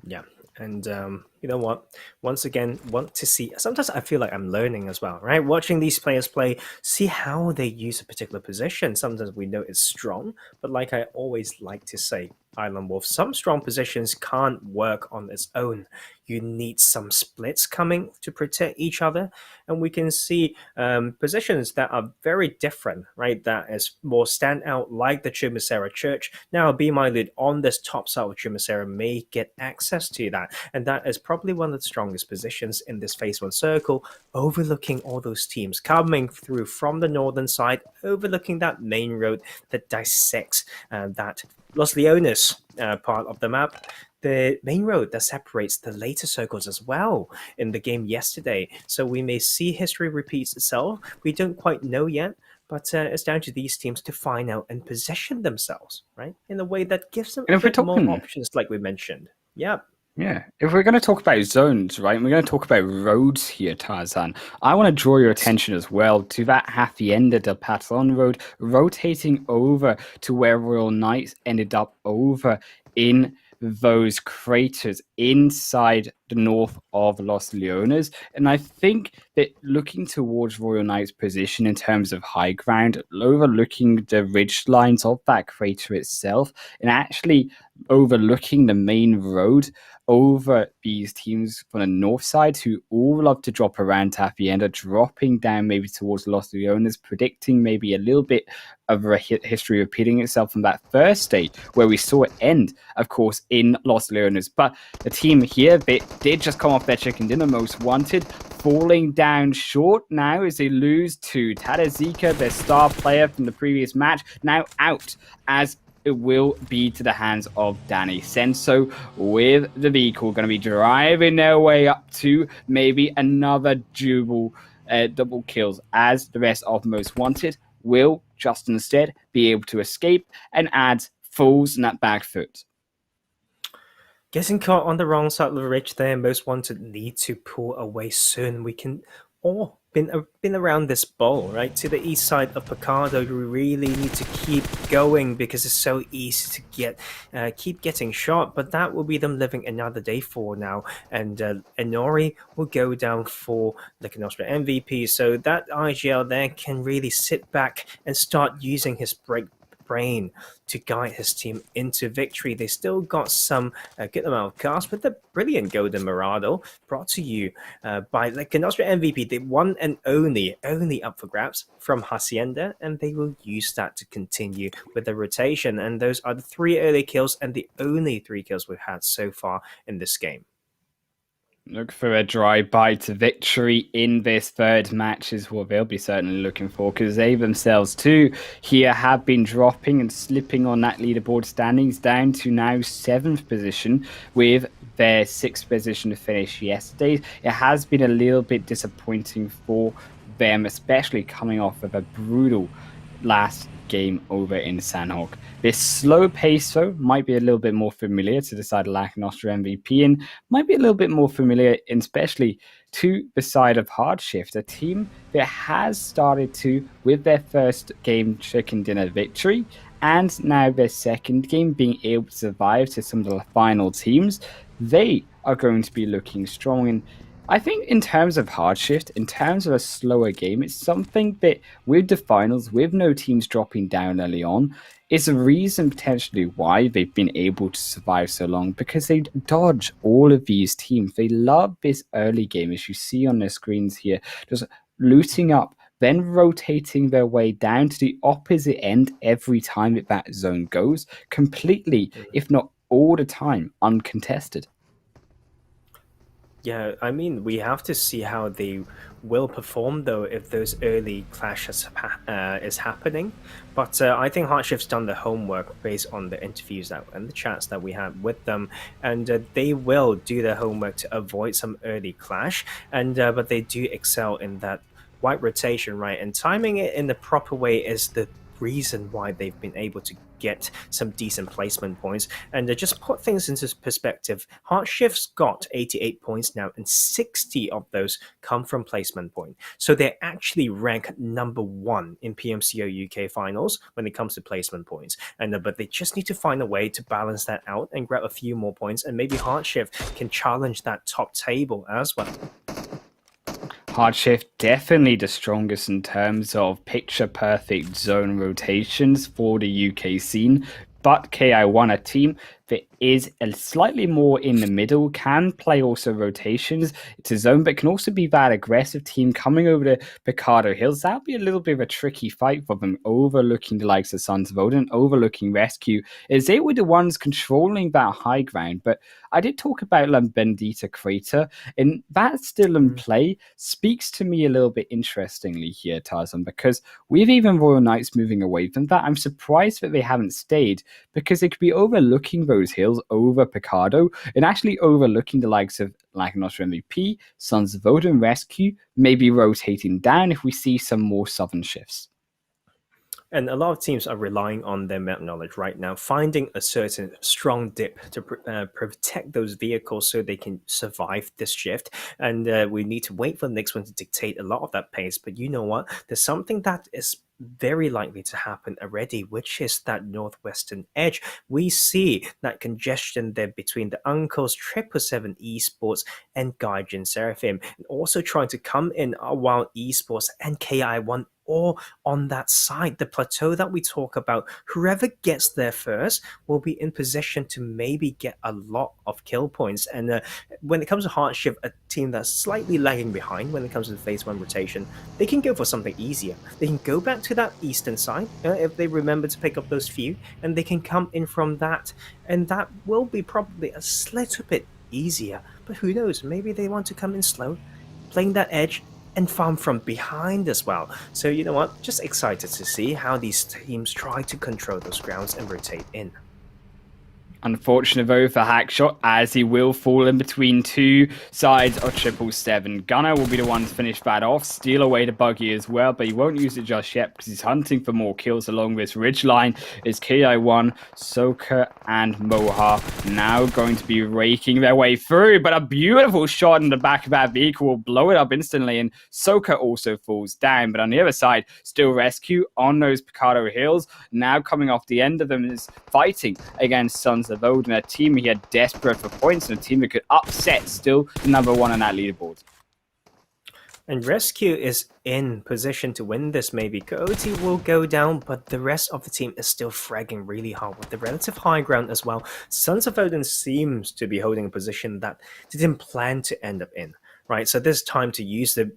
Yeah. And you know what? Once again, want to see. Sometimes I feel like I'm learning as well, right? Watching these players play, see how they use a particular position. Sometimes we know it's strong, but like I always like to say, Island Wolf, some strong positions can't work on its own. You need some splits coming to protect each other, and we can see positions that are very different, right? That is more stand out, like the Chumasera Church. Now, BeMyLOOT on this top side of Chumasera may get access to that, and that is probably one of the strongest positions in this Phase 1 circle, overlooking all those teams coming through from the northern side, overlooking that main road that dissects that Los Leones part of the map, the main road that separates the later circles as well in the game yesterday. So we may see history repeats itself. We don't quite know yet, but it's down to these teams to find out and position themselves, right, in a way that gives them a bit more options, like we mentioned. Yeah. Yeah, if we're going to talk about zones, right, and we're going to talk about roads here, Tarzan, I want to draw your attention as well to that Hacienda del Patron road, rotating over to where Royal Knights ended up over in those craters inside the north of Los Leones. And I think that looking towards Royal Knight's position in terms of high ground, overlooking the ridge lines of that crater itself, and actually overlooking the main road over these teams from the north side who all love to drop around Hacienda, dropping down maybe towards Los Leones, predicting maybe a little bit of a history repeating itself from that first stage where we saw it end, of course, in Los Leones. But the team here, they did just come off their chicken dinner, most wanted, falling down short now as they lose to Tadazika, their star player from the previous match, now out as it will be to the hands of Danny Senso with the vehicle going to be driving their way up to maybe another double kills, as the rest of Most Wanted will just instead be able to escape and add fools in that back foot. Getting caught on the wrong side of the ridge there, Most Wanted need to pull away soon. We can all been around this bowl, right? To the east side of Picardo, we really need to keep going because it's so easy to keep getting shot. But that will be them living another day for now. And Enori will go down for Lakonostra MVP. So that IGL there can really sit back and start using his brain to guide his team into victory. They still got some good amount of cast with the brilliant Golden Mirado brought to you by Lakonostra MVP, the one and only up for grabs from Hacienda, and they will use that to continue with the rotation. And those are the 3 early kills and the only 3 kills we've had so far in this game. Look for a drive-by to victory in this third match is what they'll be certainly looking for, because they themselves too here have been dropping and slipping on that leaderboard standings down to now 7th position with their 6th position to finish yesterday. It has been a little bit disappointing for them, especially coming off of a brutal last game over in Sanhok. This slow pace, though, might be a little bit more familiar to the side of Lakonostra MVP, and might be a little bit more familiar, especially to the side of HardShift, a team that has started to, with their first game chicken dinner victory, and now their second game being able to survive to some of the final teams, they are going to be looking strong. And I think in terms of HardShift, in terms of a slower game, it's something that with the finals, with no teams dropping down early on, is a reason potentially why they've been able to survive so long, because they dodge all of these teams. They love this early game, as you see on their screens here, just looting up, then rotating their way down to the opposite end every time that zone goes, completely, if not all the time, uncontested. Yeah, I mean, we have to see how they will perform though if those early clashes is happening. But I think HardShift's done the homework based on the interviews that and the chats that we had with them, and they will do their homework to avoid some early clash. And but they do excel in that white rotation, right? And timing it in the proper way is the reason why they've been able to get some decent placement points. And just put things into perspective, HardShift's got 88 points now, and 60 of those come from placement point. So they actually rank number 1 in PMCO UK finals when it comes to placement points. And but they just need to find a way to balance that out and grab a few more points, and maybe HardShift can challenge that top table as well. HardShift definitely the strongest in terms of picture perfect zone rotations for the UK scene. But Ki1, a team that is a slightly more in the middle, can play also rotations. It's a zone, but can also be that aggressive team coming over the Picado Hills. That'll be a little bit of a tricky fight for them, overlooking the likes of Sons of Odin, overlooking RESQ, as they were the ones controlling that high ground. But I did talk about Vendetta Crater, and that's still in play. Speaks to me a little bit interestingly here, Tarzan, because with even Royal Knights moving away from that, I'm surprised that they haven't stayed, because they could be overlooking those hills over Picado and actually overlooking the likes of Lakonostra MVP, Sons of Odin, RESQ, maybe rotating down if we see some more southern shifts. And a lot of teams are relying on their map knowledge right now, finding a certain strong dip to protect those vehicles so they can survive this shift. And we need to wait for the next one to dictate a lot of that pace. But you know what? There's something that is very likely to happen already, which is that northwestern edge. We see that congestion there between the uncles, 777 Esports, and Gaijin Seraphim, and also trying to come in while Esports and Ki1 or on that side, the plateau that we talk about. Whoever gets there first will be in position to maybe get a lot of kill points. And when it comes to HardShift, a team that's slightly lagging behind when it comes to the phase 1 rotation, they can go for something easier. They can go back to that eastern side if they remember to pick up those few, and they can come in from that. And that will be probably a little bit easier. But who knows? Maybe they want to come in slow, playing that edge, and farm from behind as well. So you know what? Just excited to see how these teams try to control those grounds and rotate in. Unfortunate though for Hackshot, as he will fall in between two sides of 777. Gunner will be the one to finish that off, steal away the buggy as well, but he won't use it just yet because he's hunting for more kills along this ridge line. Is Ki1, Soka, and Moha now going to be raking their way through, but a beautiful shot in the back of that vehicle will blow it up instantly, and Soka also falls down. But on the other side, still RESQ on those Picado Hills, now coming off the end of them, is fighting against Sons of Odin, a team he had desperate for points, and a team that could upset still number 1 on that leaderboard. And RESQ is in position to win this maybe. Coyote will go down, but the rest of the team is still fragging really hard with the relative high ground as well. Sons of Odin seems to be holding a position that they didn't plan to end up in, right? So there's time to use the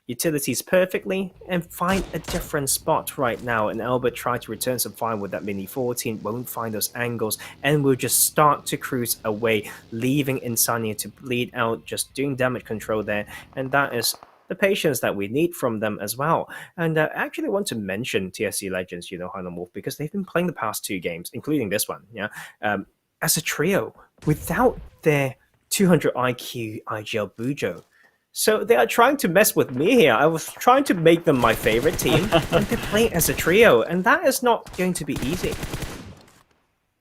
utilities perfectly and find a different spot right now. And Albert tried to return some fire with that Mini 14, won't find those angles, and will just start to cruise away, leaving Insania to bleed out, just doing damage control there. And that is the patience that we need from them as well. And I actually want to mention TSC Legends, Highland Wolf, because they've been playing the past 2 games, including this one, as a trio without their 200 IQ IGL Bujo. So they are trying to mess with me here. I was trying to make them my favorite team, and they're playing as a trio, and that is not going to be easy.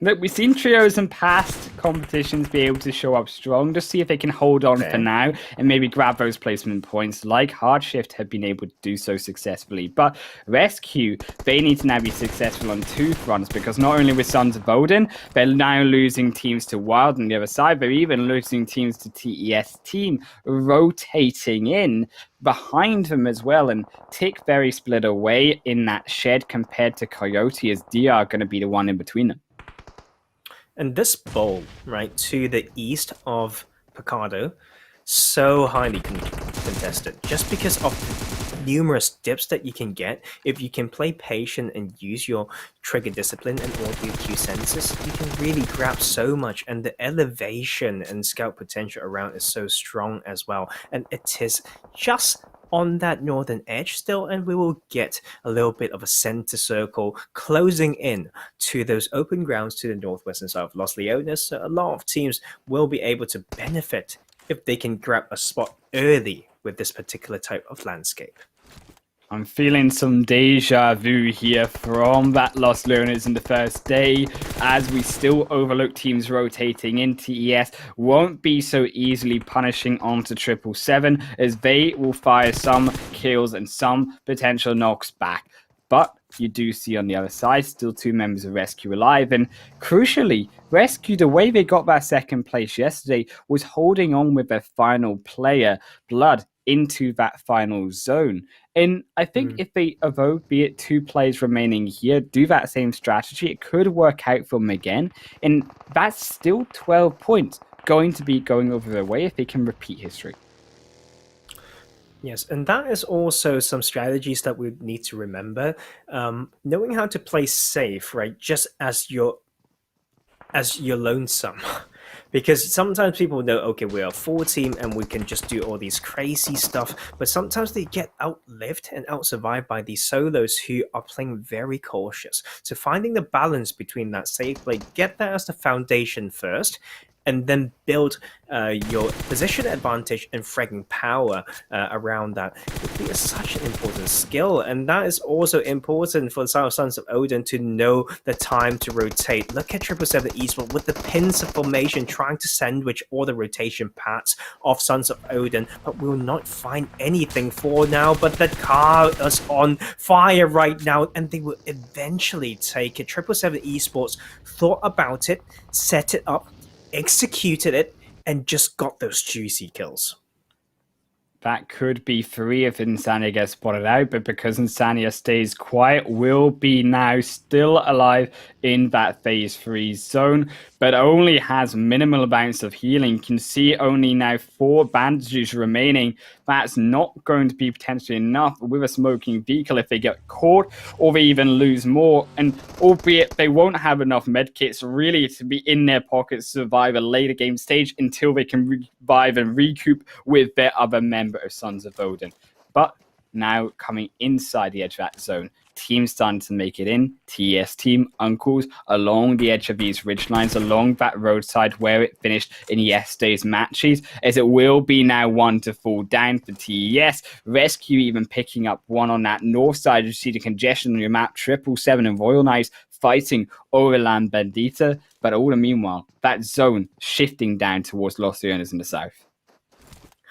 Look, we've seen trios in past competitions be able to show up strong. Just see if they can hold on for now and maybe grab those placement points like HardShift have been able to do so successfully. But RESQ, they need to now be successful on 2 fronts, because not only with Sons of Odin, they're now losing teams to Wild on the other side, they're even losing teams to TES Team, rotating in behind them as well, and Tick very split away in that shed compared to Coyote, as DR are going to be the one in between them. And this bowl, right, to the east of Picado, so highly contested, just because of numerous dips that you can get. If you can play patient and use your trigger discipline and audio cue senses, you can really grab so much, and the elevation and scout potential around is so strong as well. And it is just on that northern edge still, and we will get a little bit of a center circle closing in to those open grounds to the northwestern side of Los Leones. So a lot of teams will be able to benefit if they can grab a spot early with this particular type of landscape. I'm feeling some deja vu here from that Los Leones in the first day, as we still overlook teams rotating in. TES won't be so easily punishing onto 777, as they will fire some kills and some potential knocks back. But you do see on the other side still 2 members of RESQ alive, and crucially, RESQ, the way they got that second place yesterday, was holding on with their final player, Blood, into that final zone. And I think if they evoke, be it 2 players remaining here, do that same strategy, it could work out for them again. And that's still 12 points going to be going over their way if they can repeat history. Yes, and that is also some strategies that we need to remember. Knowing how to play safe, right? Just as your lonesome. Because sometimes people know, okay, we're a full team and we can just do all these crazy stuff, but sometimes they get outlived and outsurvived by these solos who are playing very cautious. So finding the balance between that safe play, get that as the foundation first, and then build your position advantage and fragging power around that would be such an important skill. And that is also important for the Sons of Odin to know the time to rotate. Look at 777 Esports with the pincer formation trying to sandwich all the rotation paths of Sons of Odin, but we will not find anything for now. But that car is on fire right now, and they will eventually take it. 777 Esports thought about it, set it up, executed it, and just got those juicy kills. That could be 3 if Insania gets spotted out, but because Insania stays quiet, will be now still alive in that phase 3 zone, but only has minimal amounts of healing. Can see only now 4 bandages remaining. That's not going to be potentially enough with a smoking vehicle if they get caught, or they even lose more. And albeit they won't have enough medkits really to be in their pockets to survive a later game stage until they can revive and recoup with their other member of Sons of Odin. But now coming inside the edge of that zone, teams starting to make it in. TS Team, Uncles, along the edge of these ridge lines, along that roadside where it finished in yesterday's matches, as it will be now 1 to fall down for TES. RESQ even picking up 1 on that north side. You see the congestion on your map, 777 and Royal Knights fighting over Land Bandita, but all the meanwhile, that zone shifting down towards Los Leones in the south.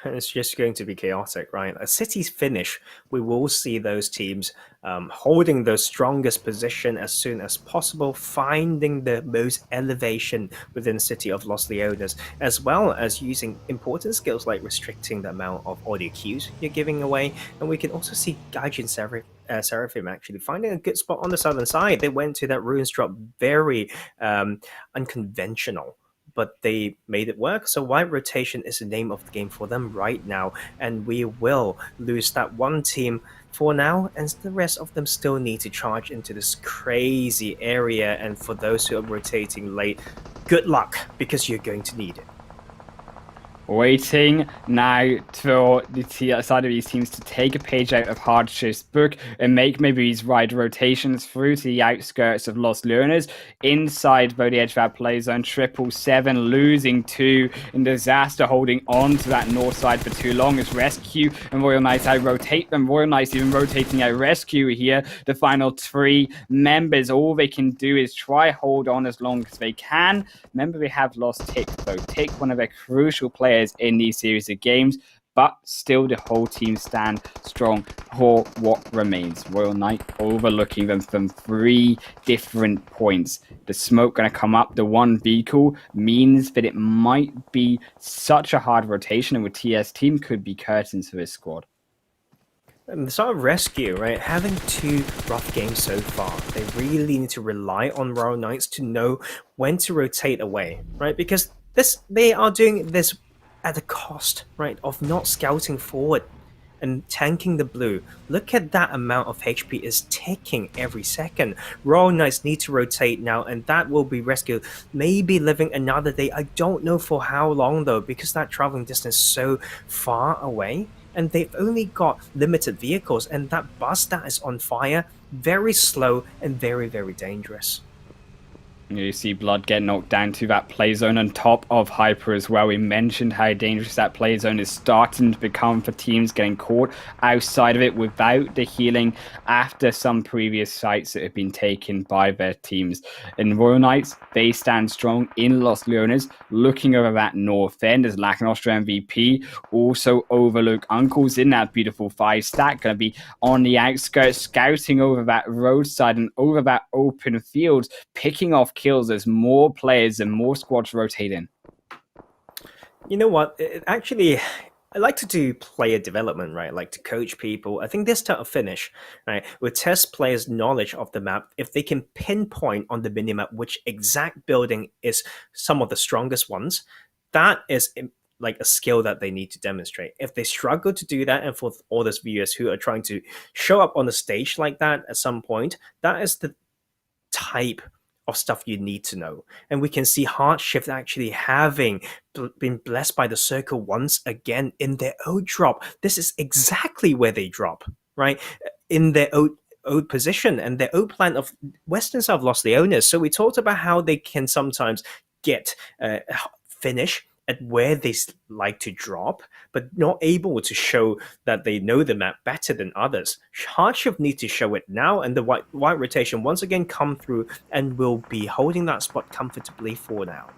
It's just going to be chaotic, right? A city's finish, we will see those teams holding the strongest position as soon as possible, finding the most elevation within the city of Los Leones, as well as using important skills like restricting the amount of audio cues you're giving away. And we can also see Gaijin Seraphim actually finding a good spot on the southern side. They went to that ruins drop very unconventional, but they made it work. So wide rotation is the name of the game for them right now, and we will lose that one team for now, and the rest of them still need to charge into this crazy area. And for those who are rotating late, good luck, because you're going to need it. Waiting now for the side of these teams to take a page out of HardShift's book and make maybe these ride rotations through to the outskirts of Los Leones. Inside though the edge of our play zone, 777 losing 2 in disaster, holding on to that north side for too long as RESQ and Royal Knights out rotate them. Royal Knights even rotating out RESQ here. The final 3 members, all they can do is try hold on as long as they can. Remember, they have lost Tick though. Tick, one of their crucial players in these series of games, but still the whole team stand strong for what remains. Royal Knight overlooking them from 3 different points. The smoke going to come up. The 1 vehicle means that it might be such a hard rotation, and with TS Team could be curtains for this squad. And the sort of RESQ, right? Having 2 rough games so far, they really need to rely on Royal Knights to know when to rotate away, right? Because they are doing this at the cost, right, of not scouting forward and tanking the blue. Look at that amount of HP is ticking every second. Royal Knights need to rotate now, and that will be rescued. Maybe living another day. I don't know for how long though, because that traveling distance is so far away. And they've only got limited vehicles, and that bus that is on fire, very slow and very, very dangerous. You see Blood get knocked down to that play zone on top of Hyper as well. We mentioned how dangerous that play zone is starting to become for teams getting caught outside of it without the healing after some previous sites that have been taken by their teams. In Royal Knights, they stand strong in Los Leones, looking over that north end as Lakonostra MVP also overlook Uncles in that beautiful 5 stack. Going to be on the outskirts, scouting over that roadside and over that open field, picking off kills as more players and more squads rotate in. You know what? Actually, I like to do player development, right? I like to coach people. I think this type of finish, right, will test players' knowledge of the map. If they can pinpoint on the minimap which exact building is some of the strongest ones, that is like a skill that they need to demonstrate. If they struggle to do that, and for all those viewers who are trying to show up on the stage like that at some point, that is the type of stuff you need to know. And we can see HardShift actually having been blessed by the circle once again in their old drop. This is exactly where they drop, right? In their old position and their old plan of western side of Los Leones. So we talked about how they can sometimes get finish at where they like to drop, but not able to show that they know the map better than others. HardShift need to show it now, and the white rotation once again come through and will be holding that spot comfortably for now.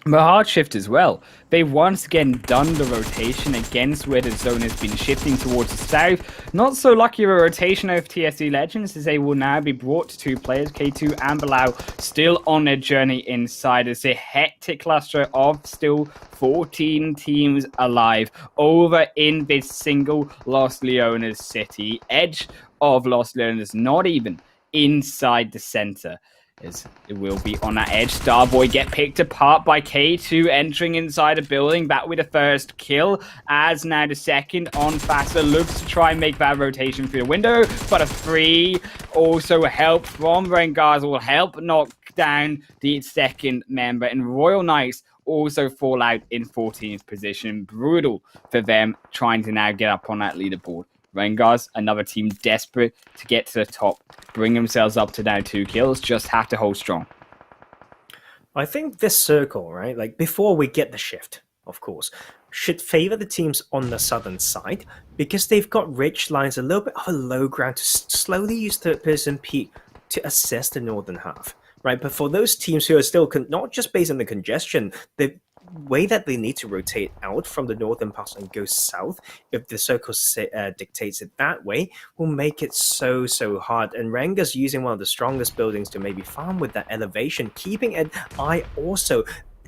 But HardShift as well. They've once again done the rotation against where the zone has been shifting towards the south. Not so lucky of a rotation of TSC Legends, as they will now be brought to 2 players, Ki1 and BeMyLOOT, still on their journey inside as a hectic cluster of still 14 teams alive over in this single Los Leones city. Edge of Los Leones, not even inside the center. As it will be on that edge. Starboy get picked apart by K2 entering inside a building. That with the first kill. As now the second on Faster looks to try and make that rotation through the window. But a free also help from RENGERS will help knock down the second member. And Royal Knights also fall out in 14th position. Brutal for them trying to now get up on that leaderboard. RENGERS, another team desperate to get to the top, bring themselves up to now 2 kills, just have to hold strong. I think this circle, right, like before we get the shift, of course, should favor the teams on the southern side because they've got ridge lines, a little bit of a low ground to slowly use third-person peek to assess the northern half, right? But for those teams who are still not just based on the congestion, the way that they need to rotate out from the northern pass and go south, if the circle dictates it that way, will make it so hard. And RENGERS using one of the strongest buildings to maybe farm with that elevation, keeping an eye also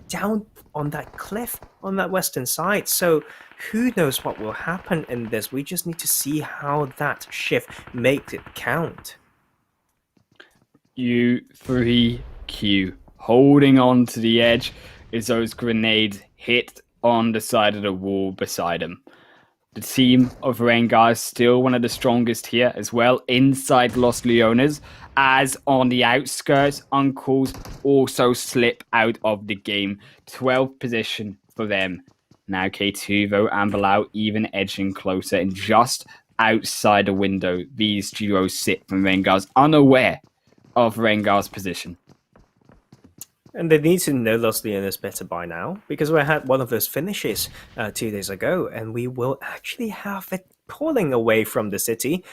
down on that cliff on that western side. So who knows what will happen in this? We just need to see how that shift makes it count. U3Q holding on to the edge as those grenades hit on the side of the wall beside him. The team of RENGERS still one of the strongest here as well inside Los Leones, as on the outskirts, Uncles also slip out of the game. 12th position for them. Now K2 though and BeMyLOOT even edging closer, and just outside the window these duos sit from RENGERS, unaware of RENGERS' position. And they need to know Los Leones better by now, because we had one of those finishes 2 days ago, and we will actually have it pulling away from the city,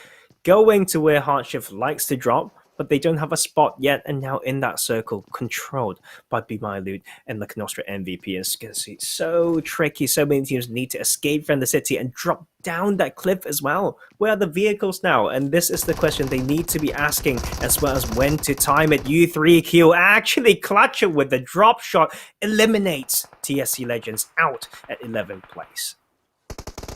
going to where HardShift likes to drop, but they don't have a spot yet, and now in that circle, controlled by BeMyLOOT and Lakonostra MVP. It's so tricky. So many teams need to escape from the city and drop down that cliff as well. Where are the vehicles now? And this is the question they need to be asking, as well as when to time it. U3Q actually clutch it with the drop shot, eliminates TSC Legends out at 11th place.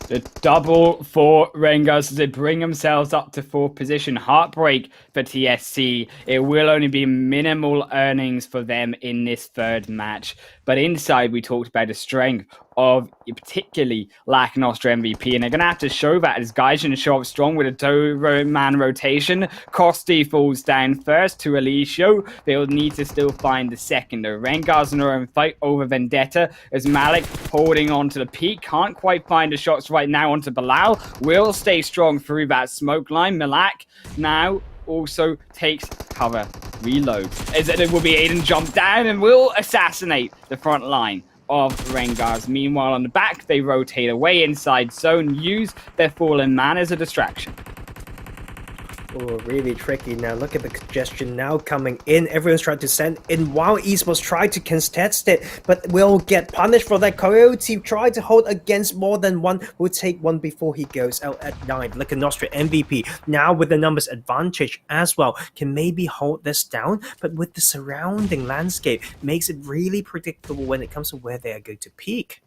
The double for RENGERS as they bring themselves up to 4th position. Heartbreak for TSC. It will only be minimal earnings for them in this third match. But inside, we talked about the strength of particularly Lakonostra MVP, and they're going to have to show that as Gaijin show up strong with a two-man rotation. Kosti falls down first to Alicio. They'll need to still find the second. The RENGERS in their own fight over Vendetta as Malik holding on to the peak. Can't quite find the shots right now onto Bilal. Will stay strong through that smoke line. Malak now also takes cover. Reload. As it will be Aiden jump down and will assassinate the front line of RENGERS. Meanwhile, on the back, they rotate away inside zone, use their fallen man as a distraction. Oh, really tricky now. Look at the congestion now coming in. Everyone's trying to send in while Esports try to contest it, but will get punished for that. Coyote try to hold against more than one. Will take one before he goes out at 9. Lakonostra MVP now with the numbers advantage as well. Can maybe hold this down, but with the surrounding landscape, makes it really predictable when it comes to where they are going to peak.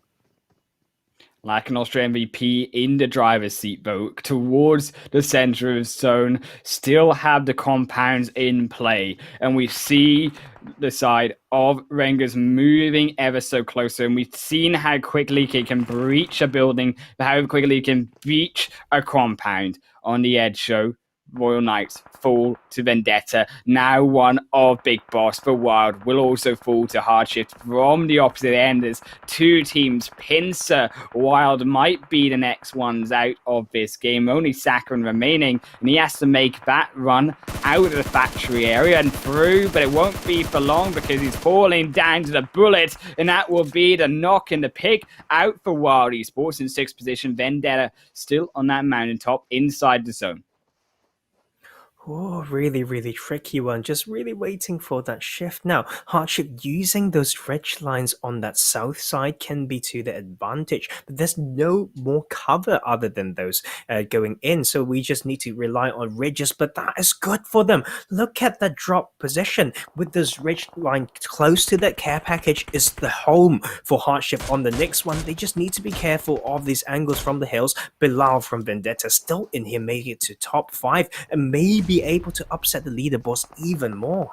Lakonostra MVP in the driver's seat, though, towards the center of zone, still have the compounds in play. And we see the side of RENGERS moving ever so closer. And we've seen how quickly it can breach a building, how quickly it can breach a compound on the edge show. Royal Knights fall to Vendetta. Now one of Big Boss for Wild will also fall to HardShift from the opposite end as two teams pincer. Wild might be the next ones out of this game. Only Sakharine remaining, and he has to make that run out of the factory area and through, but it won't be for long because he's falling down to the bullet, and that will be the knock and the pick out for Wild Esports in 6th position. Vendetta still on that mountaintop inside the zone. Oh, really, really tricky one. Just really waiting for that shift. Now, HardShift using those ridge lines on that south side can be to the advantage, but there's no more cover other than those going in. So we just need to rely on ridges, but that is good for them. Look at that drop position with this ridge line close to that care package is the home for HardShift on the next one. They just need to be careful of these angles from the hills. Bilal from Vendetta still in here, making it to top 5 and maybe able to upset the leaderboards even more.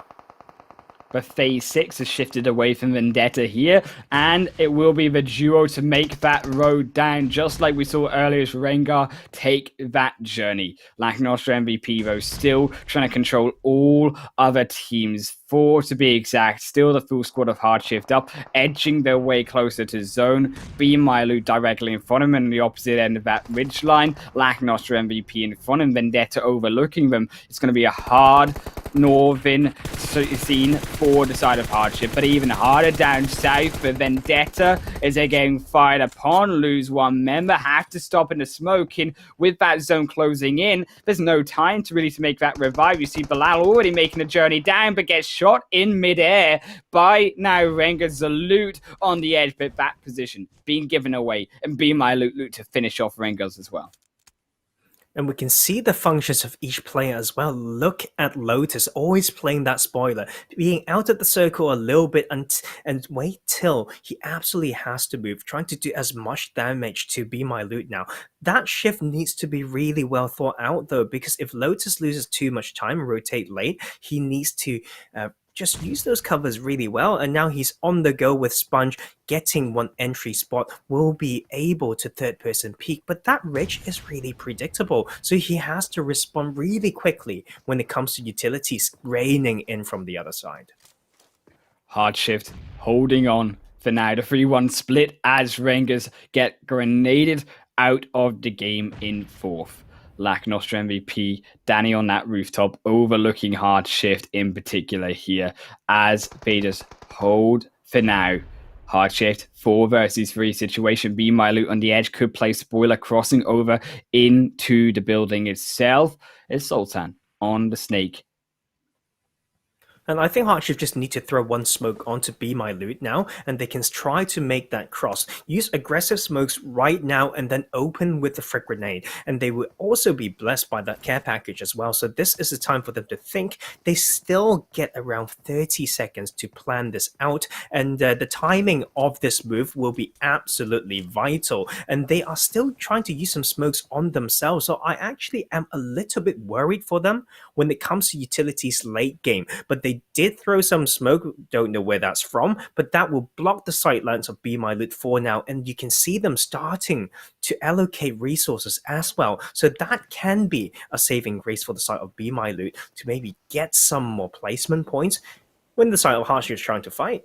But phase 6 has shifted away from Vendetta here, and it will be the duo to make that road down, just like we saw earlier as RENGER take that journey. Lakonostra MVP, though, still trying to control all other teams. 4 to be exact, still the full squad of HardShift up, edging their way closer to zone. BeMyLOOT directly in front of him, and the opposite end of that ridge line. Lakonostra MVP in front, and Vendetta overlooking them. It's going to be a hard northern scene for the side of HardShift, but even harder down south for Vendetta as they're getting fired upon. Lose one member, have to stop in the smoking with that zone closing in. There's no time to really make that revive. You see Bilal already making a journey down, but gets shot in midair by now RENGERS. The loot on the edge, but that position being given away, and BeMyLOOT to finish off RENGERS as well. And we can see the functions of each player as well. Look at Lotus, always playing that spoiler, being out of the circle a little bit and wait till he absolutely has to move, trying to do as much damage to BeMyLOOT now. That shift needs to be really well thought out though, because if Lotus loses too much time, rotate late, he needs to just use those covers really well, and now he's on the go with Sponge, getting one entry spot, will be able to third person peek, but that ridge is really predictable, so he has to respond really quickly when it comes to utilities raining in from the other side. HardShift holding on for now. The 3-1 split as RENGERS get grenaded out of the game in 4th. Lakonostra MVP, Danny on that rooftop, overlooking HardShift in particular here as they just hold for now. HardShift 4 versus 3 situation. BeMyLOOT on the edge could play spoiler, crossing over into the building itself. It's Sultan on the snake. And I think HardShift just need to throw one smoke onto BeMyLOOT now, and they can try to make that cross. Use aggressive smokes right now and then open with the frag grenade. And they will also be blessed by that care package as well. So this is the time for them to think. They still get around 30 seconds to plan this out. And the timing of this move will be absolutely vital. And they are still trying to use some smokes on themselves. So I actually am a little bit worried for them when it comes to utilities late game. But they They did throw some smoke, don't know where that's from, but that will block the sightlines of BeMyLOOT for now, and you can see them starting to allocate resources as well. So that can be a saving grace for the side of BeMyLOOT to maybe get some more placement points when the side of HardShift is trying to fight.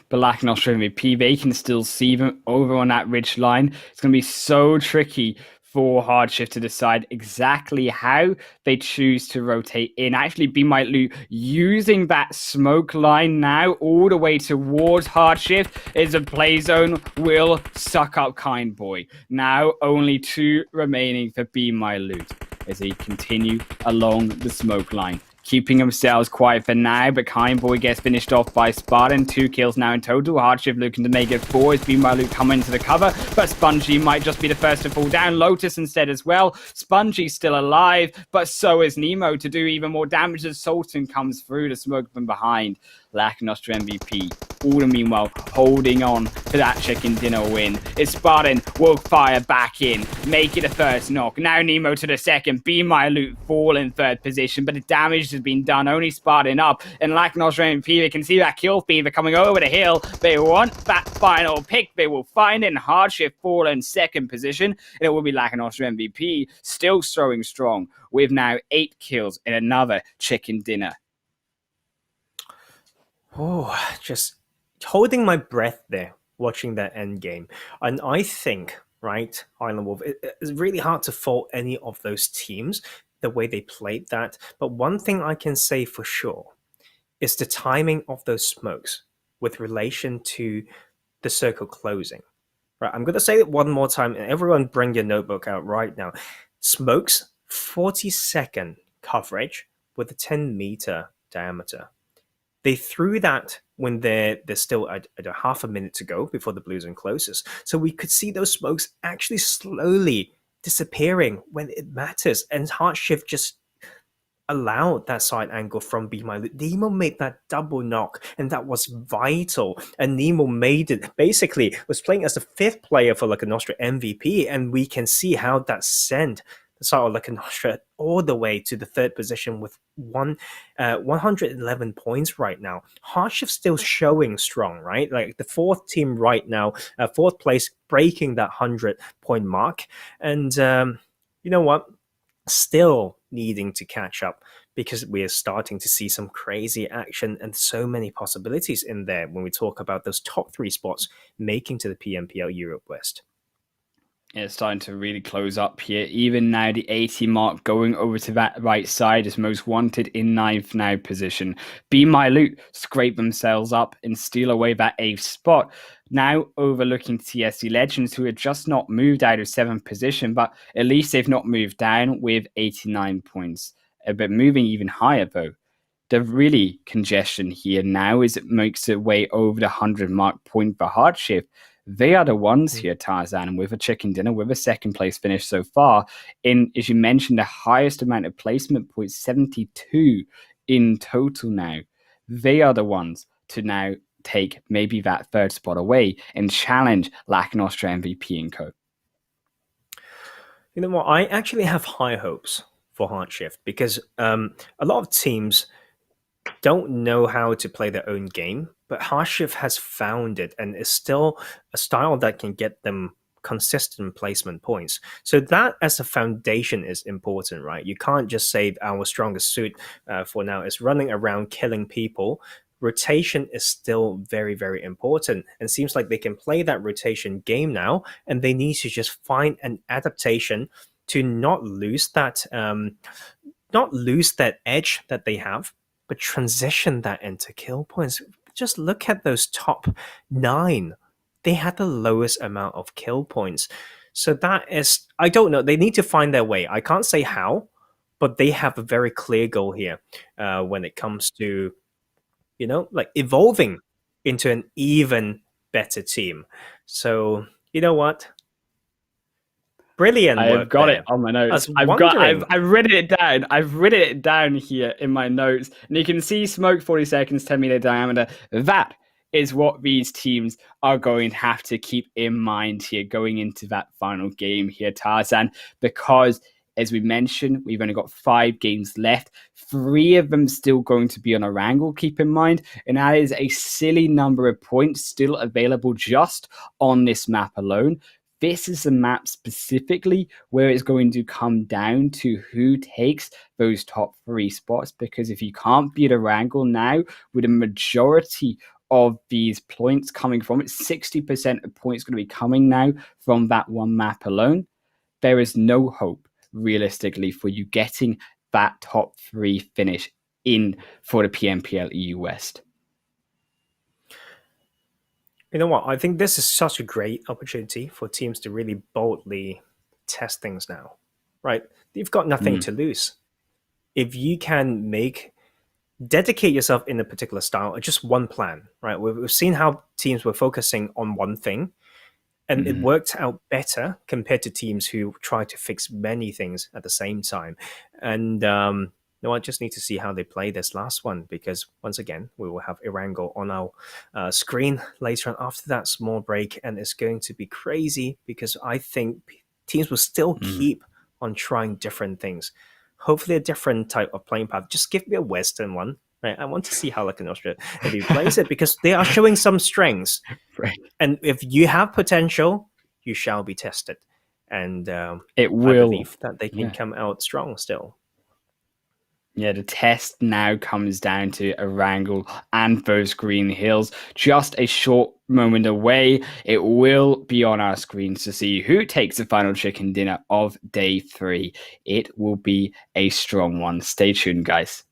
But Lakonostra MVP, they can still see them over on that ridge line. It's going to be so tricky for HardShift to decide exactly how they choose to rotate in. Actually, BeMyLOOT using that smoke line now all the way towards HardShift is a play zone will suck up Kindboy. Now only 2 remaining for BeMyLOOT as they continue along the smoke line, keeping themselves quiet for now, but Kindboy gets finished off by Spartan. 2 kills now in total. HardShift looking to make it 4 as BeMyLOOT come into the cover, but Spongy might just be the first to fall down. Lotus instead as well. Spongy's still alive, but so is Nemo to do even more damage as Sultan comes through to smoke from behind. Lakonostra MVP, all the meanwhile holding on to that chicken dinner win. As Spartan will fire back in, make it a first knock. Now Nemo to the second. BeMyLOOT fall in 3rd position, but the damage has been done. Only Spartan up, and Lakonostra MVP, they can see that kill fever coming over the hill. They want that final pick. They will find it. HardShift fall in 2nd position, and it will be Lakonostra MVP still throwing strong with now 8 kills in another chicken dinner. Oh, just holding my breath there, watching that end game. And I think, right, Island Wolf, it's really hard to fault any of those teams, the way they played that. But one thing I can say for sure is the timing of those smokes with relation to the circle closing. Right, I'm going to say it one more time, and everyone bring your notebook out right now. Smokes, 40-second coverage with a 10-meter diameter. They threw that when there's still at a half a minute to go before the blue zone closes. So we could see those smokes actually slowly disappearing when it matters. And HardShift just allowed that side angle from BeMyLOOT. Nemo made that double knock, and that was vital. And Nemo made it, basically, was playing as the 5th player for Lakonostra MVP, and we can see how that sent the side of Lakonostra all the way to the 3rd position with 111 points right now. HardShift still showing strong, right? Like the 4th team right now, 4th place, breaking that 100-point mark. And you know what? Still needing to catch up because we are starting to see some crazy action and so many possibilities in there when we talk about those top 3 spots making to the PMPL Europe West. It's starting to really close up here. Even now, the 80 mark going over to that right side is most wanted in 9th now position. BeMyLOOT scrape themselves up and steal away that 8th spot. Now overlooking TSC Legends, who had just not moved out of 7th position, but at least they've not moved down with 89 points. But moving even higher, though. The really congestion here now is it makes its way over the 100 mark point for HardShift. They are the ones here, Tarzan, with a chicken dinner, with a 2nd place finish so far. In, as you mentioned, the highest amount of placement points, 72 in total now. They are the ones to now take maybe that 3rd spot away and challenge Lakonostra MVP and co. You know what? I actually have high hopes for HardShift because a lot of teams don't know how to play their own game, but HardShift has found it and is still a style that can get them consistent placement points. So that as a foundation is important, right? You can't just say our strongest suit for now is running around killing people. Rotation is still very, very important, and seems like they can play that rotation game now, and they need to just find an adaptation to not lose that edge that they have, but transition that into kill points. Just look at those top 9. They had the lowest amount of kill points. So that is, I don't know. They need to find their way. I can't say how, but they have a very clear goal here when it comes to, like evolving into an even better team. So, you know what? Brilliant. I've got it on my notes. I've written it down. I've written it down here in my notes. And you can see smoke 40 seconds, 10-meter diameter. That is what these teams are going to have to keep in mind here going into that final game here, Tarzan, because As we mentioned, we've only got 5 games left. 3 of them still going to be on Erangel, keep in mind. And that is a silly number of points still available just on this map alone. This is a map specifically where it's going to come down to who takes those top 3 spots. Because if you can't beat Erangel now, with a majority of these points coming from it, 60% of points going to be coming now from that one map alone, there is no hope realistically for you getting that top 3 finish in for the PMPL EU West. You know what? I think this is such a great opportunity for teams to really boldly test things now, right? You've got nothing to lose. If you can dedicate yourself in a particular style or just one plan, right? We've seen how teams were focusing on one thing, and it worked out better compared to teams who try to fix many things at the same time. And no, I just need to see how they play this last one, because once again, we will have Erangel on our screen later on after that small break, and it's going to be crazy because I think teams will still keep on trying different things. Hopefully a different type of playing path. Just give me a Western one, right? I want to see how Lakonostra MVP plays it, because they are showing some strengths. Right. And if you have potential, you shall be tested. And it will. I believe that they can come out strong still. Yeah, the test now comes down to Erangel and those Green Hills. Just a short moment away. It will be on our screens to see who takes the final chicken dinner of day 3. It will be a strong one. Stay tuned, guys.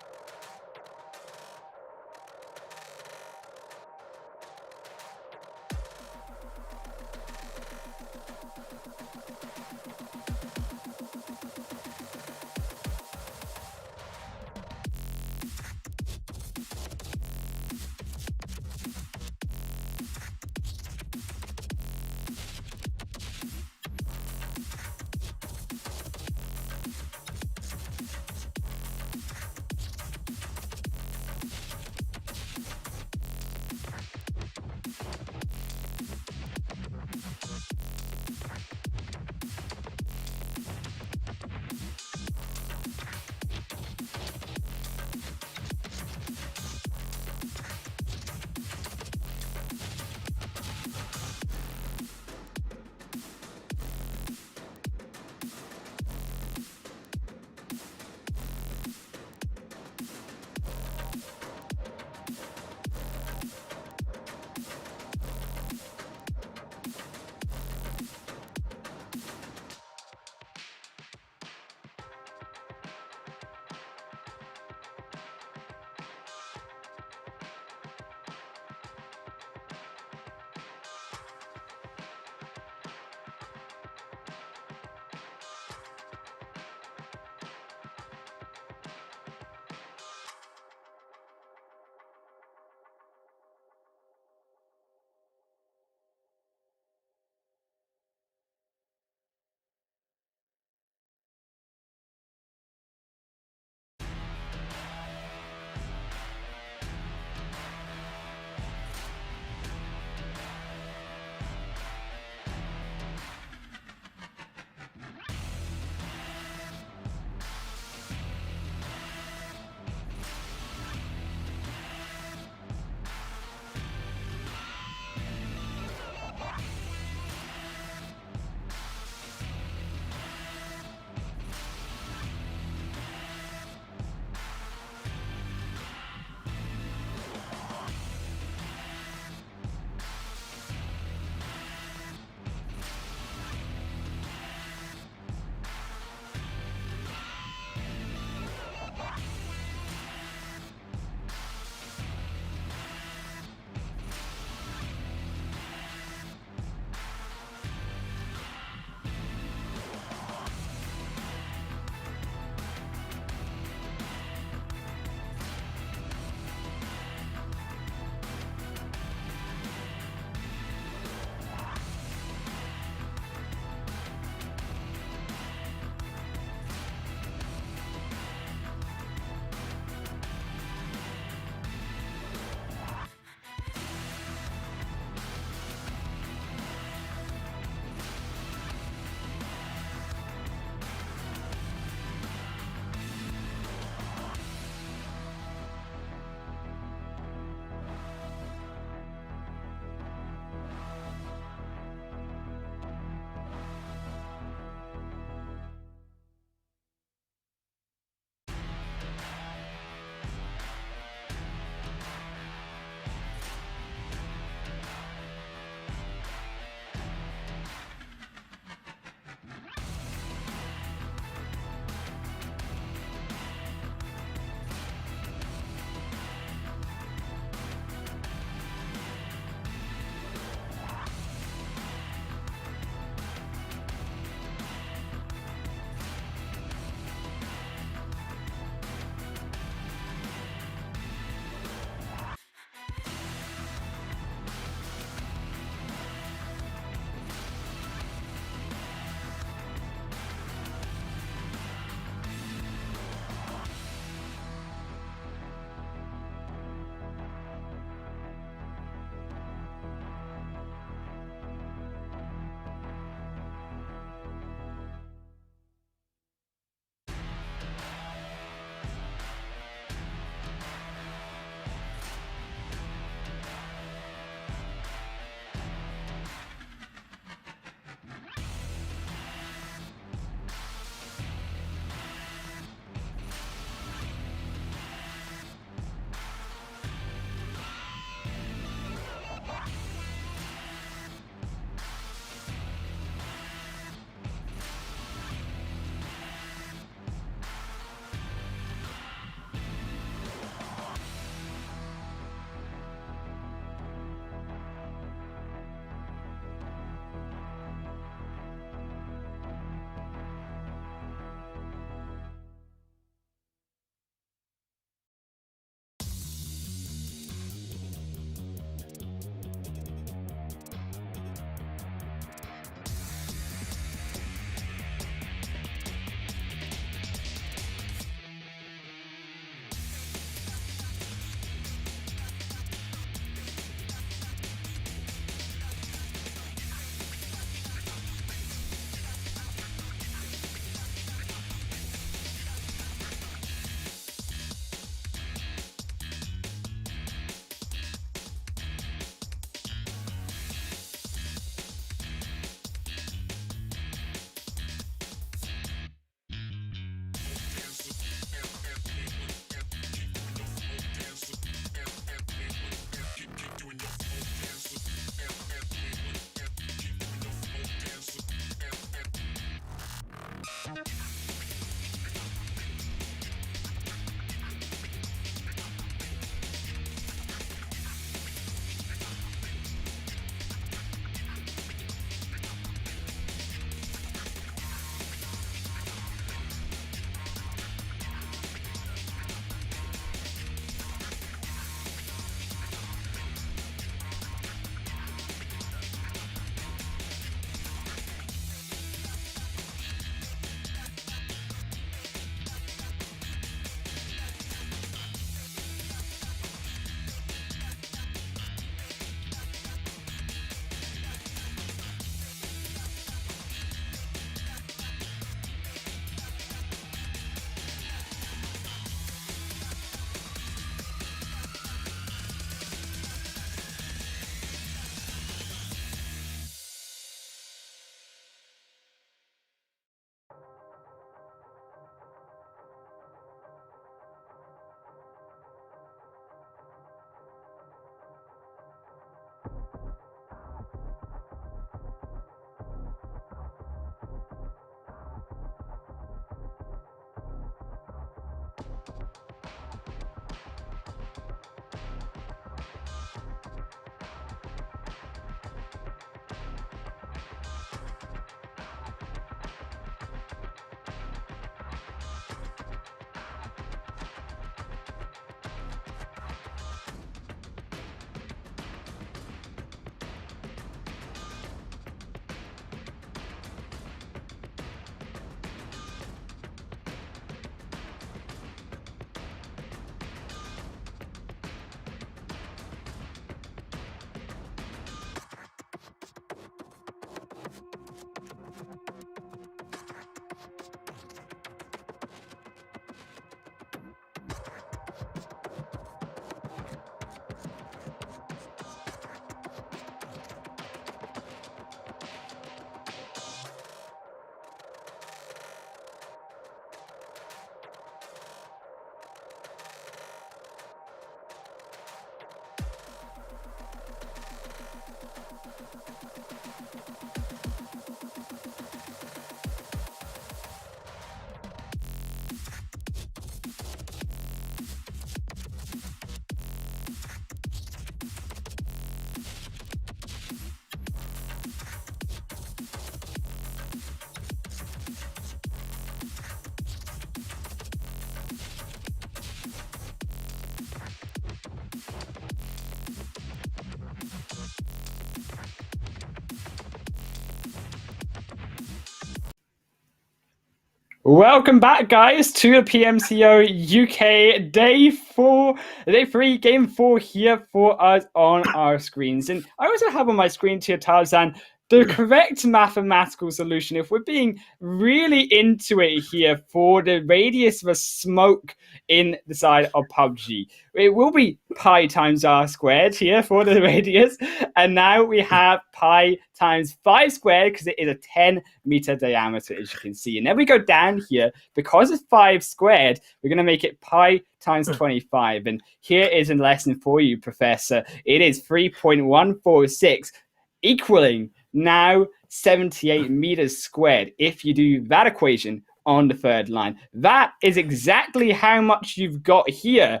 Welcome back, guys, to the PMCO UK Day 3, Game 4 here for us on our screens. And I also have on my screen here, Tarzan, the correct mathematical solution, if we're being really into it here, for the radius of a smoke in the side of PUBG. It will be pi times r squared here for the radius. And now we have pi times 5 squared because it is a 10-meter diameter, as you can see. And then we go down here, because it's 5 squared, we're going to make it pi times 25. And here is a lesson for you, Professor. It is 3.146, equaling now 78 meters squared if you do that equation on the third line. That is exactly how much you've got here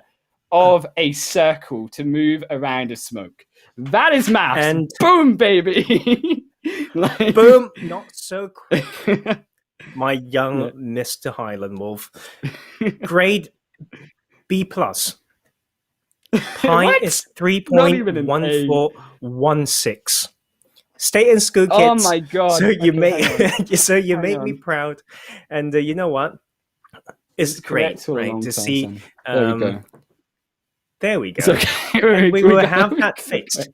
of a circle to move around a smoke. That is maths. And boom, baby. Boom, not so quick. My young Mr. Highland Wolf. Grade B+. Pi is 3.1416. Stay in school, kids. Oh my god! So you make me proud, and you know what? It's great, right? To see. There we go. Okay. We will have that fixed.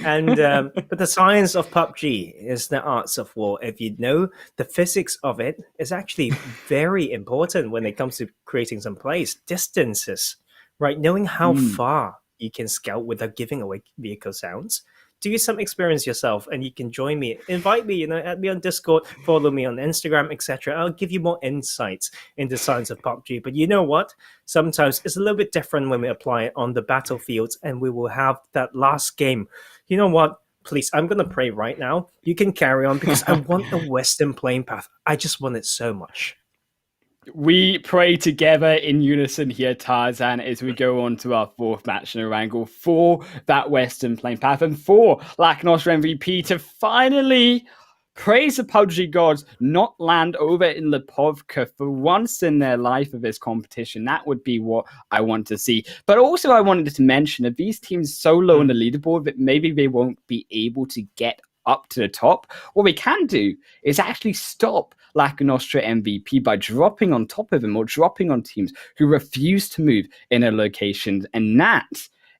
And but the science of PUBG is the arts of war. If you know the physics of it, is actually very important when it comes to creating some plays. Distances, right? Knowing how far you can scout without giving away vehicle sounds. Do some experience yourself, and you can join me. Invite me, add me on Discord, follow me on Instagram, etc. I'll give you more insights into science of PUBG. But you know what? Sometimes it's a little bit different when we apply it on the battlefields, and we will have that last game. You know what? Please, I'm going to pray right now. You can carry on, because I want the Western playing path. I just want it so much. We pray together in unison here, Tarzan, as we go on to our fourth match in Erangel for that Western playing path and for Lakonostra MVP to finally praise the PUBG gods, not land over in Pubg for once in their life of this competition. That would be what I want to see. But also I wanted to mention that these teams so low on the leaderboard that maybe they won't be able to get up to the top. What we can do is actually stop Lakonostra MVP by dropping on top of him or dropping on teams who refuse to move in a location. And that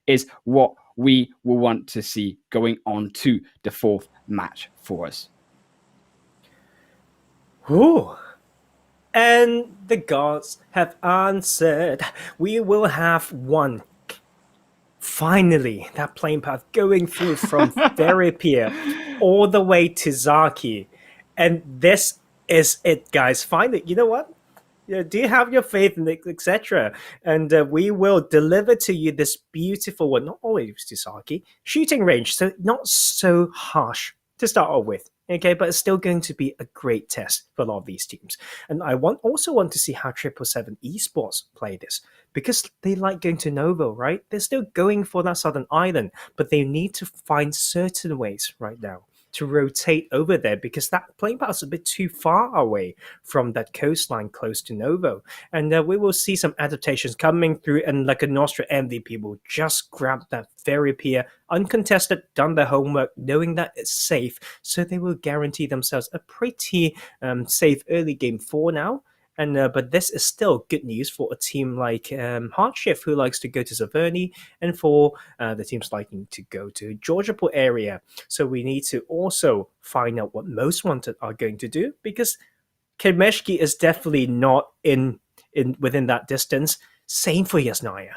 is what we will want to see going on to the fourth match for us. Ooh. And the gods have answered. We will have one. Finally, that playing path going through from Therapia all the way to Zaki. And this is it, guys. Finally, you know what? Do you have your faith in it, etc.? And we will deliver to you this beautiful one, not always to Zaki, shooting range. So not so harsh to start off with. Okay, but it's still going to be a great test for a lot of these teams. And I also want to see how 777 ESPORTS play this, because they like going to Novo, right? They're still going for that Southern Island, but they need to find certain ways right now to rotate over there, because that playing path is a bit too far away from that coastline close to Novo. And we will see some adaptations coming through, and Lakonostra MVP will just grab that very pier, uncontested, done their homework, knowing that it's safe, so they will guarantee themselves a pretty safe early game 4 now. And but this is still good news for a team like HardShift, who likes to go to Zaverny, and for the teams liking to go to Georgiaport area. So we need to also find out what Most Wanted are going to do, because Kemeshki is definitely not within that distance. Same for Yasnaya.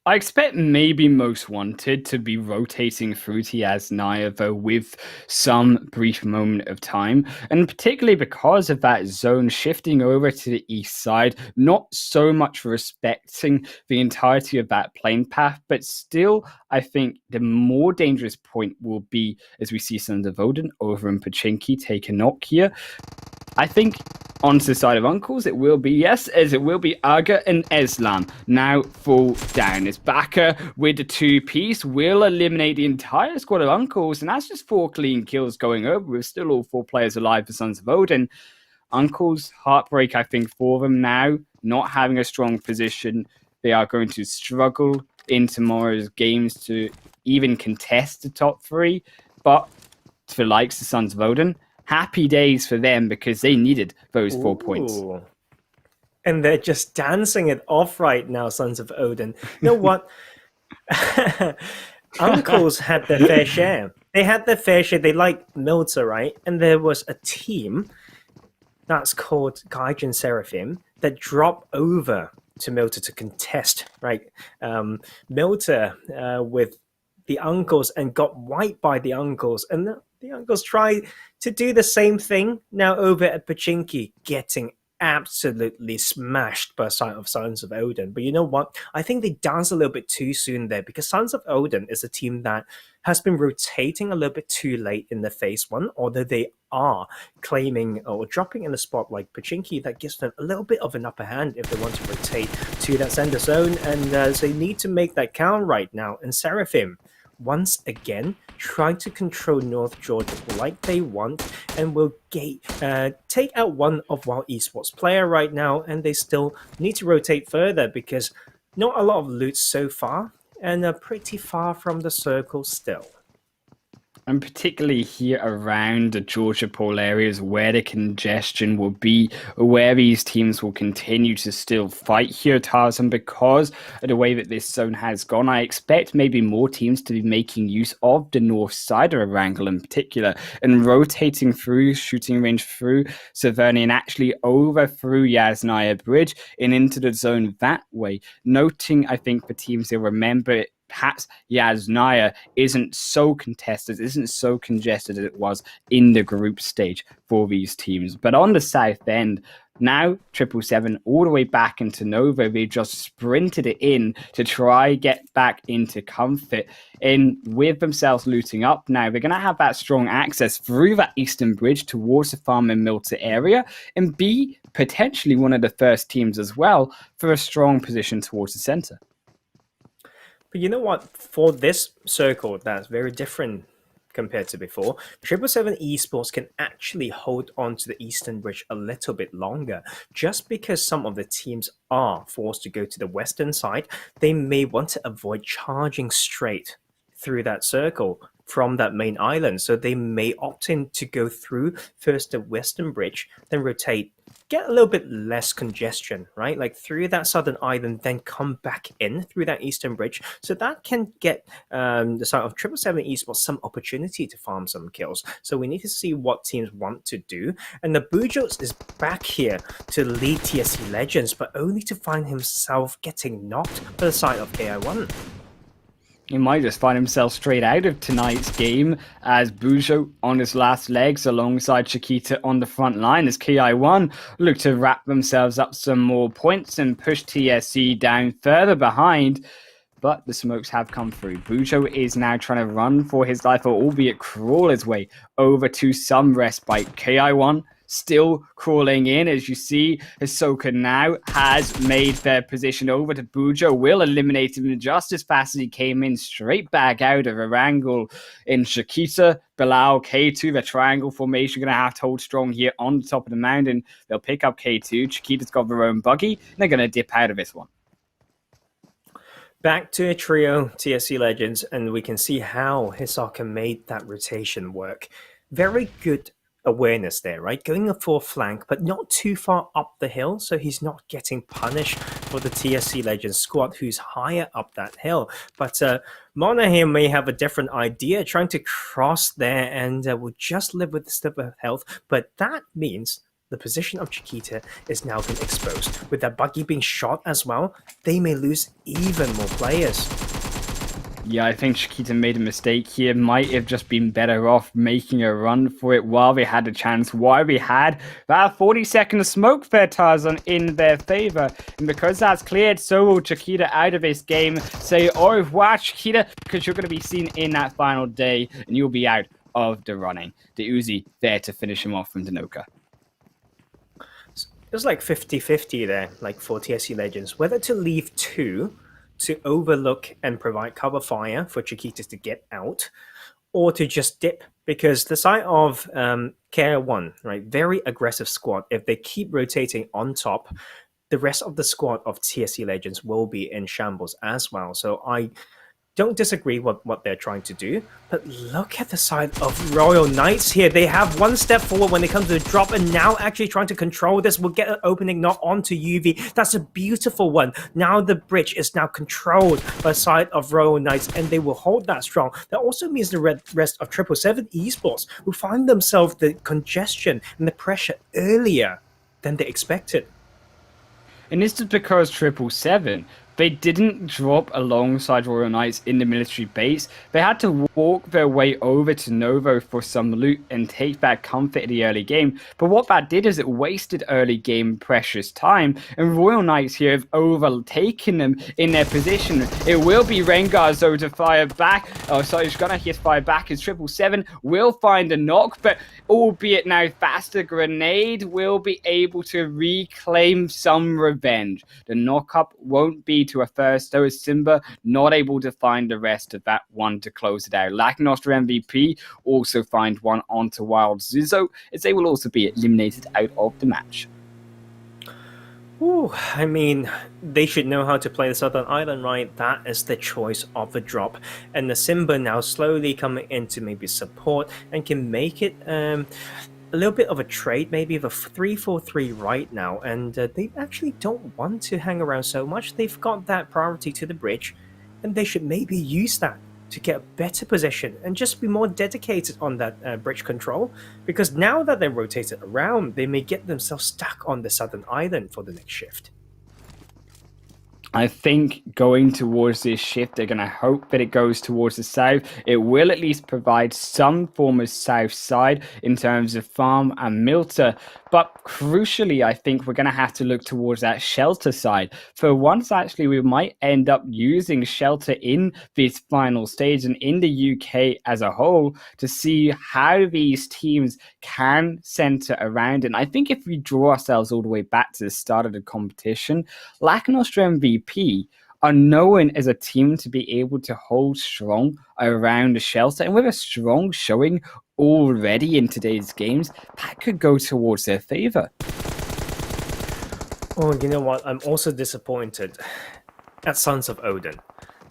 I expect maybe Most Wanted to be rotating through to Yasnaya, though, with some brief moment of time, and particularly because of that zone shifting over to the east side, not so much respecting the entirety of that plane path, but still, I think the more dangerous point will be as we see Sons of Odin over in Pachinki take a knock here. I think onto the side of Uncles, it will be, yes, as it will be Aga and Eslam now fall down. As Baka with the 2-piece will eliminate the entire squad of Uncles, and that's just 4 clean kills going over with still all 4 players alive for Sons of Odin. Uncles, heartbreak, I think, for them now, not having a strong position. They are going to struggle in tomorrow's games to even contest the top 3, but for likes the Sons of Odin, happy days for them because they needed those 4 points. Ooh. And they're just dancing it off right now, Sons of Odin. You know what? Uncles had their fair share. They had their fair share. They like Milter, right? And there was a team that's called Gaijin Seraphim that dropped over to Milter to contest, right? Milter with the uncles and got wiped by the uncles. And the uncles tried to do the same thing now over at Pachinki, getting absolutely smashed by side of Sons of Odin. But you know what? I think they danced a little bit too soon there because Sons of Odin is a team that has been rotating a little bit too late in the phase one, although they are claiming or dropping in a spot like Pachinki that gives them a little bit of an upper hand if they want to rotate to that center zone, and so they need to make that count right now. And Seraphim, once again, try to control North Georgia like they want and will take out one of Wild Esports player right now, and they still need to rotate further because not a lot of loot so far and are pretty far from the circle still. And particularly here around the Georgia Pole areas where the congestion will be, where these teams will continue to still fight here, Tarzan, because of the way that this zone has gone. I expect maybe more teams to be making use of the north side of Erangel in particular and rotating through shooting range through Severny and actually over through Yasnaya Bridge and into the zone that way. Noting, I think, for teams they'll remember perhaps Yasnaya isn't so contested, isn't so congested as it was in the group stage for these teams. But on the south end, now 777 all the way back into Nova, they just sprinted it in to try get back into comfort. And with themselves looting up now, they're going to have that strong access through that eastern bridge towards the Farm and Milter area and be potentially one of the first teams as well for a strong position towards the center. But you know what? For this circle, that's very different compared to before. 777 Esports can actually hold on to the Eastern Bridge a little bit longer. Just because some of the teams are forced to go to the western side, they may want to avoid charging straight through that circle from that main island. So they may opt in to go through first the western bridge, then rotate, get a little bit less congestion, right? Like through that southern island, then come back in through that eastern bridge. So that can get the side of 777 Esports some opportunity to farm some kills. So we need to see what teams want to do. And the Bujos is back here to lead TSC Legends, but only to find himself getting knocked by the side of Ki1. He might just find himself straight out of tonight's game as Bujo on his last legs alongside Chiquita on the front line as Ki1 look to wrap themselves up some more points and push TSC down further behind. But the smokes have come through. Bujo is now trying to run for his life, or albeit crawl his way over to some respite. Ki1 still crawling in, as you see. Hisoka now has made their position over to Bujo, will eliminate him just as fast as he came in, straight back out of Erangel in Chiquita. Bilal, K2, the triangle formation, going to have to hold strong here on the top of the mountain. They'll pick up K2. Chiquita's got their own buggy, and they're going to dip out of this one. Back to a trio, TSC Legends, and we can see how Hisoka made that rotation work. Very good awareness there, right? Going for a flank, but not too far up the hill, so he's not getting punished for the TSC Legends squad who's higher up that hill. But Mona here may have a different idea, trying to cross there and will just live with the slip of health, but that means the position of Chiquita is now been exposed. With that buggy being shot as well, they may lose even more players. Yeah, I think Chiquita made a mistake here. Might have just been better off making a run for it while they had a chance, while we had that 40-second smoke for Tarzan in their favor. And because that's cleared, so will Chiquita out of this game. Say au revoir, Chiquita, because you're going to be seen in that final day and you'll be out of the running. The Uzi there to finish him off from Danoka. It was like 50-50 there, like for TSC Legends, whether to leave two to overlook and provide cover fire for Chiquitas to get out, or to just dip, because the side of Ki1, right, very aggressive squad. If they keep rotating on top, the rest of the squad of TSC Legends will be in shambles as well. So I don't disagree what they're trying to do, but look at the side of Royal Knights here. They have one step forward when it comes to the drop, and now actually trying to control this will get an opening not onto UV. That's a beautiful one. Now the bridge is now controlled by the side of Royal Knights, and they will hold that strong. That also means the rest of 777 Esports will find themselves the congestion and the pressure earlier than they expected. And this is because 777, they didn't drop alongside Royal Knights in the military base. They had to walk their way over to Novo for some loot and take back comfort in the early game. But what that did is it wasted early game precious time, and Royal Knights here have overtaken them in their position. It will be RENGERS though to fire back. Oh, sorry, he's gonna hit fire back as 777 will find a knock, but albeit now faster grenade will be able to reclaim some revenge. The knock-up won't be to a first, though, as Simba not able to find the rest of that one to close it out. Lakonostra MVP also find one onto Wild Zizzo, as they will also be eliminated out of the match. Ooh, I mean, they should know how to play the Southern Island, right? That is the choice of the drop. And the Simba now slowly coming into maybe support and can make it a little bit of a trade, maybe of a 3-4-3 right now. And they actually don't want to hang around so much. They've got that priority to the bridge, and they should maybe use that to get a better position and just be more dedicated on that bridge control, because now that they're rotated around, they may get themselves stuck on the Southern Island for the next shift. I think going towards this shift, they're going to hope that it goes towards the south. It will at least provide some form of south side in terms of farm and Milta. But crucially, I think we're going to have to look towards that shelter side. For once, actually, we might end up using shelter in this final stage and in the UK as a whole to see how these teams can center around. And I think if we draw ourselves all the way back to the start of the competition, Lakonostra MVP are known as a team to be able to hold strong around the shelter, and with a strong showing already in today's games, that could go towards their favor. Oh, you know what? I'm also disappointed at Sons of Odin.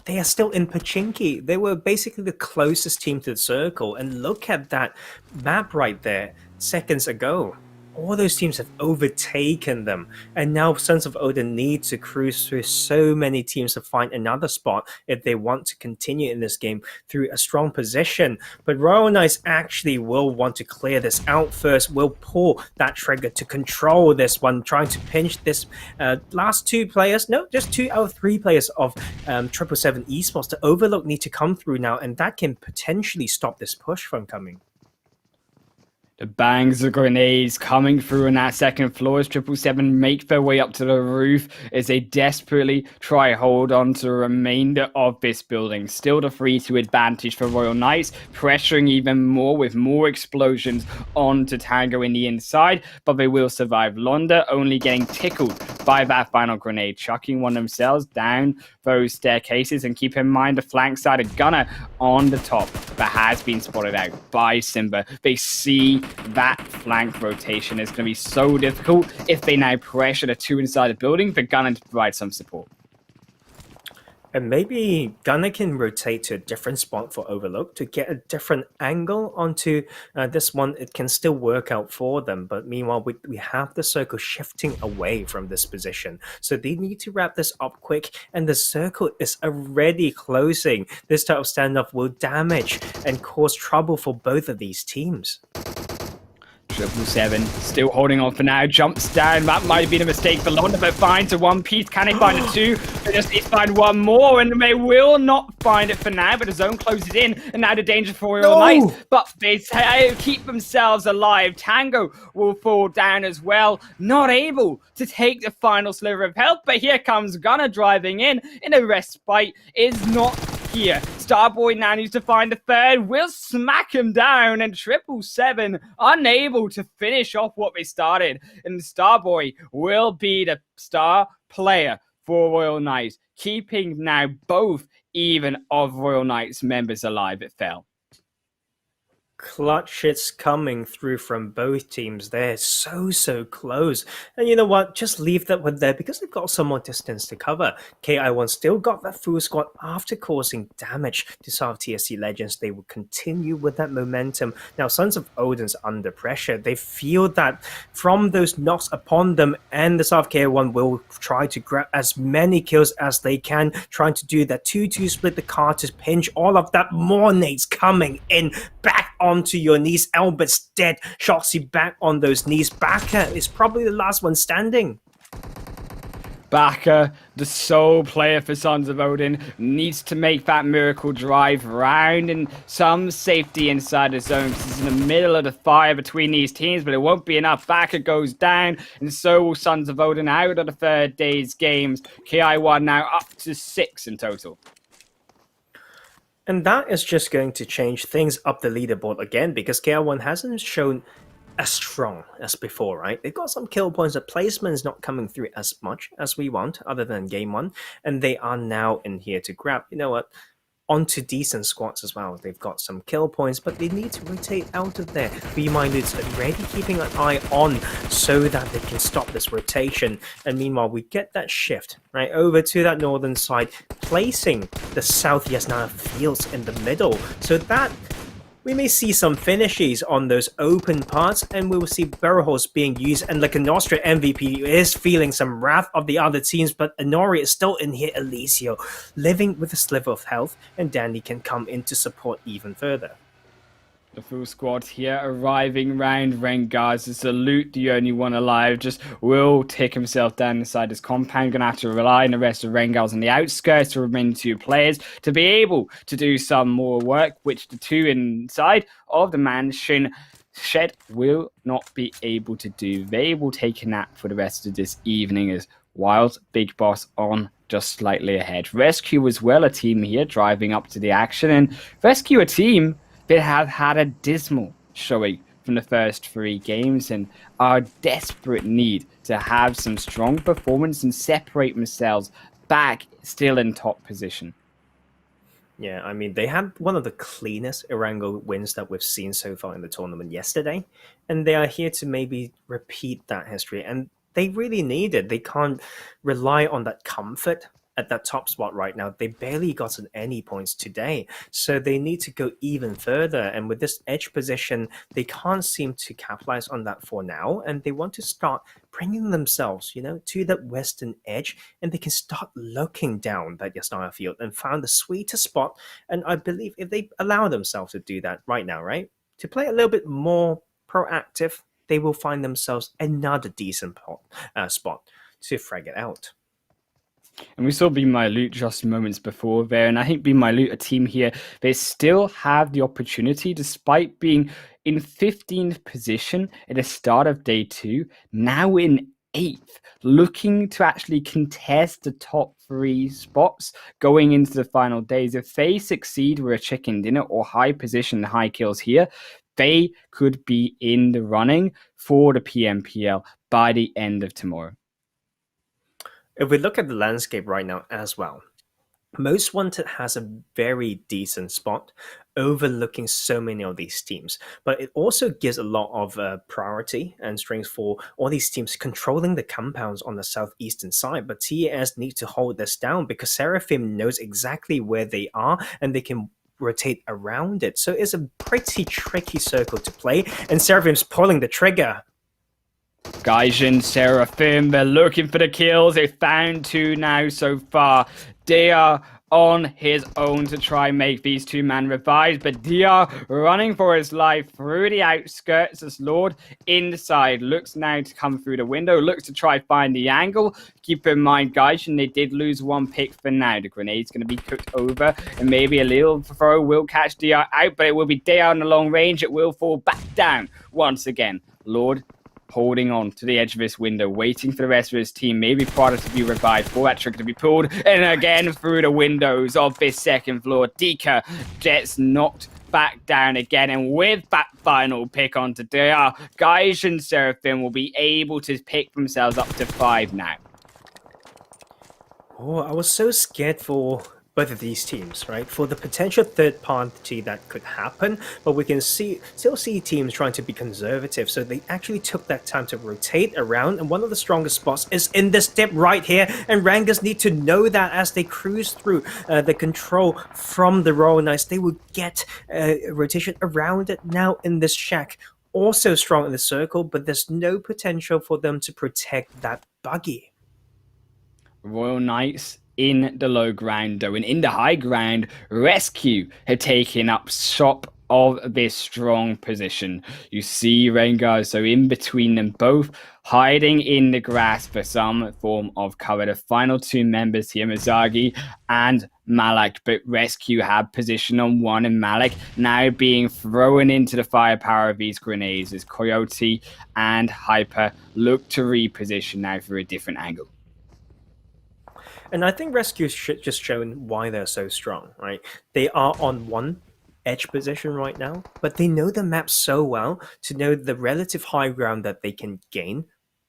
They are still in Pachinki. They were basically the closest team to the circle, and look at that map right there seconds ago. All those teams have overtaken them, and now Sons of Odin need to cruise through so many teams to find another spot if they want to continue in this game through a strong position. But Royal Knights actually will want to clear this out first, will pull that trigger to control this one, trying to pinch this last two players, no, just 2 out of 3 players of 777 Esports. The Overlook need to come through now, and that can potentially stop this push from coming. The bangs of grenades coming through on that second floor as 777 make their way up to the roof as they desperately try hold on to the remainder of this building. Still the 3-2 advantage for Royal Knights, pressuring even more with more explosions onto Tango in the inside, but they will survive. Londa only getting tickled by that final grenade, chucking one themselves down those staircases, and keep in mind the flank side of Gunner on the top that has been spotted out by Simba. They see that flank rotation is going to be so difficult if they now pressure the 2 inside the building for Gunner to provide some support. And maybe Gunner can rotate to a different spot for Overlook to get a different angle onto this one. It can still work out for them. But meanwhile, we have the circle shifting away from this position. So they need to wrap this up quick. And the circle is already closing. This type of standoff will damage and cause trouble for both of these teams. 777 still holding on for now, jumps down. That might have been a mistake for Londa, but finds a 1 piece. Can they find a 2? They just need to find one more, and they will not find it for now, but the zone closes in, and now the danger for Royal Knights, but they keep themselves alive. Tango will fall down as well, not able to take the final sliver of health, but here comes Gunner driving in a respite is not here. Starboy now needs to find the third, will smack him down, and 777 unable to finish off what they started. And Starboy will be the star player for Royal Knights, keeping now both even of Royal Knights members alive. It fell. clutch hits coming through from both teams. They're so close. And you know what? Just leave that one there because they've got some more distance to cover. Ki1 still got that full squad after causing damage to South TSC Legends. They will continue with that momentum. Now, Sons of Odin's under pressure. They feel that from those knocks upon them, and the South Ki1 will try to grab as many kills as they can, trying to do that 2-2 split the card to pinch all of that. More nades coming in, back onto your knees. Albert's dead. Shoxy back on those knees. Baka is probably the last one standing. Baka, the sole player for Sons of Odin, needs to make that miracle drive round and some safety inside the zone. He's in the middle of the fire between these teams, but it won't be enough. Baka goes down, and so will Sons of Odin out of the third day's games. Ki1 now up to 6 in total. And that is just going to change things up the leaderboard again, because Ki1 hasn't shown as strong as before, right? They've got some kill points. The placement is not coming through as much as we want, other than game 1. And they are now in here to grab, you know what, onto decent squads as well. They've got some kill points, but they need to rotate out of there. BeMyLOOT's already keeping an eye on so that they can stop this rotation. And meanwhile, we get that shift right over to that northern side, placing the South Yasnaya fields in the middle, so that we may see some finishes on those open parts, and we will see barrel holes being used, and Lakonostra MVP is feeling some wrath of the other teams, but Inori is still in here. Elisio living with a sliver of health, and Danny can come in to support even further. The full squad here arriving round RENGERS. It's LOOT, the only one alive, just will take himself down inside his compound. Gonna have to rely on the rest of RENGERS on the outskirts to remain 2 players to be able to do some more work, which the 2 inside of the mansion shed will not be able to do. They will take a nap for the rest of this evening as Wild Big Boss on just slightly ahead. RESQ as well, a team here driving up to the action, and RESQ a team that have had a dismal showing from the first 3 games and are desperate need to have some strong performance and separate themselves back still in top position. Yeah, I mean, they had one of the cleanest Erangel wins that we've seen so far in the tournament yesterday, and they are here to maybe repeat that history, and they really need it. They can't rely on that comfort at that top spot right now. They barely gotten any points today, so they need to go even further. And with this edge position, they can't seem to capitalize on that for now, and they want to start bringing themselves, you know, to that western edge, and they can start looking down that Yasnaya field and find the sweetest spot. And I believe if they allow themselves to do that right now, right, to play a little bit more proactive, they will find themselves another decent spot to frag it out. And we saw BeMyLOOT just moments before there, and I think BeMyLOOT, a team here, they still have the opportunity, despite being in 15th position at the start of day 2, now in 8th, looking to actually contest the top 3 spots going into the final days. If they succeed with a chicken dinner or high position, high kills here, they could be in the running for the PMPL by the end of tomorrow. If we look at the landscape right now as well, Most Wanted has a very decent spot overlooking so many of these teams, but it also gives a lot of priority and strength for all these teams controlling the compounds on the southeastern side. But TES need to hold this down because Seraphim knows exactly where they are and they can rotate around it. So it's a pretty tricky circle to play, and Seraphim's pulling the trigger. Gaijin Seraphim, they're looking for the kills. They found 2 now so far. Dia on his own to try and make these 2-man revives, but Dia running for his life through the outskirts as Lord inside. Looks now to come through the window, looks to try find the angle. Keep in mind, Gaijin, they did lose 1 pick for now. The grenade's going to be cooked over, and maybe a little throw will catch Dia out, but it will be Dia on the long range. It will fall back down once again. Lord holding on to the edge of this window, waiting for the rest of his team, maybe Prada to be revived, for that trigger to be pulled, and again through the windows of this second floor. Dika gets knocked back down again, and with that final pick onto Dia, Gaijin Seraphim will be able to pick themselves up to 5 now. Oh, I was so scared for both of these teams, right? For the potential third party that could happen, but we can still see teams trying to be conservative. So they actually took that time to rotate around, and one of the strongest spots is in this dip right here. And RENGERS need to know that as they cruise through the control from the Royal Knights, they will get rotation around it now in this shack. Also strong in the circle, but there's no potential for them to protect that buggy. Royal Knights in the low ground, though, and in the high ground, RESQ have taken up shop of this strong position. You see RENGERS, so in between them both, hiding in the grass for some form of cover. The final two members here, Mizagi and Malak, but RESQ have position on one, and Malak now being thrown into the firepower of these grenades as Coyote and Hyper look to reposition now for a different angle. And I think RESQ's just shown why they're so strong, right? They are on one edge position right now, but they know the map so well to know the relative high ground that they can gain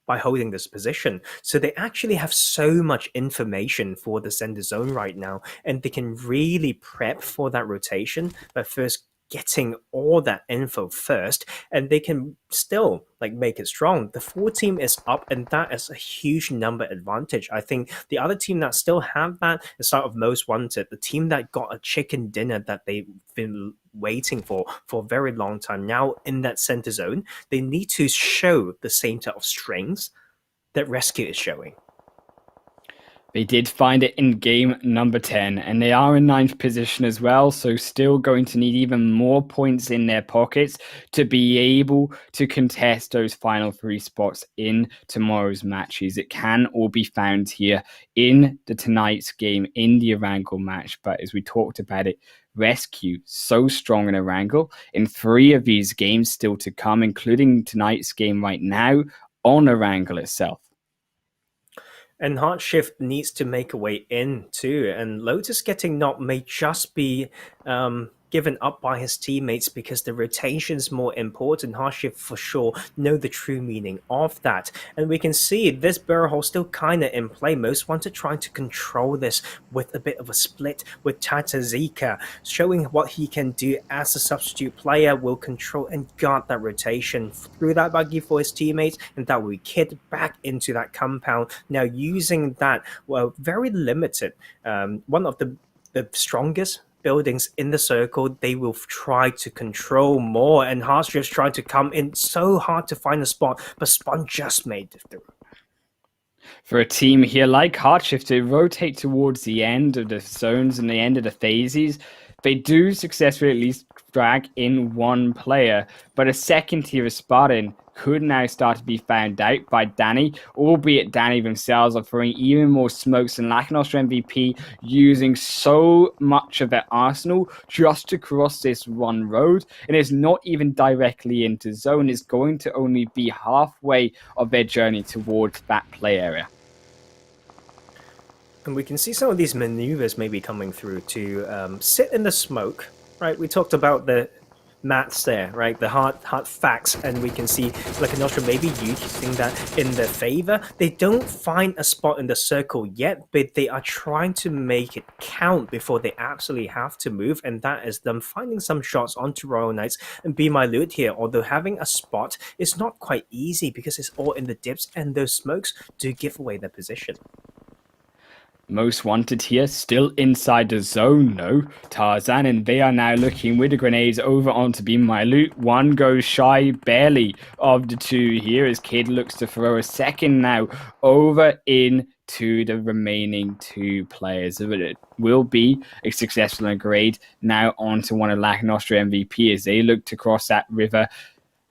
by holding this position. So they actually have so much information for the center zone right now, and they can really prep for that rotation by first getting all that info first, and they can still like make it strong. The full team is up, and that is a huge number advantage. I think the other team that still have that is sort of most wanted, the team that got a chicken dinner that they've been waiting for a very long time. Now in that center zone, they need to show the same type of strengths that RESQ is showing. They did find it in game number 10, and they are in 9th position as well, so still going to need even more points in their pockets to be able to contest those final 3 spots in tomorrow's matches. It can all be found here in tonight's game, in the Erangel match, but as we talked about it, RESQ so strong in Erangel in 3 of these games still to come, including tonight's game right now on Erangel itself. And HardShift needs to make a way in too. And Lotus getting knocked may just be given up by his teammates because the rotation's more important. HardShift for sure know the true meaning of that. And we can see this barrel hole still kind of in play. Most wanted trying to control this with a bit of a split with Tatazika, showing what he can do as a substitute player, will control and guard that rotation through that buggy for his teammates, and that will be kid back into that compound. Now using that, well, very limited. One of the strongest buildings in the circle, they will try to control more, and HardShift's trying to come in so hard to find a spot, but Spawn just made it through. For a team here like HardShift to rotate towards the end of the zones and the end of the phases, they do successfully at least drag in one player, but a second tier of Spartan could now start to be found out by Danny, albeit Danny themselves are throwing even more smokes than Lakonostra MVP, using so much of their arsenal just to cross this one road, and it's not even directly into zone. It's going to only be halfway of their journey towards that play area. And we can see some of these maneuvers maybe coming through to sit in the smoke, right? We talked about the maths there, right? The hard facts, and we can see Lakonostra maybe using that in their favor. They don't find a spot in the circle yet, but they are trying to make it count before they absolutely have to move, and that is them finding some shots onto Royal Knights and BeMyLOOT here, although having a spot is not quite easy because it's all in the dips, and those smokes do give away their position. Most wanted here, still inside the zone though, Tarzan, and they are now looking with the grenades over onto BeMyLOOT. One goes shy barely of the two here as Kid looks to throw a second now over into the remaining 2 players. It will be a successful grade now onto one of Lakonostra MVP as they look to cross that river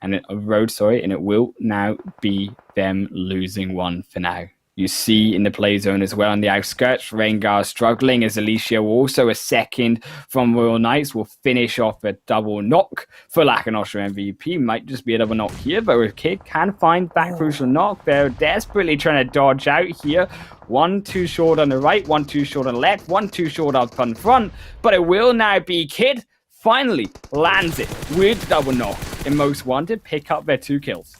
and a road, and it will now be them losing one for now. You see in the play zone as well on the outskirts, RENGERS struggling as Alicia, also a second from Royal Knights, will finish off a double knock for Lakonostra MVP. Might just be a double knock here, but if Kid can find that crucial knock, they're desperately trying to dodge out here. 1 too short on the right, 1 too short on the left, 1 too short up on front, but it will now be Kid. Finally lands it with double knock, and Most Wanted pick up their 2 kills.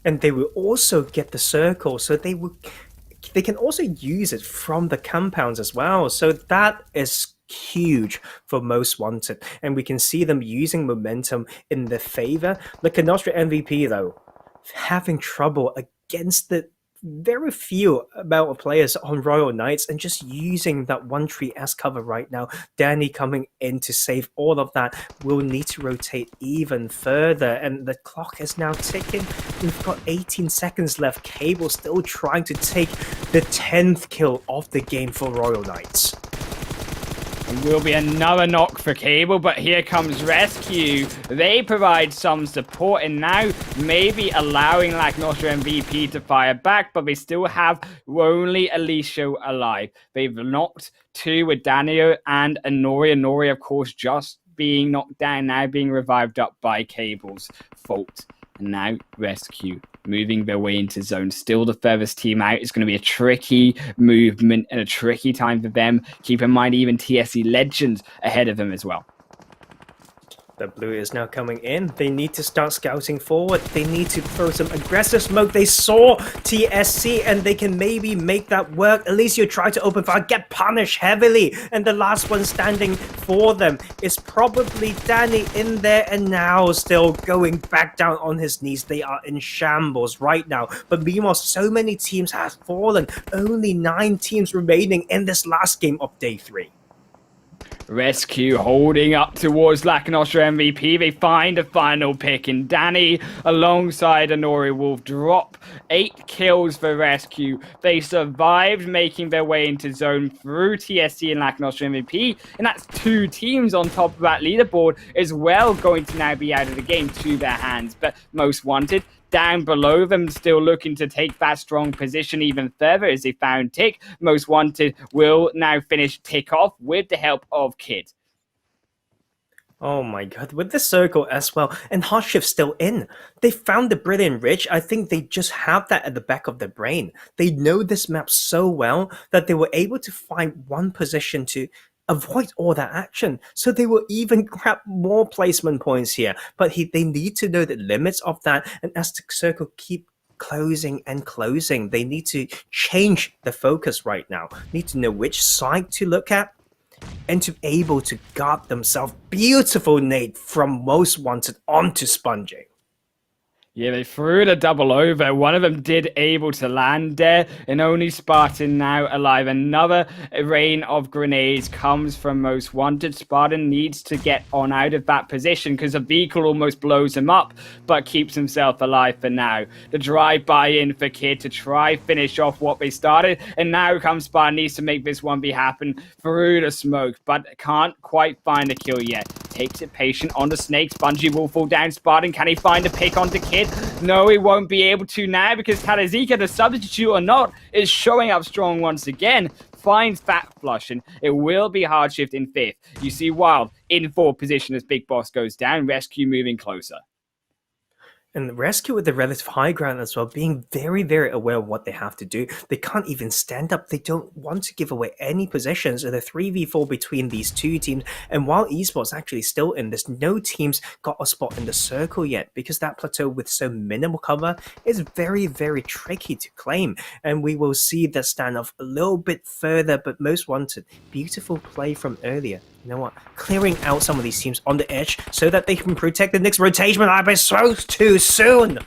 And they will also get the circle, so they will they can also use it from the compounds as well. So that is huge for Most Wanted. And we can see them using momentum in their favor. Lakonostra MVP, though, having trouble against the very few amount of players on Royal Knights and just using that one tree as cover right now. Danny coming in to save all of that. We'll need to rotate even further, and the clock is now ticking. We've got 18 seconds left. Cable still trying to take the 10th kill of the game for Royal Knights. It will be another knock for Cable, but here comes Rescue. They provide some support and now maybe allowing Lakonostra MVP to fire back, but they still have only Alicia alive. They've knocked 2 with Daniel and Anori. Anori, of course, just being knocked down, now being revived up by Cable's fault. And now Rescue moving their way into zone. Still the furthest team out. It's going to be a tricky movement and a tricky time for them. Keep in mind, even TSC Legends ahead of them as well. The blue is now coming in. They need to start scouting forward. They need to throw some aggressive smoke. They saw TSC and they can maybe make that work. Alicia tried to open fire, get punished heavily. And the last one standing for them is probably Danny in there, and now still going back down on his knees. They are in shambles right now. But meanwhile, so many teams have fallen. Only 9 teams remaining in this last game of day 3. Rescue holding up towards Lakonostra MVP. They find a final pick, and Danny alongside Anori will drop 8 kills for Rescue. They survived, making their way into zone through TSC and Lakonostra MVP, and that's 2 teams on top of that leaderboard as well, going to now be out of the game to their hands. But Most Wanted down below them, still looking to take that strong position even further as they found Tick. Most Wanted will now finish Tick off with the help of Kid. Oh my god, with the circle as well, and HardShift still in. They found the Brilliant Ridge. I think they just have that at the back of their brain. They know this map so well that they were able to find one position to avoid all that action. So they will even grab more placement points here. But they need to know the limits of that, and as the circle keep closing and closing, they need to change the focus right now. Need to know which side to look at, and to be able to guard themselves. Beautiful nade from Most Wanted onto Spongy. Yeah, they threw the double over. One of them did able to land there, and only Spartan now alive. Another rain of grenades comes from Most Wanted. Spartan needs to get on out of that position because a vehicle almost blows him up, but keeps himself alive for now. The drive-by in for Kid to try finish off what they started, and now comes Spartan, needs to make this one be happen through the smoke, but can't quite find a kill yet. Takes it patient on the snake. Spongy will fall down. Spartan, can he find a pick onto Kid? No, he won't be able to now because Talazika, the substitute or not, is showing up strong once again. Finds Fat Flush, and it will be HardShift in 5th. You see Wild in 4th position as Big Boss goes down. Rescue moving closer. And Rescue with the relative high ground as well, being very, very aware of what they have to do. They can't even stand up. They don't want to give away any possessions. So the 3v4 between these 2 teams. And while Esports actually still in this, no teams got a spot in the circle yet, because that plateau with so minimal cover is very, very tricky to claim. And we will see the standoff a little bit further, but Most Wanted, beautiful play from earlier. You know what? Clearing out some of these teams on the edge so that they can protect the next rotation, but I've been so too soon.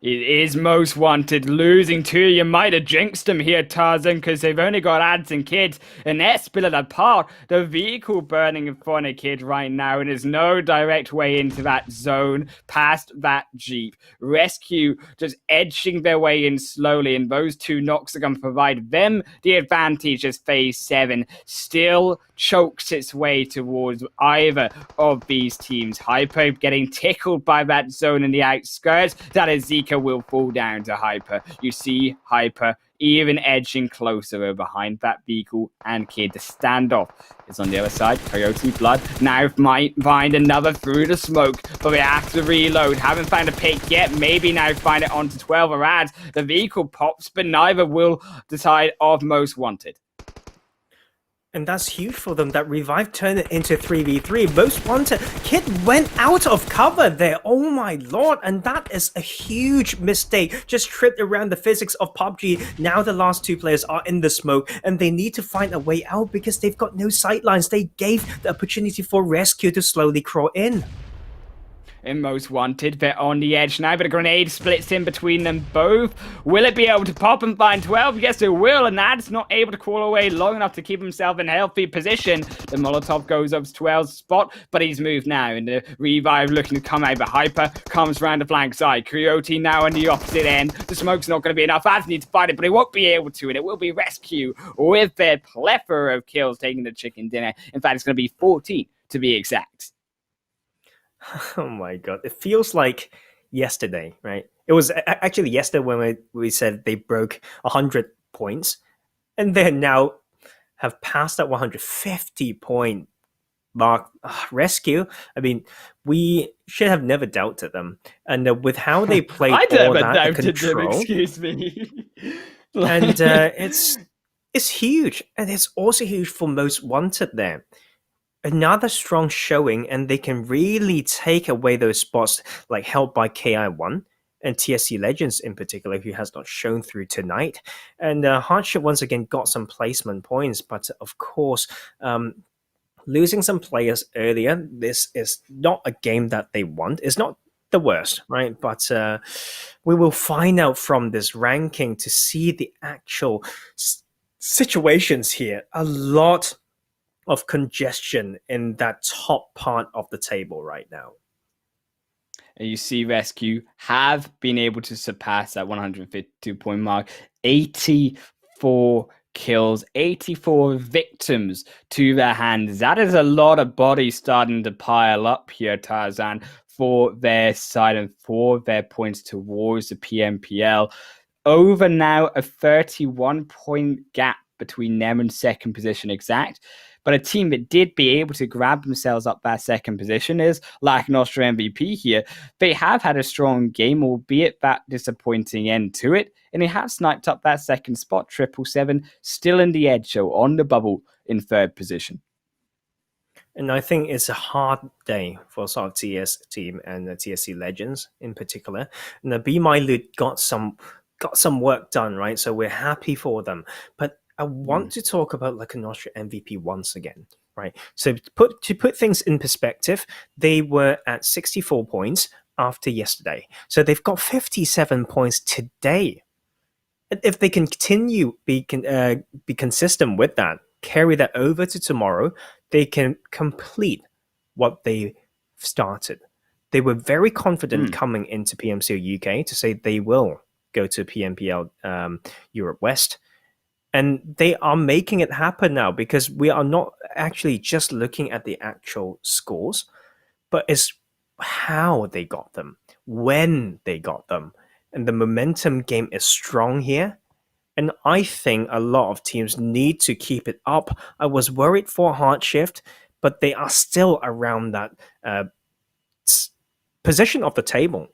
It is Most Wanted losing 2. You might have jinxed them here, Tarzan, because they've only got ads and kids. And they're spilling apart. The vehicle burning in front of Kid right now, and there's no direct way into that zone past that Jeep. Rescue just edging their way in slowly, and those 2 knocks are going to provide them the advantage as Phase 7 still chokes its way towards either of these teams. Hyper getting tickled by that zone in the outskirts. That is Zika will fall down to Hyper. You see Hyper even edging closer behind that vehicle, and Kid. The standoff is on the other side. Coyote Blood now might find another through the smoke, but they have to reload. Haven't found a pick yet. Maybe now find it onto 12 or ads. The vehicle pops, but neither will decide of Most Wanted. And that's huge for them. That revive turned it into 3v3. Most wanted. Kid went out of cover there. Oh my lord. And that is a huge mistake. Just tripped around the physics of PUBG. Now the last two players are in the smoke and they need to find a way out because they've got no sightlines. They gave the opportunity for RESQ to slowly crawl in. In Most Wanted, they're on the edge now, but a grenade splits in between them both. Will it be able to pop and find 12? Yes, it will, and Nad's not able to crawl away long enough to keep himself in a healthy position. The Molotov goes up to 12's spot, but he's moved now, and the revive looking to come out, but Hyper comes around the flank side. Coyote now on the opposite end. The smoke's not going to be enough. Ads need to fight it, but he won't be able to, and it will be RESQ with their plethora of kills taking the chicken dinner. In fact, it's going to be 14 to be exact. Oh my god. It feels like yesterday, right? It was actually yesterday when we said they broke 100 points, and they now have passed that 150 point mark. RESQ, I mean, we should have never doubted them. And with how they played I all never that doubted them, control, excuse me. and it's huge. And it's also huge for Most Wanted there. Another strong showing, and they can really take away those spots like held by Ki1 and TSC Legends in particular, who has not shown through tonight. And HardShift once again got some placement points, but of course, losing some players earlier, this is not a game that they want. It's not the worst, right? But we will find out from this ranking to see the actual situations here. A lot of congestion in that top part of the table right now. And you see RESQ have been able to surpass that 152 point mark. 84 kills, 84 victims to their hands. That is a lot of bodies starting to pile up here, Tarzan, for their side and for their points towards the PMPL. Over now a 31 point gap between them and second position exact. But a team that did be able to grab themselves up that second position is Lakonostra MVP here. They have had a strong game, albeit that disappointing end to it, and they have sniped up that second spot. 777 still in the edge, so on the bubble in third position. And I think it's a hard day for sort of TS Team and the TSC Legends in particular. And the BeMyLOOT got some work done, right? So we're happy for them. But I want to talk about Lakonostra MVP once again, right? So to put things in perspective, they were at 64 points after yesterday. So they've got 57 points today. If they can continue be consistent with that, carry that over to tomorrow, they can complete what they started. They were very confident coming into PMCO UK to say they will go to PMPL Europe West. And they are making it happen now because we are not actually just looking at the actual scores, but it's how they got them, when they got them. And the momentum game is strong here. And I think a lot of teams need to keep it up. I was worried for HardShift, but they are still around that position of the table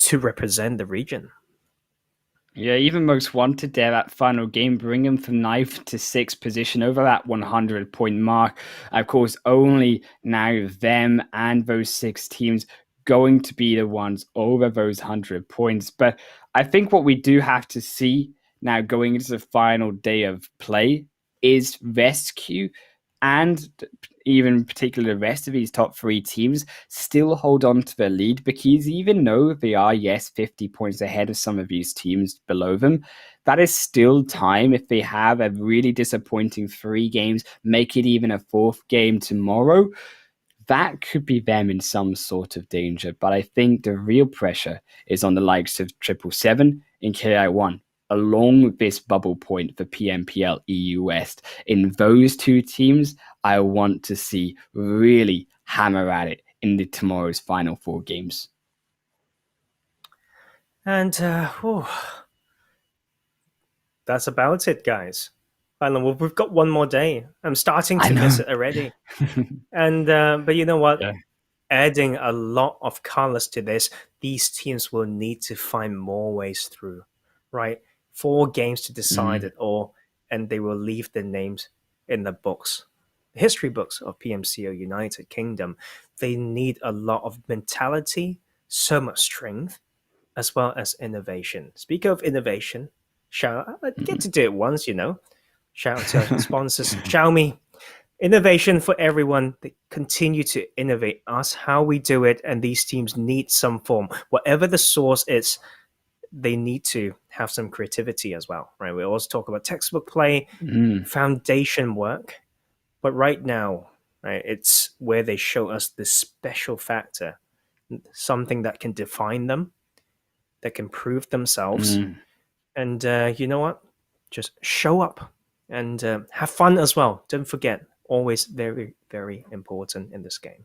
to represent the region. Yeah, even Most Wanted there, that final game, bring them from 9th to 6th position over that 100 point mark. Of course, only now them and those 6 teams going to be the ones over those 100 points. But I think what we do have to see now going into the final day of play is RESQ and even particularly the rest of these top 3 teams still hold on to the lead, because even though they are, yes, 50 points ahead of some of these teams below them, that is still time. If they have a really disappointing 3 games, make it even a 4th game tomorrow, that could be them in some sort of danger. But I think the real pressure is on the likes of 777 and Ki1 along this bubble point for PMPL EU West. In those 2 teams, I want to see really hammer at it in tomorrow's final 4 games. And that's about it, guys. I don't know, we've got one more day. I'm starting to miss it already. And but you know what? Yeah. Adding a lot of colors to this, these teams will need to find more ways through, right? 4 games to decide it all, and they will leave their names in the books, history books of PMCO United Kingdom. They need a lot of mentality, so much strength, as well as innovation. Speaking of innovation, I get to do it once, Shout out to our sponsors, Xiaomi. Innovation for everyone. They continue to innovate us how we do it, and these teams need some form. Whatever the source is, they need to have some creativity as well, right? We always talk about textbook play, foundation work, but right now, right, it's where they show us this special factor, something that can define them, that can prove themselves, and you know what? Just show up and have fun as well. Don't forget, always very, very important in this game.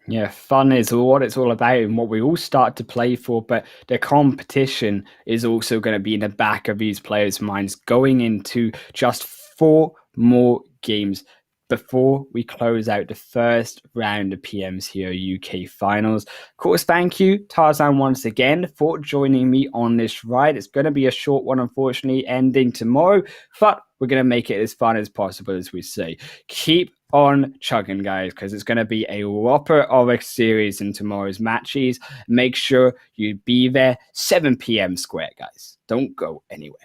Yeah, fun is what it's all about and what we all start to play for, but the competition is also going to be in the back of these players' minds going into just 4 more games before we close out the first round of PMCO UK Finals. Of course, thank you, Tarzan, once again for joining me on this ride. It's going to be a short one, unfortunately, ending tomorrow, but we're going to make it as fun as possible, as we say. Keep on chugging, guys, because it's going to be a whopper of a series in tomorrow's matches. Make sure you be there 7 p.m. square, guys. Don't go anywhere.